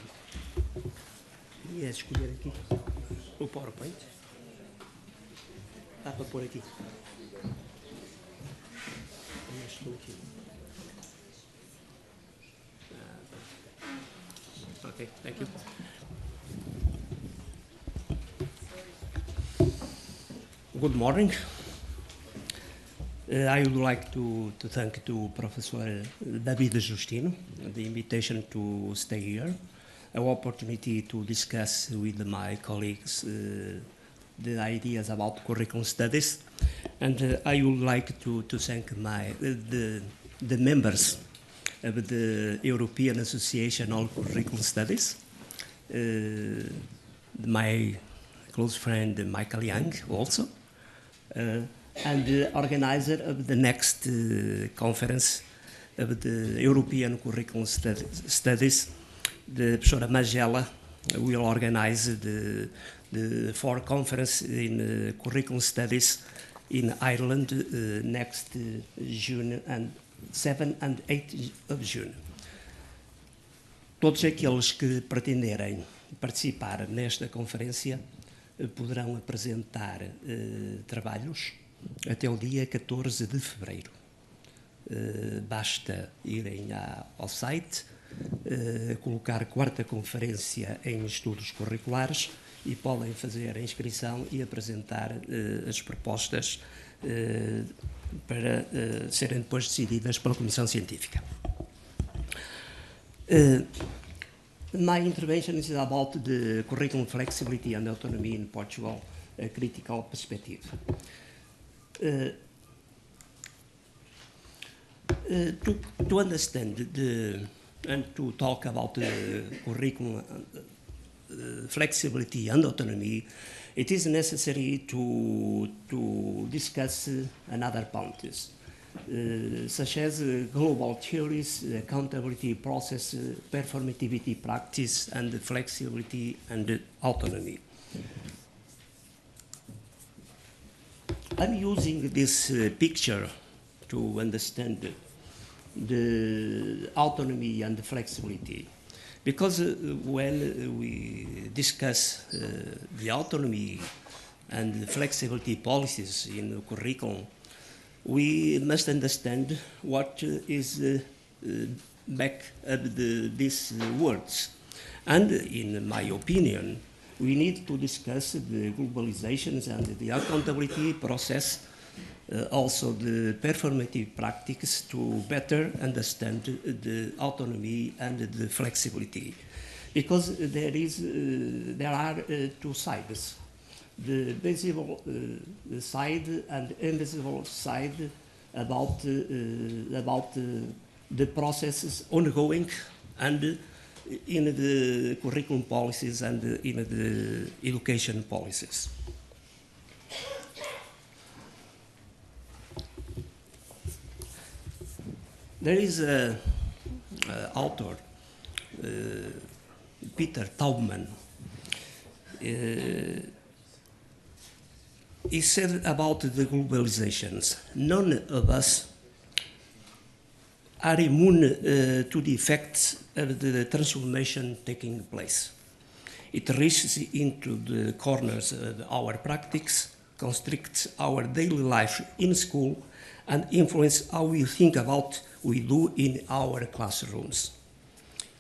escolher aqui o PowerPoint. Dá para pôr aqui. Estou aqui. Okay, thank you. Good morning. I would like to thank to Professor David Justino the invitation to stay here, an opportunity to discuss with my colleagues the ideas about curriculum studies, and I would like to thank the members of the European Association of Curriculum Studies, my close friend Michael Young also, and the organizer of the next conference of the European Curriculum Studies, the Professora Magella, will organize the fourth conference in Curriculum Studies in Ireland next June, and 7 and 8 of June. Todos aqueles que pretenderem participar nesta conferência poderão apresentar trabalhos até o dia 14 de fevereiro. Basta irem ao site, colocar quarta conferência em estudos curriculares e podem fazer a inscrição e apresentar as propostas para serem depois decididas pela Comissão Científica. My intervention is about the curriculum flexibility and autonomy in Portugal, a critical perspective. To understand and to talk about the curriculum flexibility and autonomy, it is necessary to discuss another points, such as global theories, accountability process, performativity practice, and flexibility and autonomy. I'm using this picture to understand the autonomy and the flexibility, because when we discuss the autonomy and the flexibility policies in the curriculum, we must understand what is back of these words. And in my opinion, we need to discuss the globalizations and the accountability process, also the performative practice, to better understand the autonomy and the flexibility. Because there are two sides. The visible side and invisible side about the processes ongoing and in the curriculum policies and in the education policies. There is an author, Peter Taubman. He said about the globalizations, none of us are immune to the effects of the transformation taking place. It reaches into the corners of our practice, constricts our daily life in school, and influences how we think about we do in our classrooms.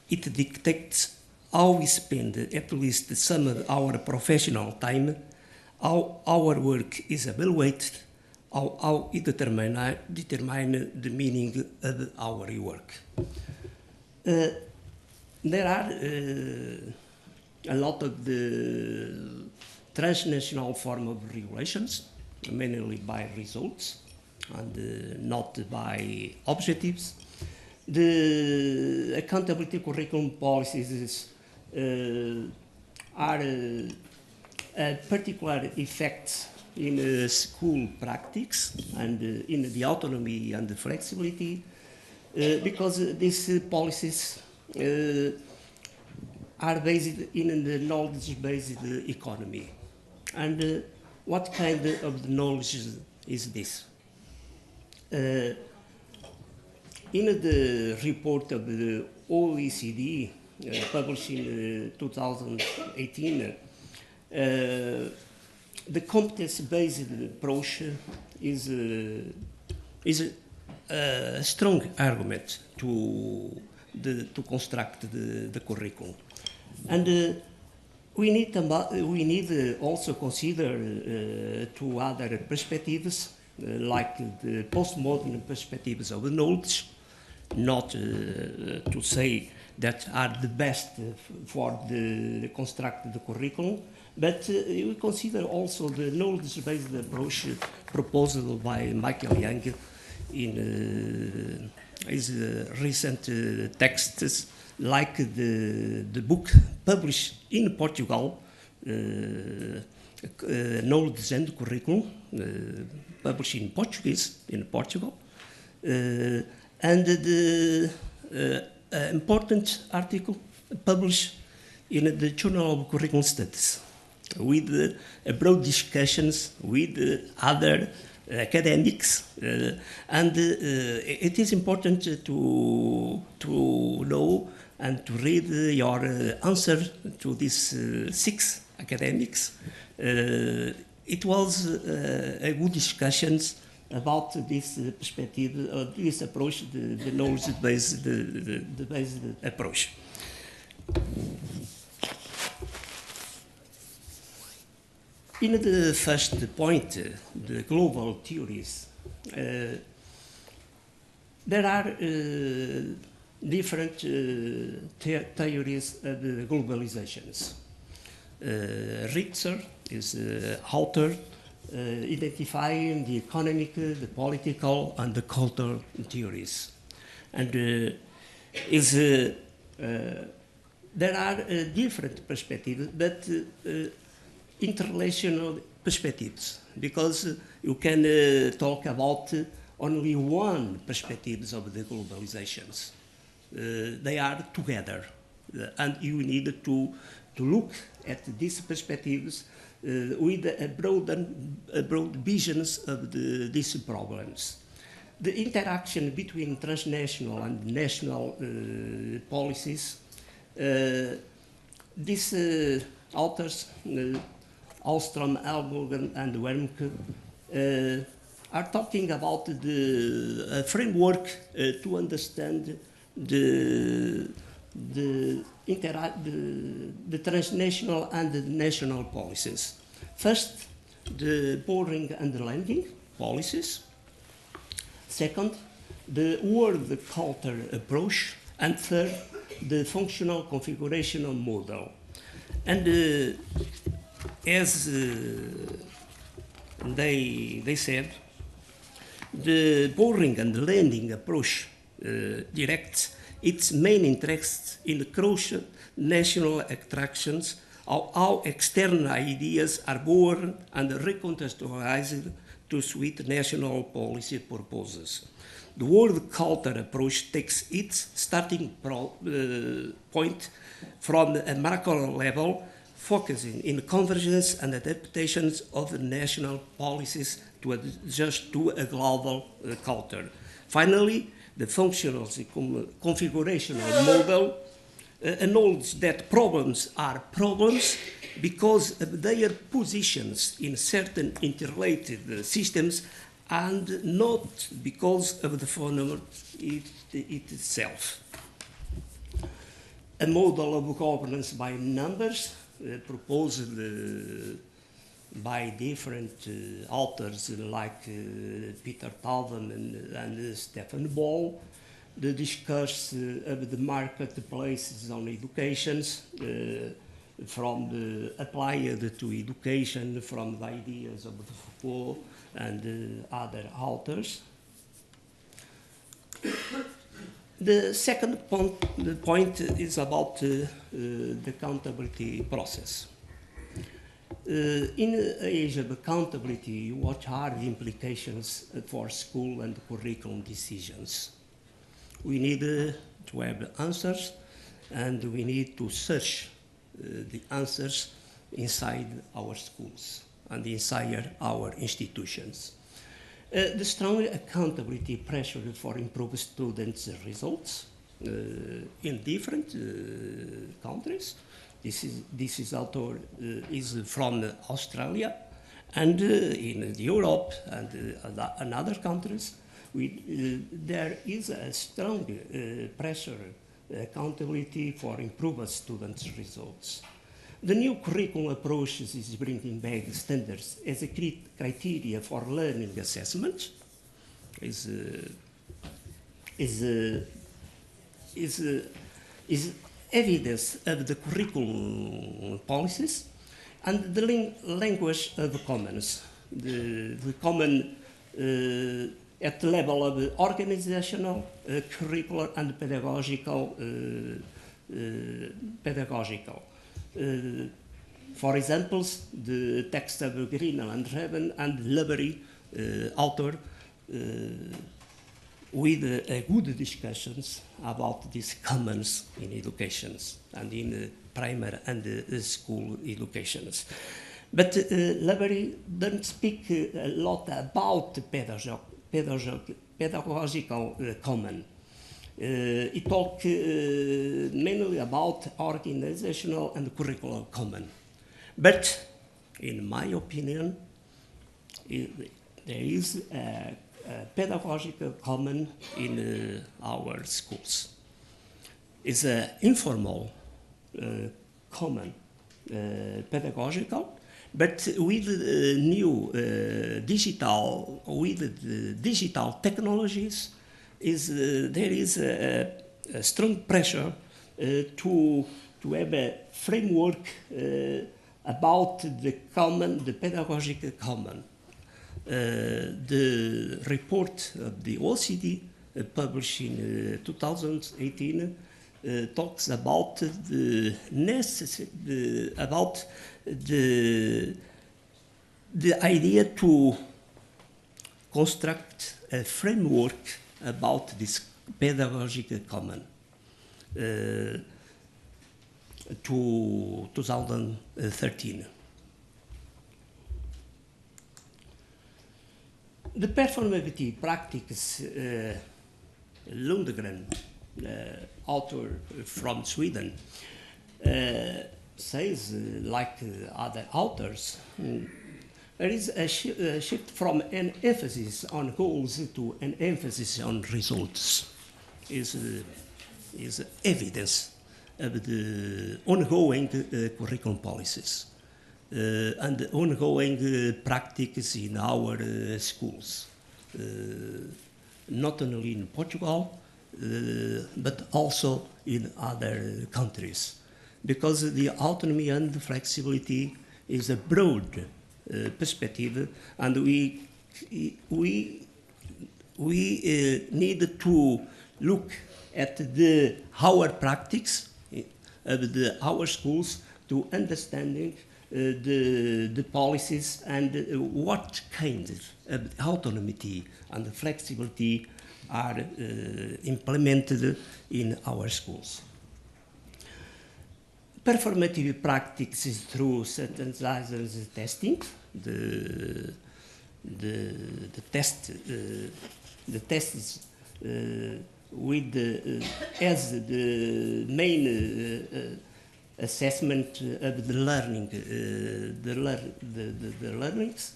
It dictates how we spend at least some of our professional time, how our work is evaluated, how it determines the meaning of our work. There are a lot of the transnational form of regulations, mainly by results and not by objectives. The accountability curriculum policies are a particular effect in school practice and in the autonomy and the flexibility, because these policies are based in the knowledge-based economy. And what kind of knowledge is this? In the report of the OECD published in 2018, the competence-based approach is a strong argument to construct the curriculum. And we need also consider two other perspectives, like the postmodern perspectives of the knowledge, not to say that are the best for the construct the curriculum, but we consider also the knowledge-based approach proposed by Michael Young in his recent texts, like the book published in Portugal, Knowledge and Curriculum, published in Portuguese in Portugal, and the important article published in the Journal of Curriculum Studies, with broad discussions with other academics, and it is important to know and to read your answer to these 6 academics. It was a good discussions about this perspective, this approach, the knowledge-based based approach. in the first point, the global theories, there are different theories of globalizations. Richter is author identifying the economic, the political, and the cultural theories. And there are different perspectives, but interrelational perspectives, because you can talk about only one perspectives of the globalizations. They are together, and you need to look at these perspectives with a broad visions of these problems. The interaction between transnational and national policies, these authors, Alstrom, Albogen, and Wermke, are talking about the framework to understand the transnational and the national policies. First, the borrowing and lending policies. Second, the word culture approach. And third, the functional configurational model. And as they said, the borrowing and lending approach directs its main interest in the crucial national attractions, how external ideas are born and recontextualized to suit national policy purposes. The world culture approach takes its starting point from a macro level, focusing in convergence and adaptations of the national policies to adjust to a global culture. Finally, the functional configurational model acknowledges that problems are problems because of their positions in certain interrelated systems and not because of the phenomenon itself. A model of governance by numbers proposed by different authors like Peter Taubman and Stefan Ball, the discuss of the marketplaces on educations, from the applied to education, from the ideas of Foucault and other authors. The second point is about the accountability process. In the age of accountability, what are the implications for school and curriculum decisions? We need to have answers, and we need to search the answers inside our schools and inside our institutions. The strong accountability pressure for improved students' results in different countries. This author is from Australia, and in Europe and other countries, there is a strong pressure, accountability for improved students' results. The new curriculum approaches is bringing back standards as a criteria for learning assessment. Is evidence of the curriculum policies and the language of commons, the common at the level of organizational, curricular, and pedagogical. For example, the text of Greenland and Reven and Lebery, author, with good discussions about these commons in educations and in primary and school educations. But Lebery doesn't speak a lot about pedagogical common. He talks mainly about organizational and curricular common. But in my opinion, there is a pedagogical common in our schools. It's an informal common pedagogical, But with new digital technologies, there is a strong pressure to have a framework about the pedagogical common. The report of the OECD published in 2018 talks about the idea to construct a framework about this pedagogical common to 2013. The performative practice, Lundgren, author from Sweden, says, like other authors, there is a shift from an emphasis on goals to an emphasis on results. Is evidence of the ongoing curriculum policies and the ongoing practice in our schools, not only in Portugal, but also in other countries, because the autonomy and the flexibility is a broad perspective, and we need to look at our practice of our schools to understanding the policies and what kind of autonomy and flexibility are implemented in our schools. Performative practices through standardized testing, the tests with as the main assessment of the learning, the learnings.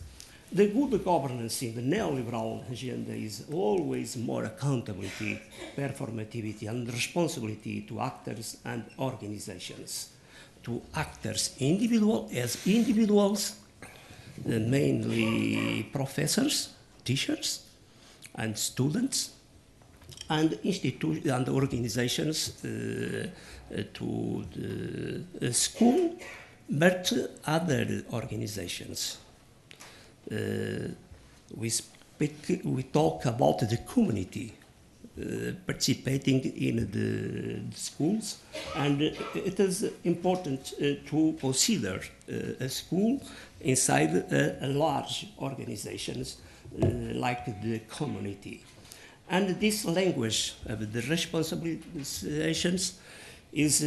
The good governance in the neoliberal agenda is always more accountability, performativity, and responsibility to actors and organizations. To actors as individuals, mainly professors, teachers, and students, and institutions and organizations to the school, but other organizations. We talk about the community participating in the schools, and it is important to consider a school inside a large organizations like the community. And this language of the responsibilizations is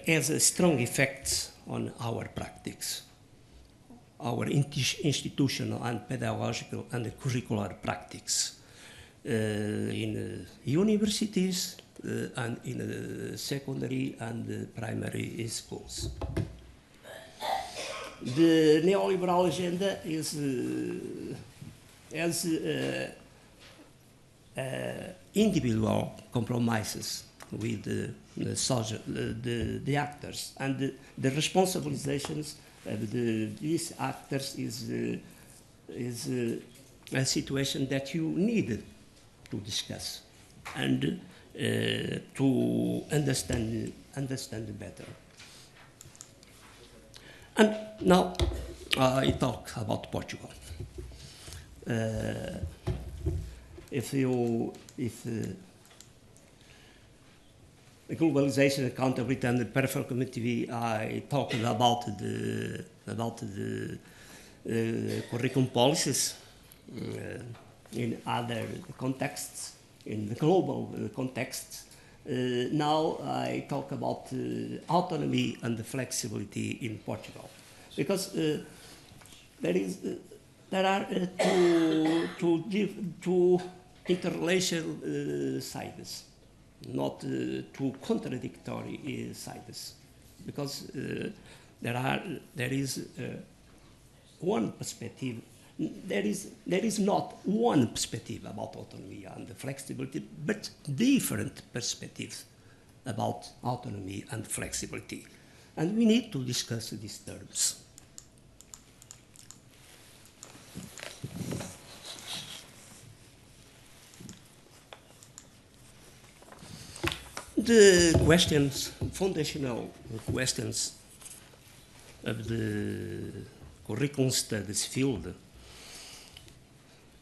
has a strong effect on our practice, our institutional and pedagogical and curricular practice in universities and in secondary and primary schools. The neoliberal agenda is as individual compromises with the actors, and the responsibilizations of these actors is a situation that you need to discuss and to understand better. And now I talk about Portugal. If globalization, accountability, and performativity, I talked about the curriculum policies in other contexts, in the global context. Now I talk about autonomy and the flexibility in Portugal, because there are two interrelational sides, not two contradictory sides, because there is one perspective. There is not one perspective about autonomy and flexibility, but different perspectives about autonomy and flexibility. and we need to discuss these terms. The questions, foundational questions of the curriculum studies field,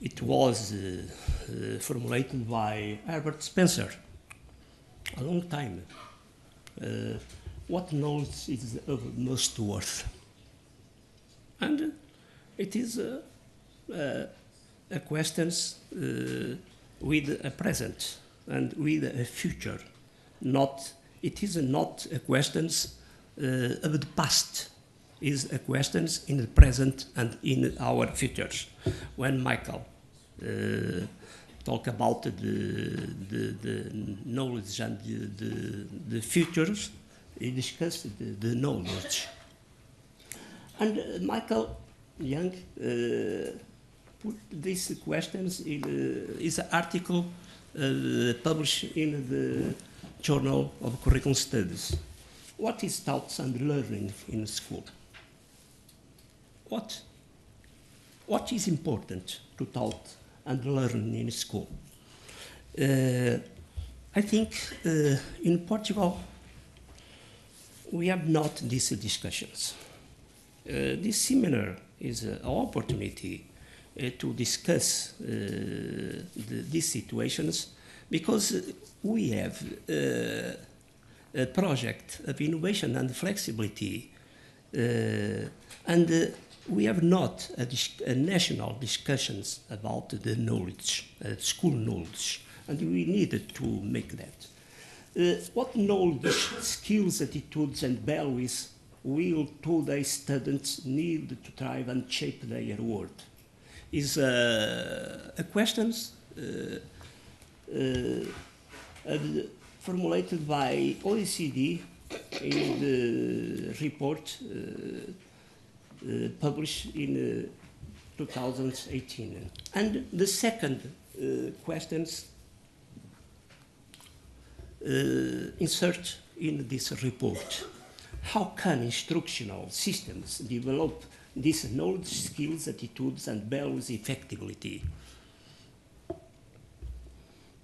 it was formulated by Herbert Spencer a long time. What knowledge is of most worth? And it is a questions with a present and with a future. It is not a questions of the past. It is a questions in the present and in our futures. When Michael talk about the knowledge and the futures, he discussed the knowledge. And Michael Young put these questions in his article published in the Journal of Curriculum Studies. What is thoughts and learning in school? What is important to thought and learn in school? I think in Portugal we have not these discussions. This seminar is an opportunity to discuss these situations, because we have a project of innovation and flexibility, and we have not a national discussions about the knowledge, school knowledge, and we needed to make that. What knowledge, skills, attitudes, and values will today's students need to thrive and shape their world? Is a questions formulated by OECD in the report published in 2018. And the second questions insert in this report. How can instructional systems develop these knowledge, skills, attitudes, and values effectively?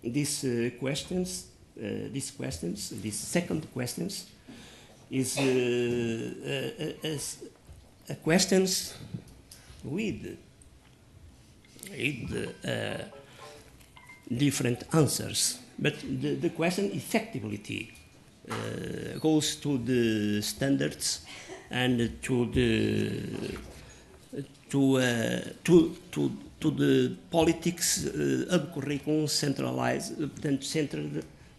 These second questions is a questions with different answers, but the question effectivity goes to the standards and to the politics of curriculum centered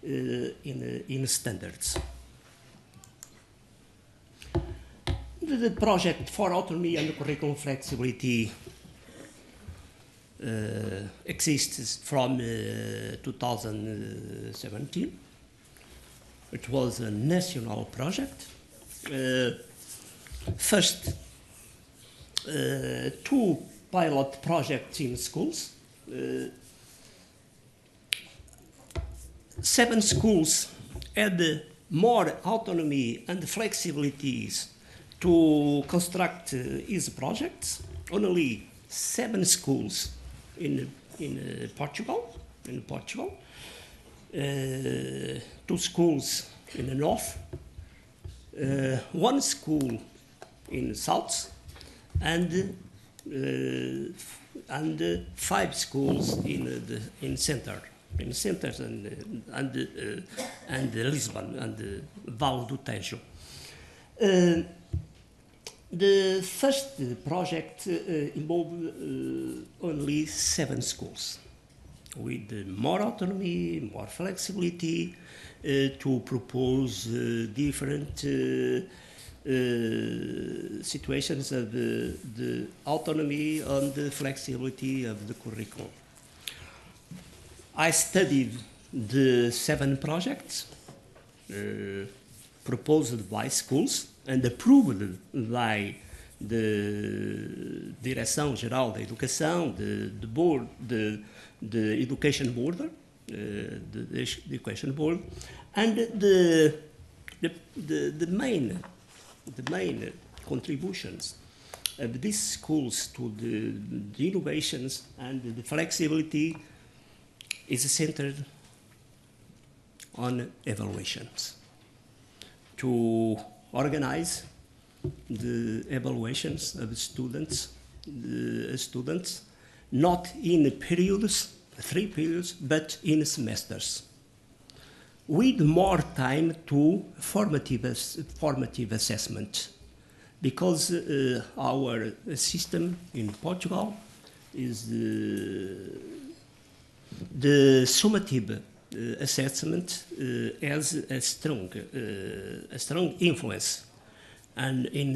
in standards. The project for autonomy and curriculum flexibility exists from 2017. It was a national project. First, 2 pilot projects in schools. 7 schools had more autonomy and flexibilities to construct his projects. Only 7 schools in Portugal. 2 schools in the north, 1 school in the south, and 5 schools in center. In centers and Lisbon and Vale do Tejo. The first project involved only 7 schools, with more autonomy, more flexibility, to propose different situations of the autonomy and the flexibility of the curriculum. I studied the 7 projects proposed by schools and approved by the Direção Geral da Educação, the board, the education board, the education board, and the main main contributions of these schools to the innovations and the flexibility is centered on evaluations. To organize the evaluations of students, not in periods, 3 periods, but in semesters, with more time to formative assessment, because our system in Portugal is the summative assessment has a strong influence and in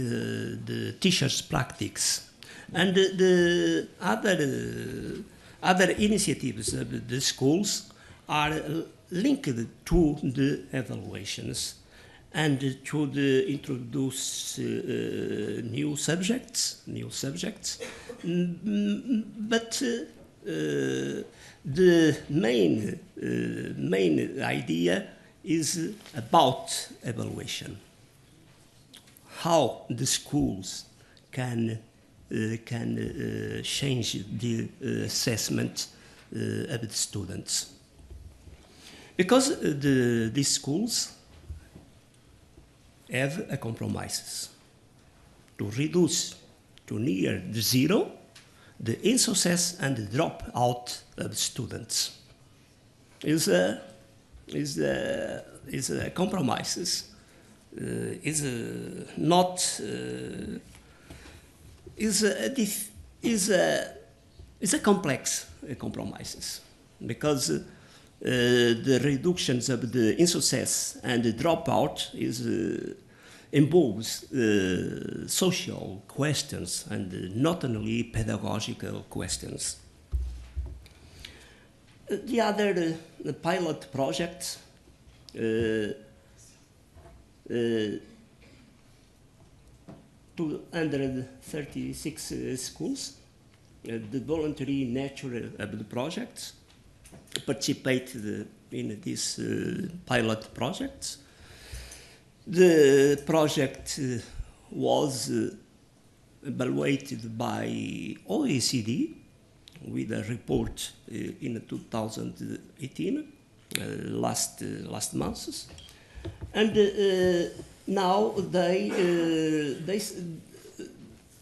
the teachers' practice. And the other initiatives of the schools are linked to the evaluations and to the introduce new subjects, but the main idea is about evaluation. How the schools can change the assessment of the students. Because these schools have a compromises to reduce to near the zero the insuccess and the dropout of students. Is a compromises. Is a complex compromises, because the reductions of the insuccess and the dropout involves social questions and not only pedagogical questions. The other pilot project to 236 schools, the voluntary nature of the project participated in this pilot project. The project was evaluated by OECD with a report in 2018, last months, and now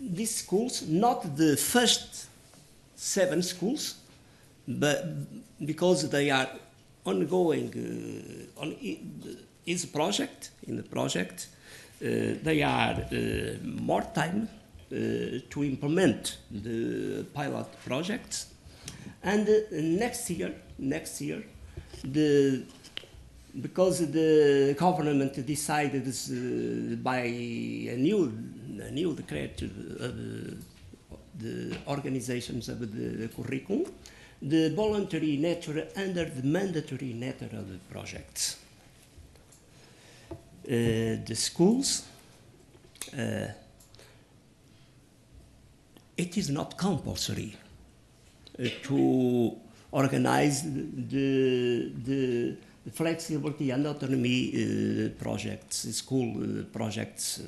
these schools, not the first 7 schools, but because they are ongoing in the project, they are more time to implement the pilot projects, and next year, because the government decided by a new decree of the organizations of the curriculum, the voluntary nature under the mandatory nature of the projects. The schools, it is not compulsory to organize the flexibility and autonomy projects, school projects,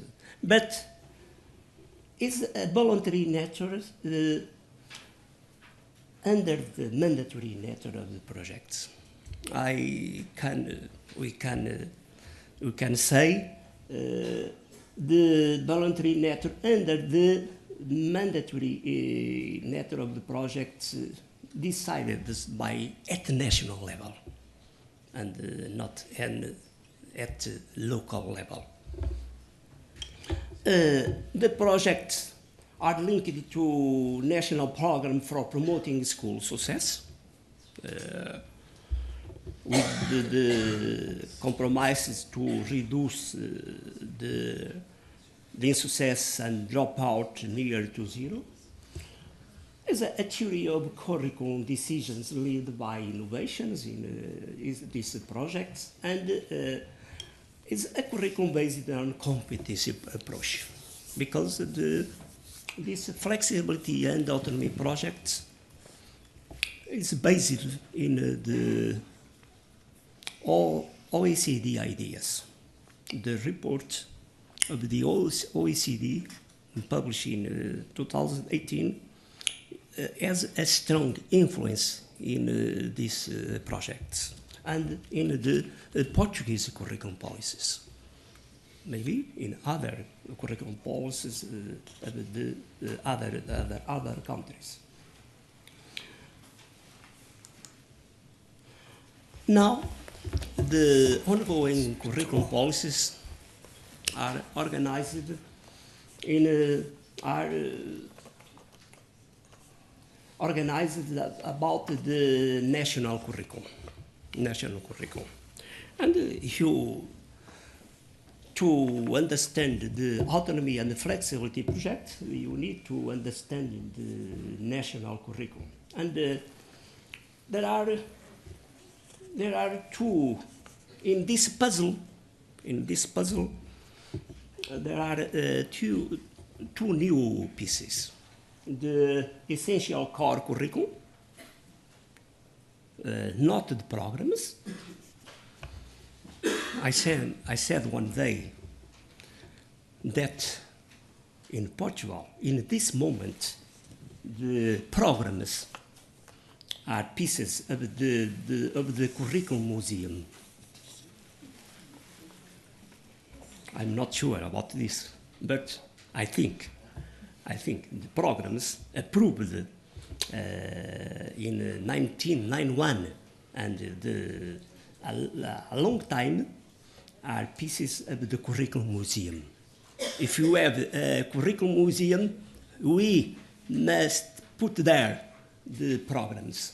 but it's a voluntary nature under the mandatory nature of the projects. We can say the voluntary nature under the mandatory nature of the projects decided at the national level and not at local level. The projects are linked to national program for promoting school success, with the compromises to reduce the insuccess and dropout near to zero. It's a theory of curriculum decisions led by innovations in these projects, and it's a curriculum based on competitive approach, because this flexibility and autonomy projects is based in the all OECD ideas. The report of the OECD, published in 2018, has a strong influence in these projects and in the Portuguese curriculum policies. Maybe in other curriculum policies of the other countries. Now, the ongoing curriculum policies are organized about the national curriculum. And to understand the autonomy and the flexibility project, you need to understand the national curriculum. And there are two in this puzzle. There are two new pieces: the essential core curriculum, not the programs. I said one day that in Portugal, in this moment, the programs are pieces of the curriculum museum. I'm not sure about this, but I think the programs approved in 1991 and a long time are pieces of the curriculum museum. If you have a curriculum museum, we must put there the programs.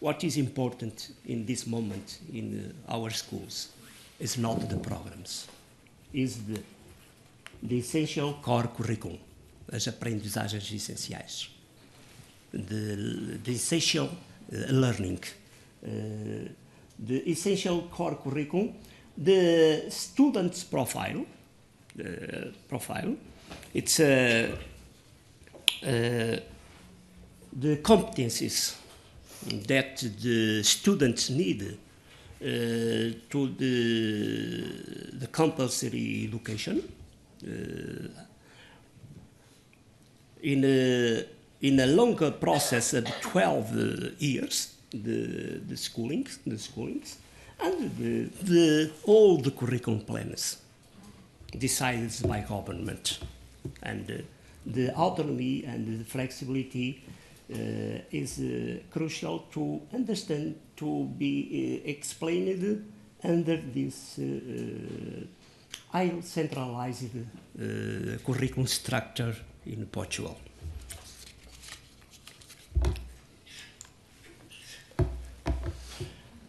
What is important in this moment in our schools is not the programs, is the essential core curriculum, as aprendizagens essenciais, the essential learning, the essential core curriculum, the student's profile. It's the competencies that the students need to the compulsory education in a longer process of 12 years, the schoolings, and all the curriculum plans decided by government, and the autonomy and the flexibility is crucial to understand, to be explained under this highly centralized curriculum structure in Portugal.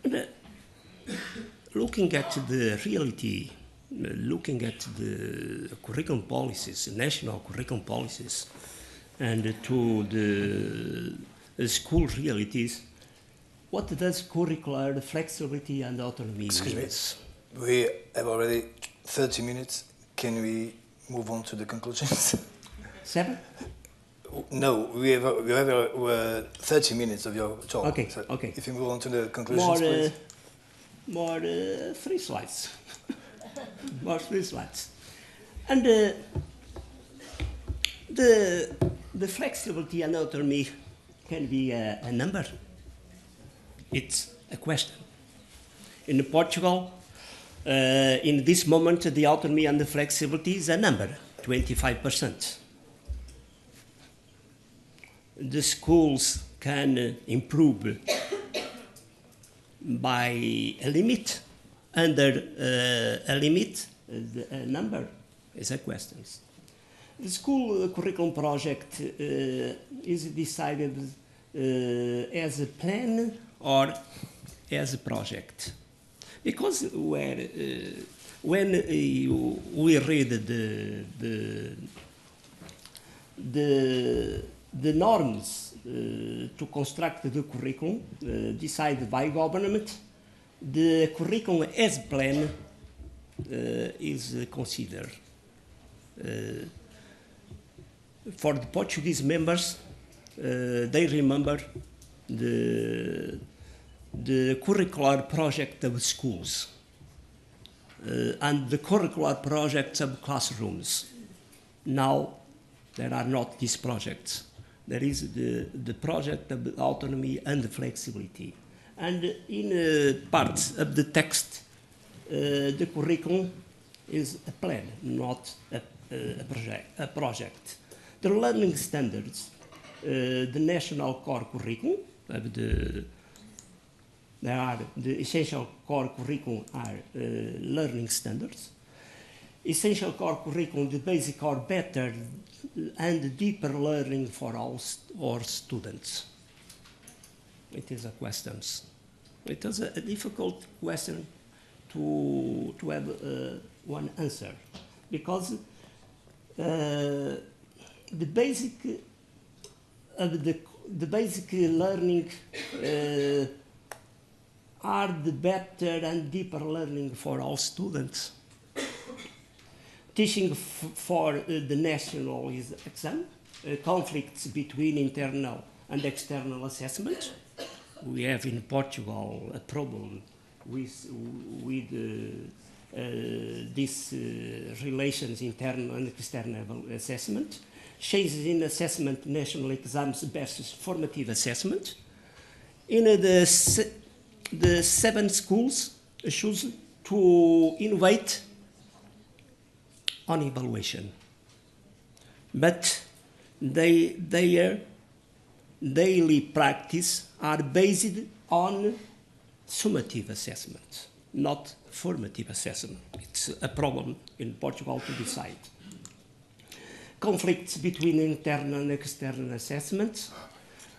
And, looking at the reality, looking at the curriculum policies, national curriculum policies, and to the school realities, what does curricular flexibility and autonomy mean?
Excuse me, we have already 30 minutes. Can we move on to the conclusions?
7?
No, we have 30 minutes of your talk.
Okay,
so
okay.
If you move on to the conclusions, please.
More 3 slides. More 3 slides. And the flexibility and autonomy can be a number. It's a question. In Portugal, in this moment, the autonomy and the flexibility is a number, 25%. The schools can improve by a limit. Under a limit, a number is a question. The school curriculum project is decided as a plan or as a project. Because when we read the norms to construct the curriculum decided by government, the curriculum as plan is considered. For the Portuguese members, they remember the curricular project of schools. and the curricular projects of classrooms. Now, there are not these projects. There is the project of autonomy and flexibility. And in parts of the text, the curriculum is a plan, not a project. The learning standards, the national core curriculum, the essential core curriculum are learning standards. Essential core curriculum, the basic or better and deeper learning for all our students. It is a question. It is a difficult question to have one answer, because the basic learning are the better and deeper learning for all students. Teaching for the national exam, conflicts between internal and external assessment. We have in Portugal a problem with these relations, internal and external assessment. Changes in assessment, national exams versus formative assessment. In the 7 schools choose to innovate on evaluation, but their daily practice are based on summative assessment, not formative assessment. It's a problem in Portugal to decide. Conflicts between internal and external assessments,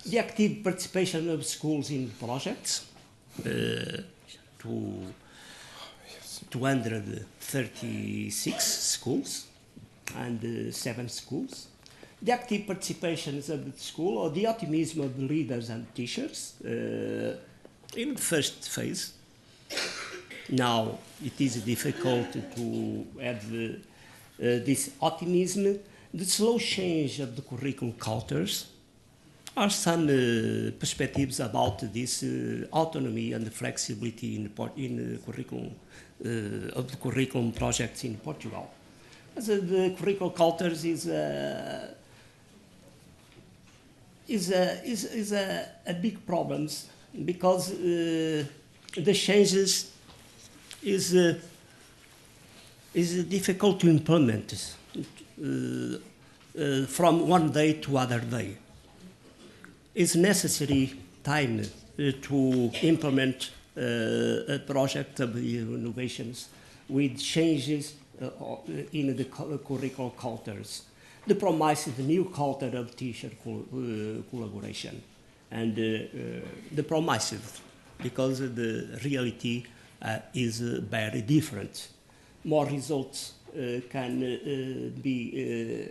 the active participation of schools in projects, 236 schools and 7 schools. The active participations of the school, or the optimism of the leaders and teachers in the first phase. Now it is difficult to have this optimism. The slow change of the curriculum cultures are some perspectives about this autonomy and the flexibility in the curriculum of the curriculum projects in Portugal. As the curriculum cultures is a big problem, because the changes is difficult to implement from one day to other day. It's necessary time to implement a project of innovations with changes in the curricular cultures. The promise is the new culture of teacher collaboration, and the promise, because the reality is very different. More results can be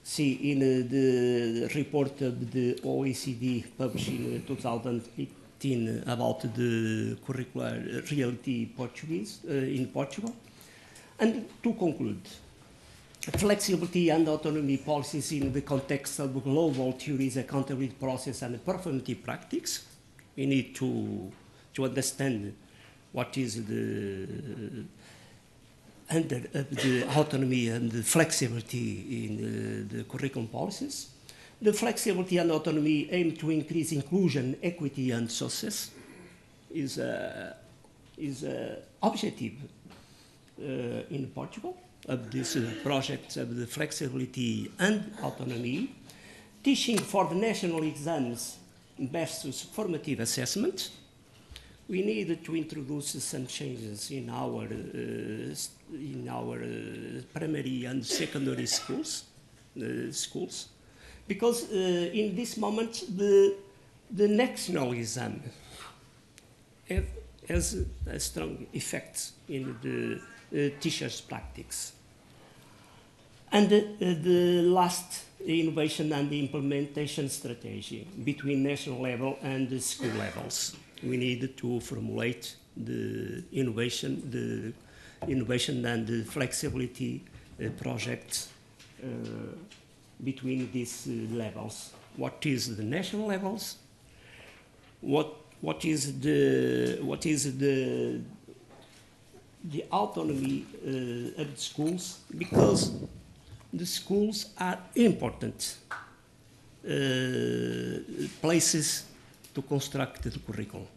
see in the report of the OECD published in 2018 about the curricular reality Portuguese in Portugal. And to conclude, flexibility and autonomy policies in the context of global theories, accountability process, and performative practice. We need to understand what is the under the autonomy and the flexibility in the curriculum policies. The flexibility and autonomy aim to increase inclusion, equity, and success. Is objective in Portugal of this project of the flexibility and autonomy. Teaching for the national exams versus formative assessment. We need to introduce some changes in our primary and secondary schools, because in this moment the national exam has a strong effect in the teachers' practice. And the last, innovation and implementation strategy between national level and the school levels. We need to formulate the innovation and the flexibility projects between these levels. What is the national levels? What what is the autonomy of the schools, because the schools are important places to construct the curriculum,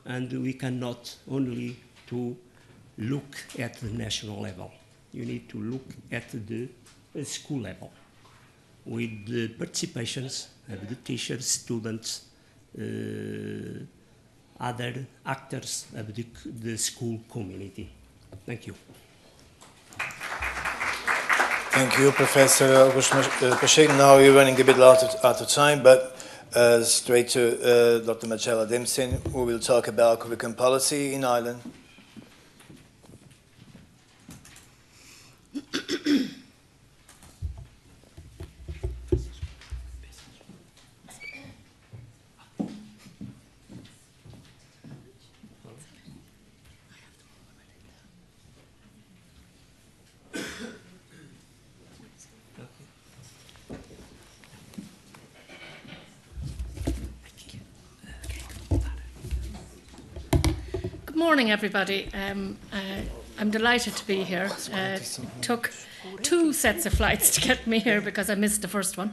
and we cannot only to look at the national level. You need to look at the school level with the participations of the teachers, students, other actors of the school community. Thank you.
Thank you, Professor August Pacheco. Now we're running a bit out of time, but straight to Dr. Marcella Dempsey, who will talk about curriculum policy in Ireland.
Good morning, everybody. I'm delighted to be here. Took 2 sets of flights to get me here because I missed the first one.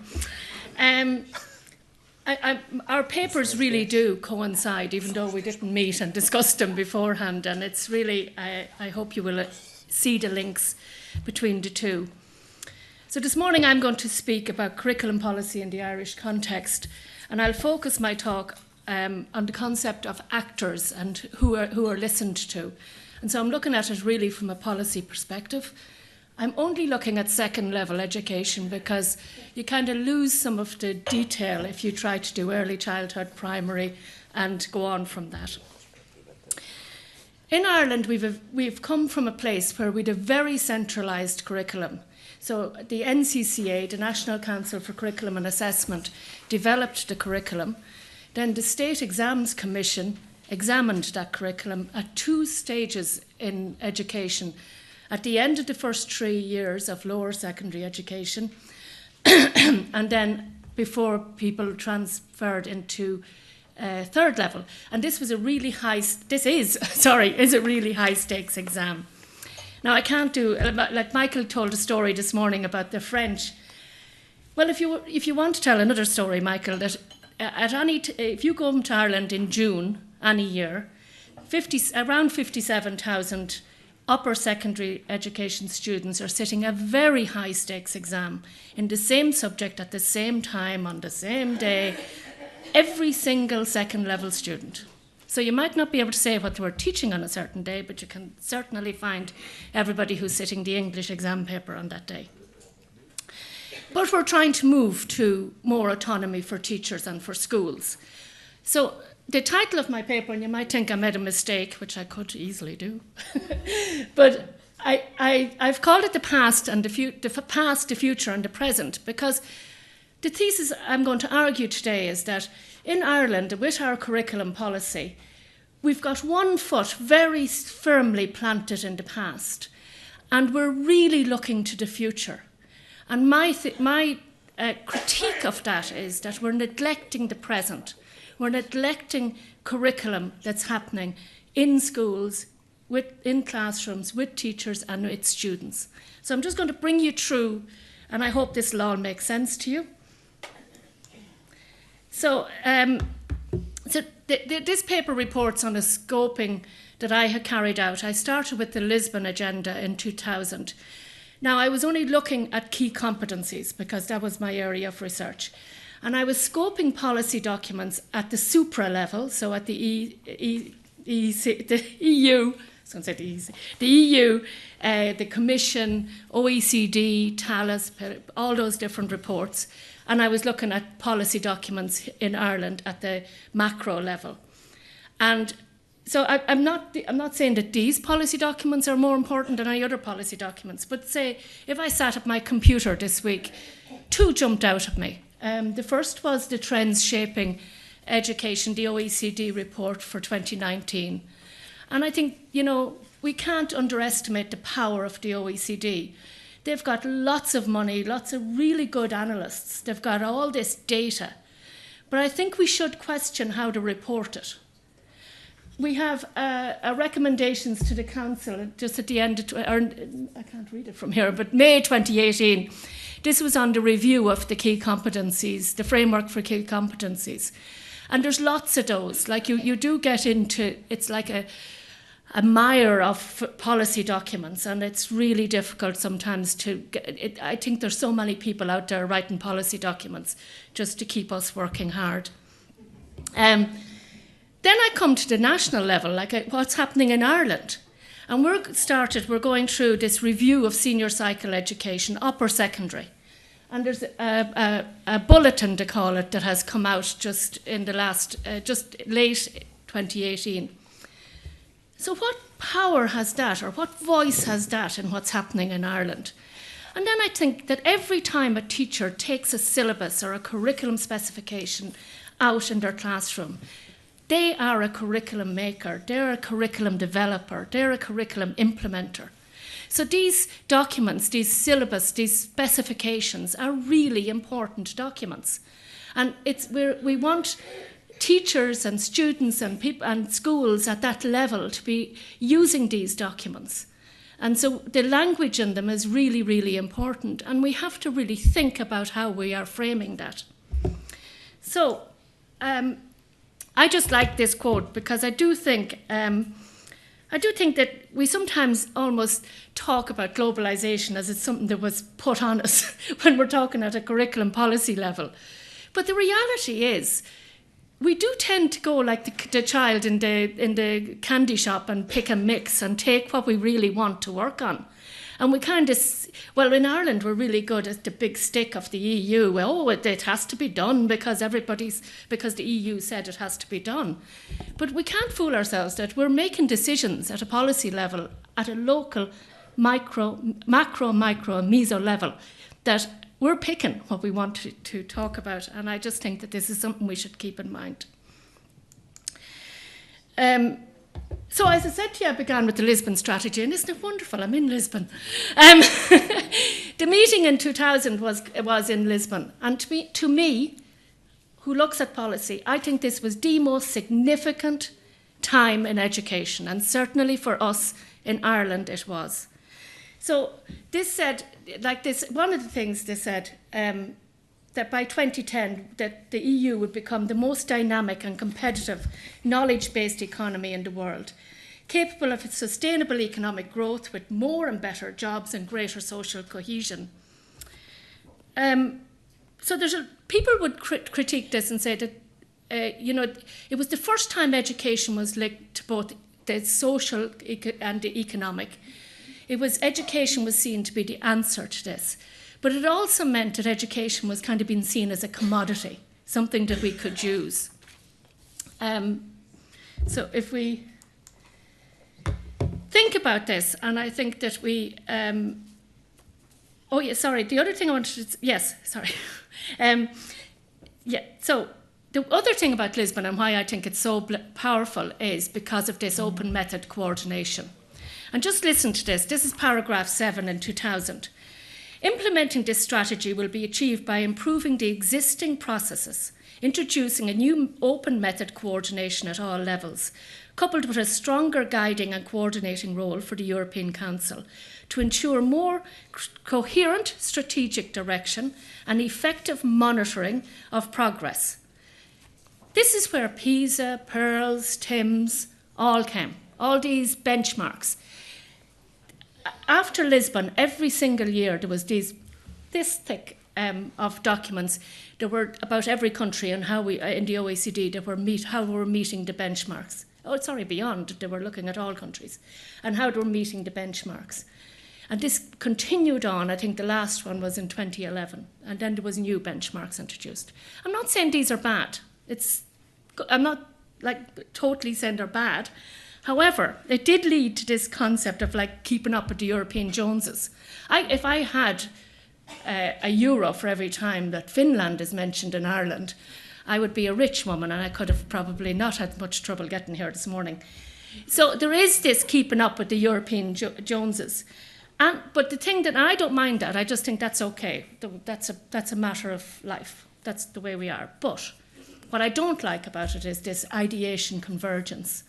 Our papers really do coincide, even though we didn't meet and discuss them beforehand, and it's really, I hope you will see the links between the two. So this morning I'm going to speak about curriculum policy in the Irish context, and I'll focus my talk on the concept of actors and who are listened to. And so I'm looking at it really from a policy perspective. I'm only looking at second level education because you kind of lose some of the detail if you try to do early childhood, primary, and go on from that. In Ireland, we've come from a place where we had a very centralised curriculum. So the NCCA, the National Council for Curriculum and Assessment, developed the curriculum. Then the State Exams Commission examined that curriculum at 2 stages in education. At the end of the first 3 years of lower secondary education, and then before people transferred into third level. And this was a really is a really high stakes exam. Now I can't do, like Michael told a story this morning about the French. Well, if you want to tell another story, Michael, that if you go to Ireland in June any year, around 57,000 upper secondary education students are sitting a very high stakes exam in the same subject at the same time on the same day, every single second level student. So you might not be able to say what they were teaching on a certain day, but you can certainly find everybody who's sitting the English exam paper on that day. But we're trying to move to more autonomy for teachers and for schools. So the title of my paper, and you might think I made a mistake, which I could easily do, but I've called it the past, and the past, the future, and the present, because the thesis I'm going to argue today is that in Ireland, with our curriculum policy, we've got one foot very firmly planted in the past, and we're really looking to the future. And my critique of that is that we're neglecting the present. We're neglecting curriculum that's happening in schools, in classrooms, with teachers and with students. So I'm just going to bring you through, and I hope this will all make sense to you. So, this paper reports on a scoping that I had carried out. I started with the Lisbon Agenda in 2000. Now, I was only looking at key competencies because that was my area of research. And I was scoping policy documents at the supra level, so at the EU, the Commission, OECD, TALIS, all those different reports. And I was looking at policy documents in Ireland at the macro level. And so I'm not saying that these policy documents are more important than any other policy documents, but say if I sat at my computer this week, 2 jumped out at me. The first was the Trends Shaping Education, the OECD report for 2019. And I think, we can't underestimate the power of the OECD. They've got lots of money, lots of really good analysts. They've got all this data. but I think we should question how to report it. We have recommendations to the Council just at the end of, I can't read it from here, but May 2018. This was on the review of the key competencies, the framework for key competencies. And there's lots of those. Like you do get into, it's like a mire of policy documents, and it's really difficult sometimes to get it. I think there's so many people out there writing policy documents just to keep us working hard. Then I come to the national level, like what's happening in Ireland. And we're going through this review of senior cycle education, upper secondary. And there's a bulletin, they call it, that has come out just in the last, just late 2018. So what power has that, or what voice has that in what's happening in Ireland? And then I think that every time a teacher takes a syllabus or a curriculum specification out in their classroom, they are a curriculum maker, they're a curriculum developer, they're a curriculum implementer. So these documents, these syllabus, these specifications are really important documents. And we want teachers and students and people and schools at that level to be using these documents. And so the language in them is really, really important. And we have to really think about how we are framing that. So I just like this quote because I do think that we sometimes almost talk about globalization as it's something that was put on us when we're talking at a curriculum policy level. But the reality is, we do tend to go like the child in the candy shop and pick and mix and take what we really want to work on. And we kind of, well, in Ireland, we're really good at the big stick of the EU. Oh, it has to be done because the EU said it has to be done. But we can't fool ourselves that we're making decisions at a policy level, at a local macro, and meso level, that we're picking what we want to talk about. And I just think that this is something we should keep in mind. So as I said to you, I began with the Lisbon strategy, and isn't it wonderful? I'm in Lisbon. The meeting in 2000 was in Lisbon, and to me, who looks at policy, I think this was the most significant time in education, and certainly for us in Ireland it was. So this said, one of the things they said, that by 2010, that the EU would become the most dynamic and competitive knowledge-based economy in the world, capable of sustainable economic growth with more and better jobs and greater social cohesion. So people would critique this and say that, it was the first time education was linked to both the social and the economic. Education was seen to be the answer to this. But it also meant that education was kind of being seen as a commodity, something that we could use. So if we think about this, and I think that the other thing I wanted to, so the other thing about Lisbon and why I think it's so powerful is because of this open method coordination. And just listen to this. This is paragraph 7 in 2000. Implementing this strategy will be achieved by improving the existing processes, introducing a new open method coordination at all levels, coupled with a stronger guiding and coordinating role for the European Council to ensure more coherent strategic direction and effective monitoring of progress. This is where PISA, PIRLS, TIMSS all came, all these benchmarks. After Lisbon, every single year there was this thick of documents that were about every country and how we in the OECD how we were meeting the benchmarks. Beyond, they were looking at all countries and how they were meeting the benchmarks. And this continued on. I think the last one was in 2011, and then there was new benchmarks introduced. I'm not saying these are bad. I'm not totally saying they're bad. However, it did lead to this concept of keeping up with the European Joneses. If I had a euro for every time that Finland is mentioned in Ireland, I would be a rich woman, and I could have probably not had much trouble getting here this morning. So there is this keeping up with the European Joneses. But the thing that I don't mind that, I just think that's okay. That's a matter of life. That's the way we are. But What I don't like about it is this ideation convergence.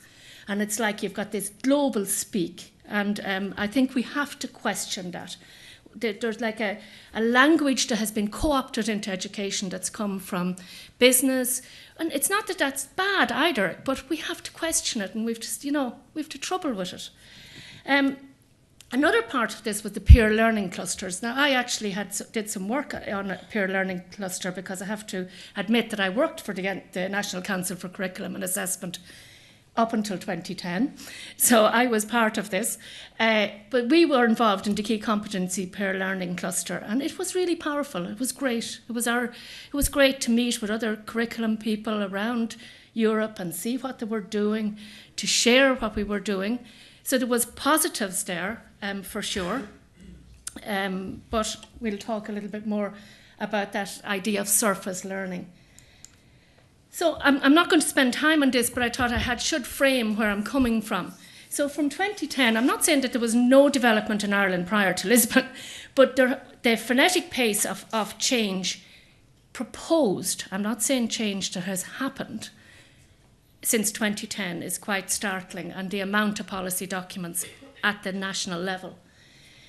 And it's like you've got this global speak. And I think we have to question that. There's like a language that has been co-opted into education that's come from business. And it's not that that's bad either, but we have to question it, and we've to trouble with it. Another part of this was the peer learning clusters. Now, I actually did some work on a peer learning cluster because I have to admit that I worked for the National Council for Curriculum and Assessment up until 2010. So I was part of this. But we were involved in the key competency peer learning cluster, and it was really powerful. It was great. It was great to meet with other curriculum people around Europe and see what they were doing, to share what we were doing. So there was positives there, for sure. But we'll talk a little bit more about that idea of surface learning. So I'm not going to spend time on this, but I thought I should frame where I'm coming from. So from 2010, I'm not saying that there was no development in Ireland prior to Lisbon, but the frenetic pace of change proposed, I'm not saying change that has happened since 2010 is quite startling, and the amount of policy documents at the national level.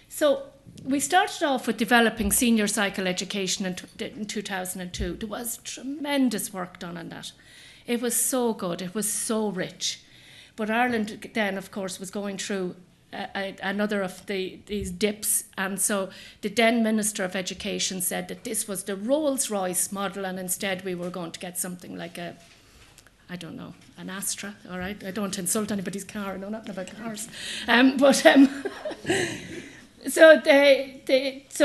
So we started off with developing senior cycle education in 2002. There was tremendous work done on that. It was so good. It was so rich. But Ireland then, of course, was going through another of these dips. And so the then Minister of Education said that this was the Rolls-Royce model, and instead we were going to get something like an Astra, all right? I don't insult anybody's car. I know nothing about cars. So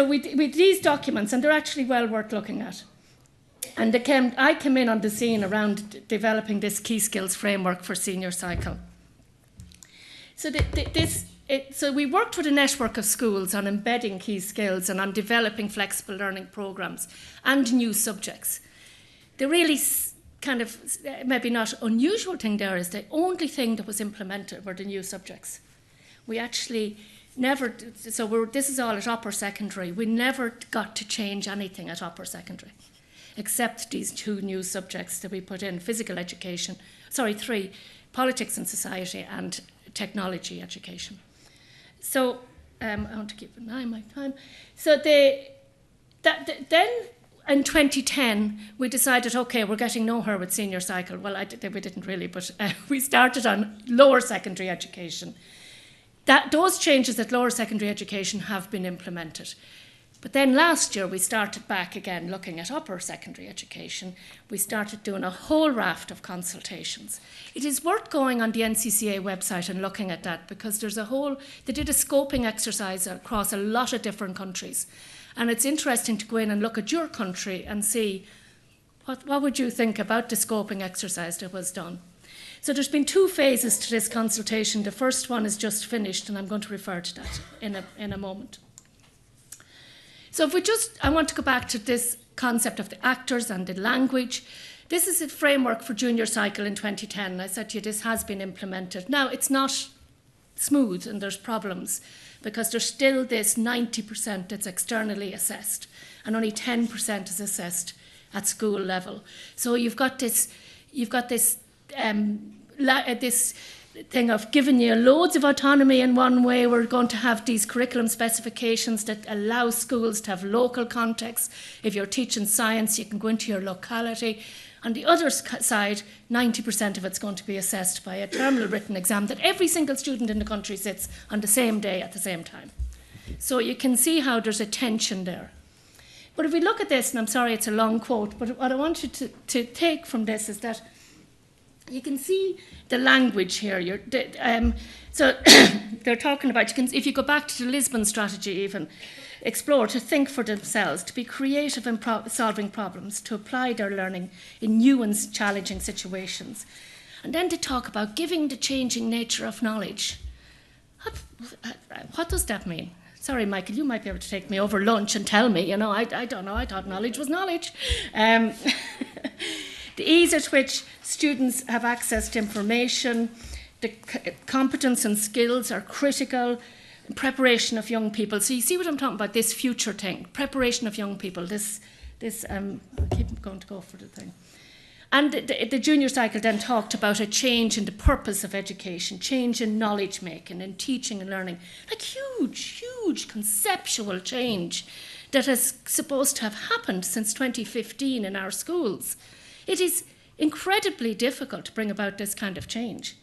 with these documents, and they're actually well worth looking at. And I came in on the scene around developing this key skills framework for senior cycle. So we worked with a network of schools on embedding key skills and on developing flexible learning programs and new subjects. The really kind of maybe not unusual thing there is the only thing that was implemented were the new subjects. We actually never, this is all at upper secondary. We never got to change anything at upper secondary, except these two new subjects that we put in, three, politics and society and technology education. So I want to keep an eye on my time. So then in 2010, we decided, okay, we're getting nowhere with senior cycle. Well, we didn't really, but we started on lower secondary education. Those changes at lower secondary education have been implemented. But then last year, we started back again looking at upper secondary education. We started doing a whole raft of consultations. It is worth going on the NCCA website and looking at that, because they did a scoping exercise across a lot of different countries. And it's interesting to go in and look at your country and see what would you think about the scoping exercise that was done. So there's been two phases to this consultation. The first one is just finished, and I'm going to refer to that in a moment. So I want to go back to this concept of the actors and the language. This is a framework for junior cycle in 2010. I said to you, this has been implemented. Now, it's not smooth, and there's problems, because there's still this 90% that's externally assessed, and only 10% is assessed at school level. So you've got this thing of giving you loads of autonomy in one way. We're going to have these curriculum specifications that allow schools to have local context. If you're teaching science, you can go into your locality. On the other side, 90% of it's going to be assessed by a terminal written exam that every single student in the country sits on the same day at the same time. So you can see how there's a tension there. But if we look at this, and I'm sorry it's a long quote, but what I want you to take from this is that you can see the language here. So they're talking about, if you go back to the Lisbon strategy even, explore, to think for themselves, to be creative in solving problems, to apply their learning in new and challenging situations. And then to talk about giving the changing nature of knowledge. What does that mean? Sorry, Michael, you might be able to take me over lunch and tell me, I don't know, I thought knowledge was knowledge. The ease at which students have access to information, the competence and skills are critical, preparation of young people. So you see what I'm talking about, this future thing, preparation of young people, I keep going to go for the thing. And the junior cycle then talked about a change in the purpose of education, change in knowledge making and teaching and learning. Like huge conceptual change that is supposed to have happened since 2015 in our schools. It is incredibly difficult to bring about this kind of change.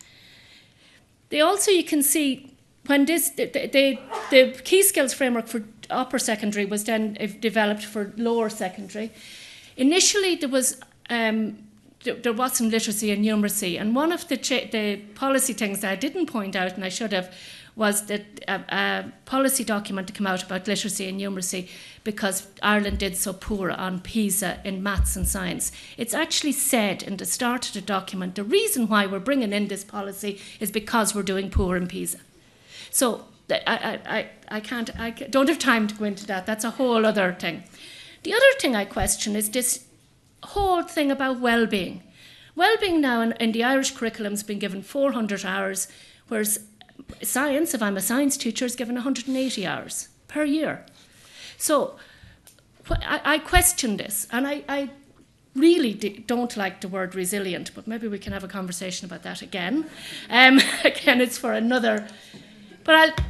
Also, you can see when the key skills framework for upper secondary was then developed for lower secondary. Initially, there wasn't literacy and numeracy, and one of the policy things that I didn't point out, and I should have, was that a policy document to come out about literacy and numeracy because Ireland did so poor on PISA in maths and science. It's actually said in the start of the document, the reason why we're bringing in this policy is because we're doing poor in PISA. So I don't have time to go into that. That's a whole other thing. The other thing I question is this whole thing about well-being. Well-being now in the Irish curriculum has been given 400 hours, whereas science, if I'm a science teacher, is given 180 hours per year. So I question this, and I really don't like the word resilient, but maybe we can have a conversation about that again. Again, it's for another. But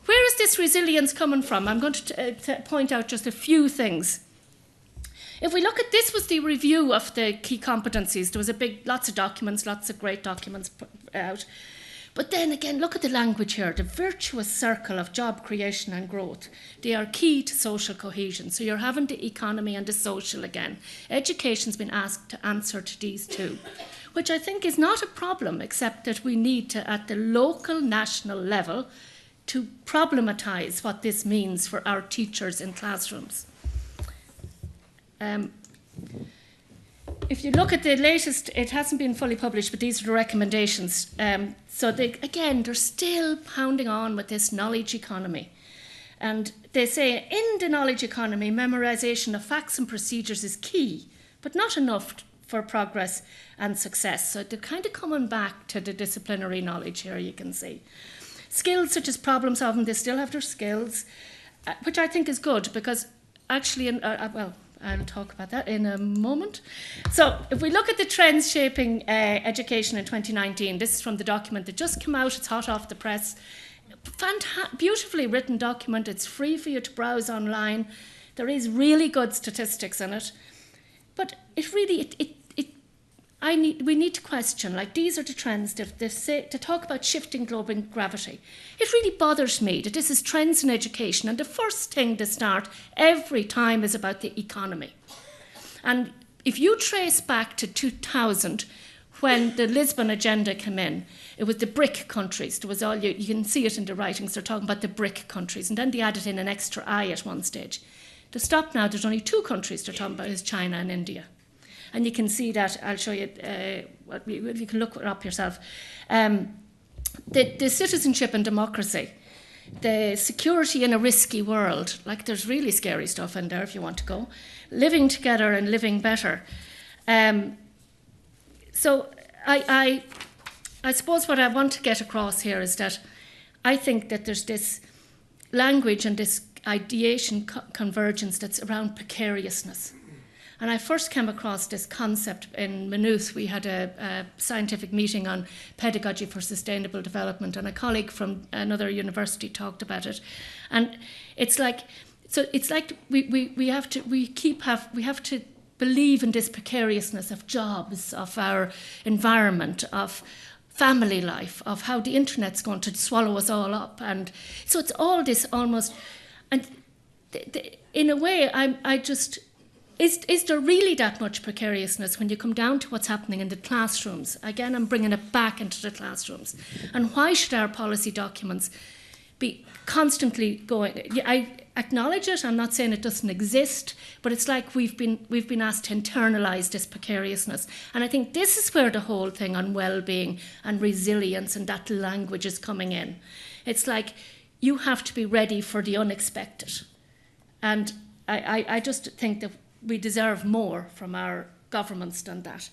where is this resilience coming from? I'm going to point out just a few things. If we look at this, was the review of the key competencies. There was lots of documents, lots of great documents put out. But then again, look at the language here, the virtuous circle of job creation and growth. They are key to social cohesion. So you're having the economy and the social again. Education's been asked to answer to these two, which I think is not a problem, except that we need to, at the local, national level, to problematize what this means for our teachers in classrooms. If you look at the latest, it hasn't been fully published, but these are the recommendations. So they're still pounding on with this knowledge economy. And they say, in the knowledge economy, memorization of facts and procedures is key, but not enough for progress and success. So they're kind of coming back to the disciplinary knowledge here, you can see. Skills such as problem solving, they still have their skills, which I think is good, because actually, I'll talk about that in a moment. So if we look at the trends shaping education in 2019, this is from the document that just came out. It's hot off the press. Beautifully written document. It's free for you to browse online. There is really good statistics in it. But it really, we need to question, like, these are the trends that they say, to talk about shifting global gravity. It really bothers me that this is trends in education, and the first thing to start every time is about the economy. And if you trace back to 2000, when the Lisbon agenda came in, it was the BRIC countries. There was all you can see it in the writings. They're talking about the BRIC countries, and then they added in an extra I at one stage. To stop now, there's only two countries they're talking about, is China and India. And you can see that, I'll show you, you can look it up yourself. The citizenship and democracy, the security in a risky world, like there's really scary stuff in there if you want to go, living together and living better. So I suppose what I want to get across here is that I think that there's this language and this ideation convergence that's around precariousness. And I first came across this concept in Maynooth. We had a scientific meeting on pedagogy for sustainable development, and a colleague from another university talked about it. And it's like we have to believe in this precariousness of jobs, of our environment, of family life, of how the internet's going to swallow us all up. And so it's all this almost, and in a way, Is there really that much precariousness when you come down to what's happening in the classrooms? Again, I'm bringing it back into the classrooms. And why should our policy documents be constantly going? I acknowledge it. I'm not saying it doesn't exist, but it's like we've been asked to internalise this precariousness. And I think this is where the whole thing on well-being and resilience and that language is coming in. It's like you have to be ready for the unexpected. And I just think that we deserve more from our governments than that.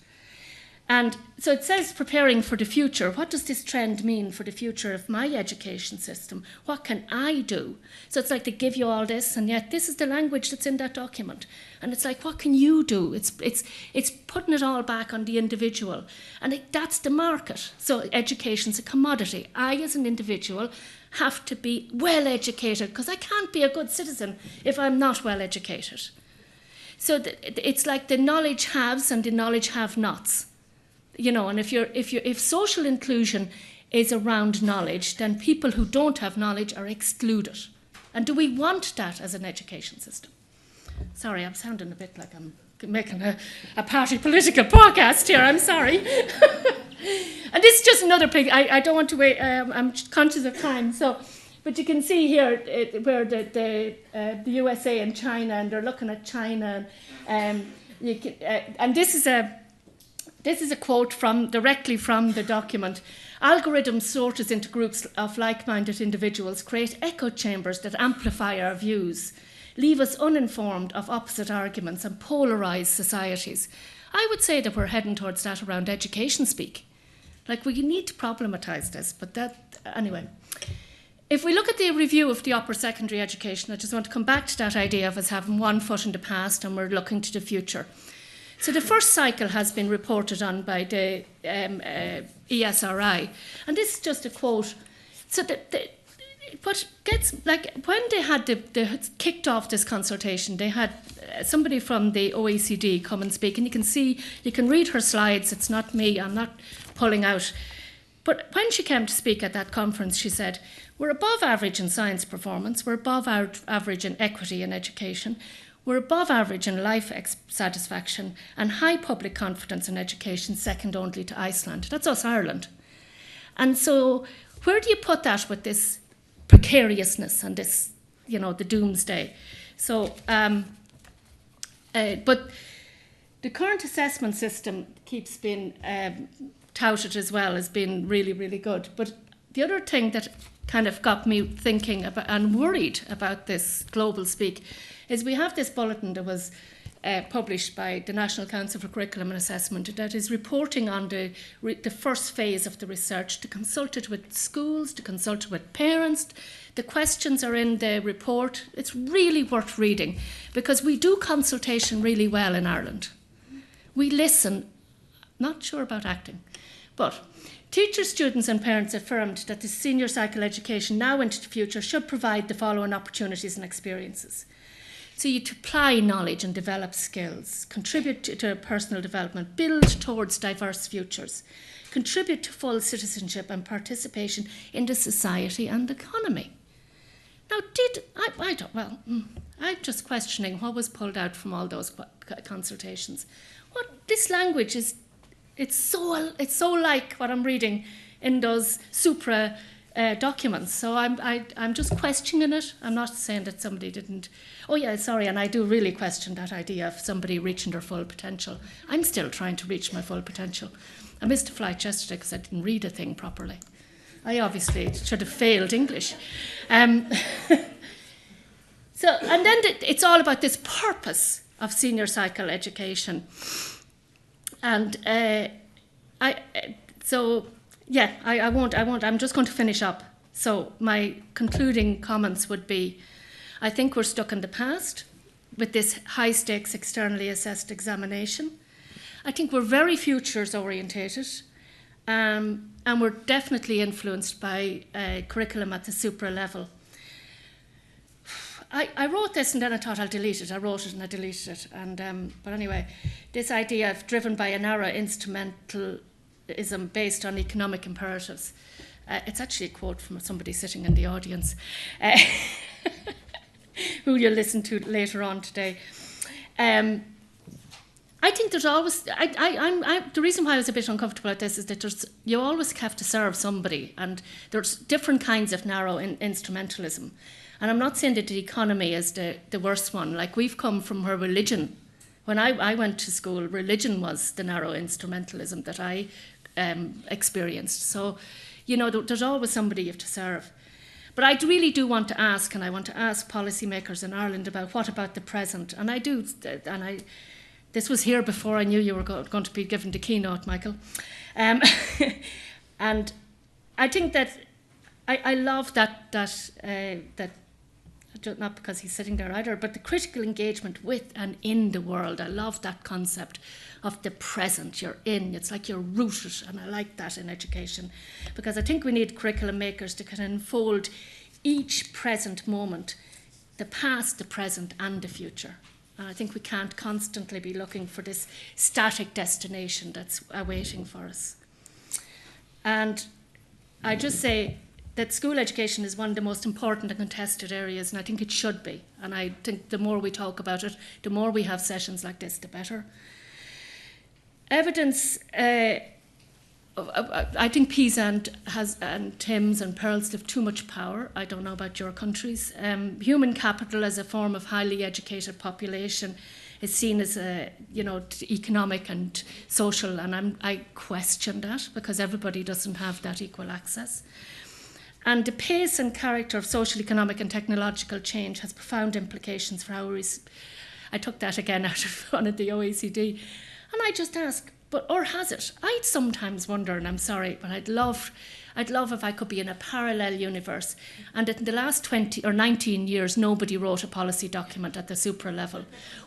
And so it says preparing for the future. What does this trend mean for the future of my education system? What can I do? So it's like they give you all this, and yet this is the language that's in that document. And it's like, what can you do? It's putting it all back on the individual. And that's the market. So education's a commodity. I, as an individual, have to be well educated, because I can't be a good citizen if I'm not well educated. So it's like the knowledge haves and the knowledge have-nots. You know, and if social inclusion is around knowledge, then people who don't have knowledge are excluded. And do we want that as an education system? Sorry, I'm sounding a bit like I'm making a party political podcast here. I'm sorry. And this is just another picture. I don't want to wait. I'm conscious of time. So, but you can see here where the USA and China, and they're looking at China, and this is a quote directly from the document. Algorithms sort us into groups of like-minded individuals, create echo chambers that amplify our views, leave us uninformed of opposite arguments, and polarise societies. I would say that we're heading towards that around education speak. Like, we need to problematise this, but anyway. If we look at the review of the upper secondary education, I just want to come back to that idea of us having one foot in the past and we're looking to the future. So the first cycle has been reported on by the ESRI, and this is just a quote. So what gets, like, when they had they kicked off this consultation, they had somebody from the OECD come and speak, and you can read her slides. It's not me, I'm not pulling out. But when she came to speak at that conference, she said, we're above average in science performance, we're above average in equity in education, we're above average in life satisfaction, and high public confidence in education, second only to Iceland. That's us, Ireland. And so where do you put that with this precariousness and this, the doomsday? So, but the current assessment system keeps being touted as well as being really, really good. But the other thing that kind of got me thinking about and worried about this global speak is we have this bulletin that was published by the National Council for Curriculum and Assessment that is reporting on the first phase of the research, to consult it with schools, to consult it with parents. The questions are in the report. It's really worth reading because we do consultation really well in Ireland. We listen, not sure about acting, but teachers, students and parents affirmed that the senior cycle education now into the future should provide the following opportunities and experiences. So you to apply knowledge and develop skills, contribute to personal development, build towards diverse futures, contribute to full citizenship and participation in the society and economy. Now, I'm just questioning what was pulled out from all those consultations. This language is, it's so like what I'm reading in those supra documents. So I'm just questioning it. I'm not saying that somebody didn't. Oh yeah, sorry, and I do really question that idea of somebody reaching their full potential. I'm still trying to reach my full potential. I missed a flight yesterday because I didn't read a thing properly. I obviously should have failed English. So, and then it's all about this purpose of senior cycle education. And I won't. I'm just going to finish up. So my concluding comments would be, I think we're stuck in the past with this high-stakes externally assessed examination. I think we're very futures orientated, and we're definitely influenced by curriculum at the supra level. I wrote this and then I thought I'll delete it. I wrote it and I deleted it. But anyway, this idea of driven by a narrow instrumentalism based on economic imperatives. It's actually a quote from somebody sitting in the audience who you'll listen to later on today. I think there's always, the reason why I was a bit uncomfortable at this is that you always have to serve somebody, and there's different kinds of narrow instrumentalism. And I'm not saying that the economy is the worst one. Like, we've come from where religion, when I went to school, religion was the narrow instrumentalism that I experienced. So, there's always somebody you have to serve. But I really do want to ask, and I want to ask policymakers in Ireland about what about the present. And I do, the this was here before I knew you were going to be given the keynote, Michael. And I think that I love that not because he's sitting there either, but the critical engagement with and in the world. I love that concept of the present. You're in, it's like you're rooted, and I like that in education, because I think we need curriculum makers to kind of unfold each present moment, the past, the present, and the future. And I think we can't constantly be looking for this static destination that's awaiting for us. And I just say that school education is one of the most important and contested areas, and I think it should be. And I think the more we talk about it, the more we have sessions like this, the better. Evidence, I think PISA and TIMSS and PIRLS have too much power. I don't know about your countries. Human capital as a form of highly educated population is seen as economic and social, and I question that, because everybody doesn't have that equal access. And the pace and character of social, economic and technological change has profound implications for how I took that again out of one of the OECD. And I just ask, or has it? I'd sometimes wonder, and I'm sorry, but I'd love if I could be in a parallel universe, and in the last 20 or 19 years, nobody wrote a policy document at the supra level.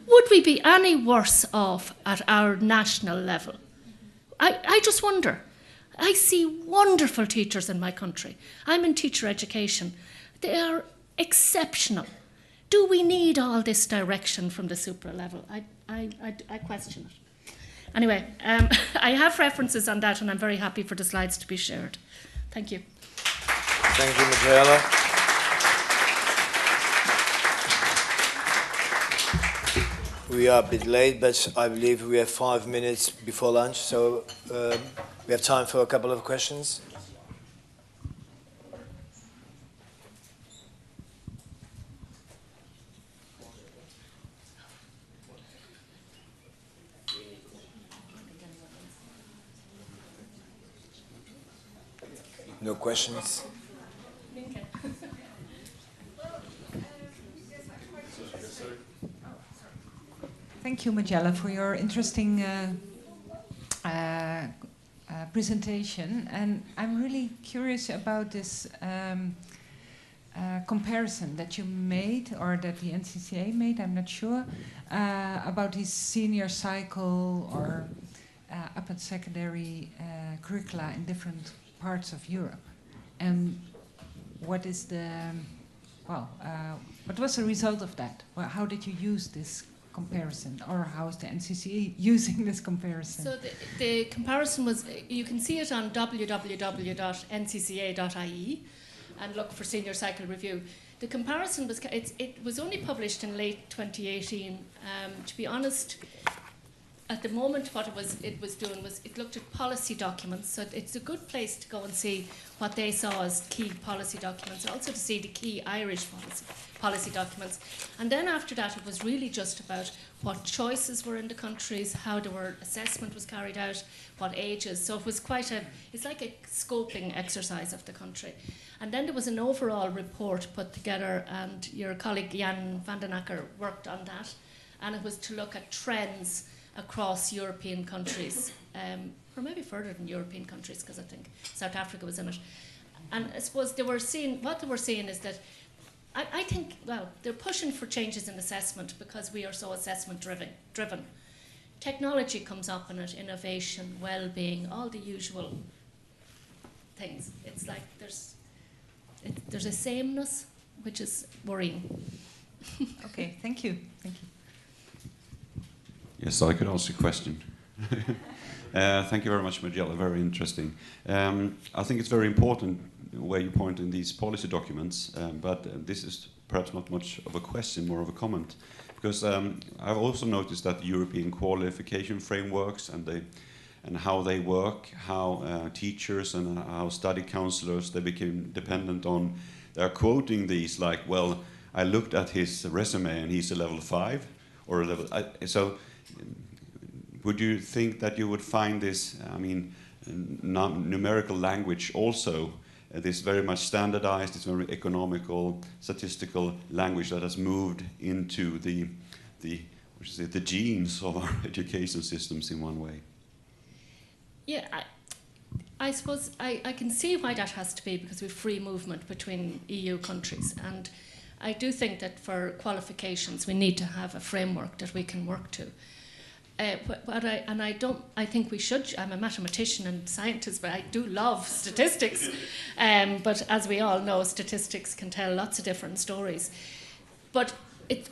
Would we be any worse off at our national level? I just wonder. I see wonderful teachers in my country. I'm in teacher education. They are exceptional. Do we need all this direction from the supra level? I question it. Anyway, I have references on that, and I'm very happy for the slides to be shared. Thank you.
Thank you, Michaela. We are a bit late, but I believe we have 5 minutes before lunch, so we have time for a couple of questions. No questions?
Thank you, Magella, for your interesting presentation. And I'm really curious about this comparison that you made, or that the NCCA made, I'm not sure, about this senior cycle or upper secondary curricula in different parts of Europe. And what is what was the result of that? Well, how did you use this comparison, or how is the NCCA using this comparison?
So the comparison was, you can see it on www.ncca.ie and look for senior cycle review. The comparison was, it was only published in late 2018. To be honest, at the moment what it was doing was it looked at policy documents, so it's a good place to go and see what they saw as key policy documents, also to see the key Irish policy documents. And then after that it was really just about what choices were in the countries, how assessment was carried out, what ages. So it was it's like a scoping exercise of the country. And then there was an overall report put together, and your colleague Jan van den Akker worked on that, and it was to look at trends across European countries, or maybe further than European countries, because I think South Africa was in it. And I suppose what they were seeing is that I think, they're pushing for changes in assessment because we are so assessment driven. Technology comes up in it, innovation, well-being, all the usual things. It's like there's a sameness, which is worrying.
Okay, thank you. Thank you.
Yes, I could ask a question. Thank you very much, Magella. Very interesting. I think it's very important where you point in these policy documents, but this is perhaps not much of a question, more of a comment, because I've also noticed that the European qualification frameworks and how they work, how teachers and how study counselors, they became dependent on, they're quoting these like, well, I looked at his resume and he's a level 5 or a level, so would you think that you would find this, numerical language also, this very much standardized, this very economical, statistical language that has moved into the the genes of our education systems in one way.
Yeah, I suppose I can see why that has to be, because we have free movement between EU countries, and I do think that for qualifications we need to have a framework that we can work to. I think we should. I'm a mathematician and scientist, but I do love statistics. But as we all know, statistics can tell lots of different stories. But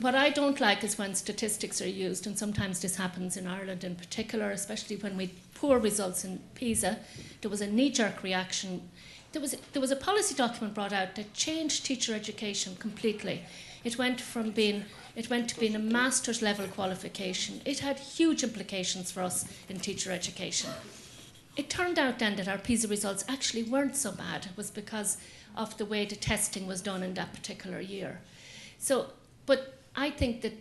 what I don't like is when statistics are used, and sometimes this happens in Ireland in particular, especially when we had poor results in PISA. There was a knee-jerk reaction. There was a policy document brought out that changed teacher education completely. It went to being a master's level qualification. It had huge implications for us in teacher education. It turned out then that our PISA results actually weren't so bad. It was because of the way the testing was done in that particular year. But I think that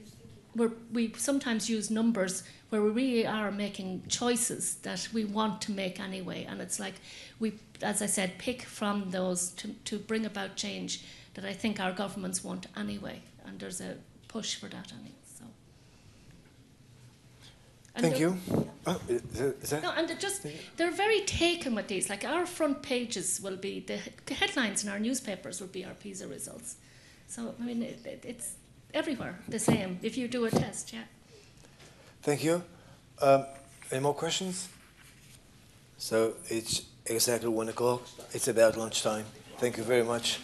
we sometimes use numbers where we really are making choices that we want to make anyway. And it's like we, as I said, pick from those to bring about change that I think our governments want anyway. And there's a push for that anyway. So.
Thank you.
No, and they're very taken with these. Like our front pages will be, the headlines in our newspapers will be our PISA results. So, I mean, it's everywhere the same if you do a test, yeah.
Thank you. Any more questions? So it's exactly 1 o'clock. It's about lunchtime. Thank you very much.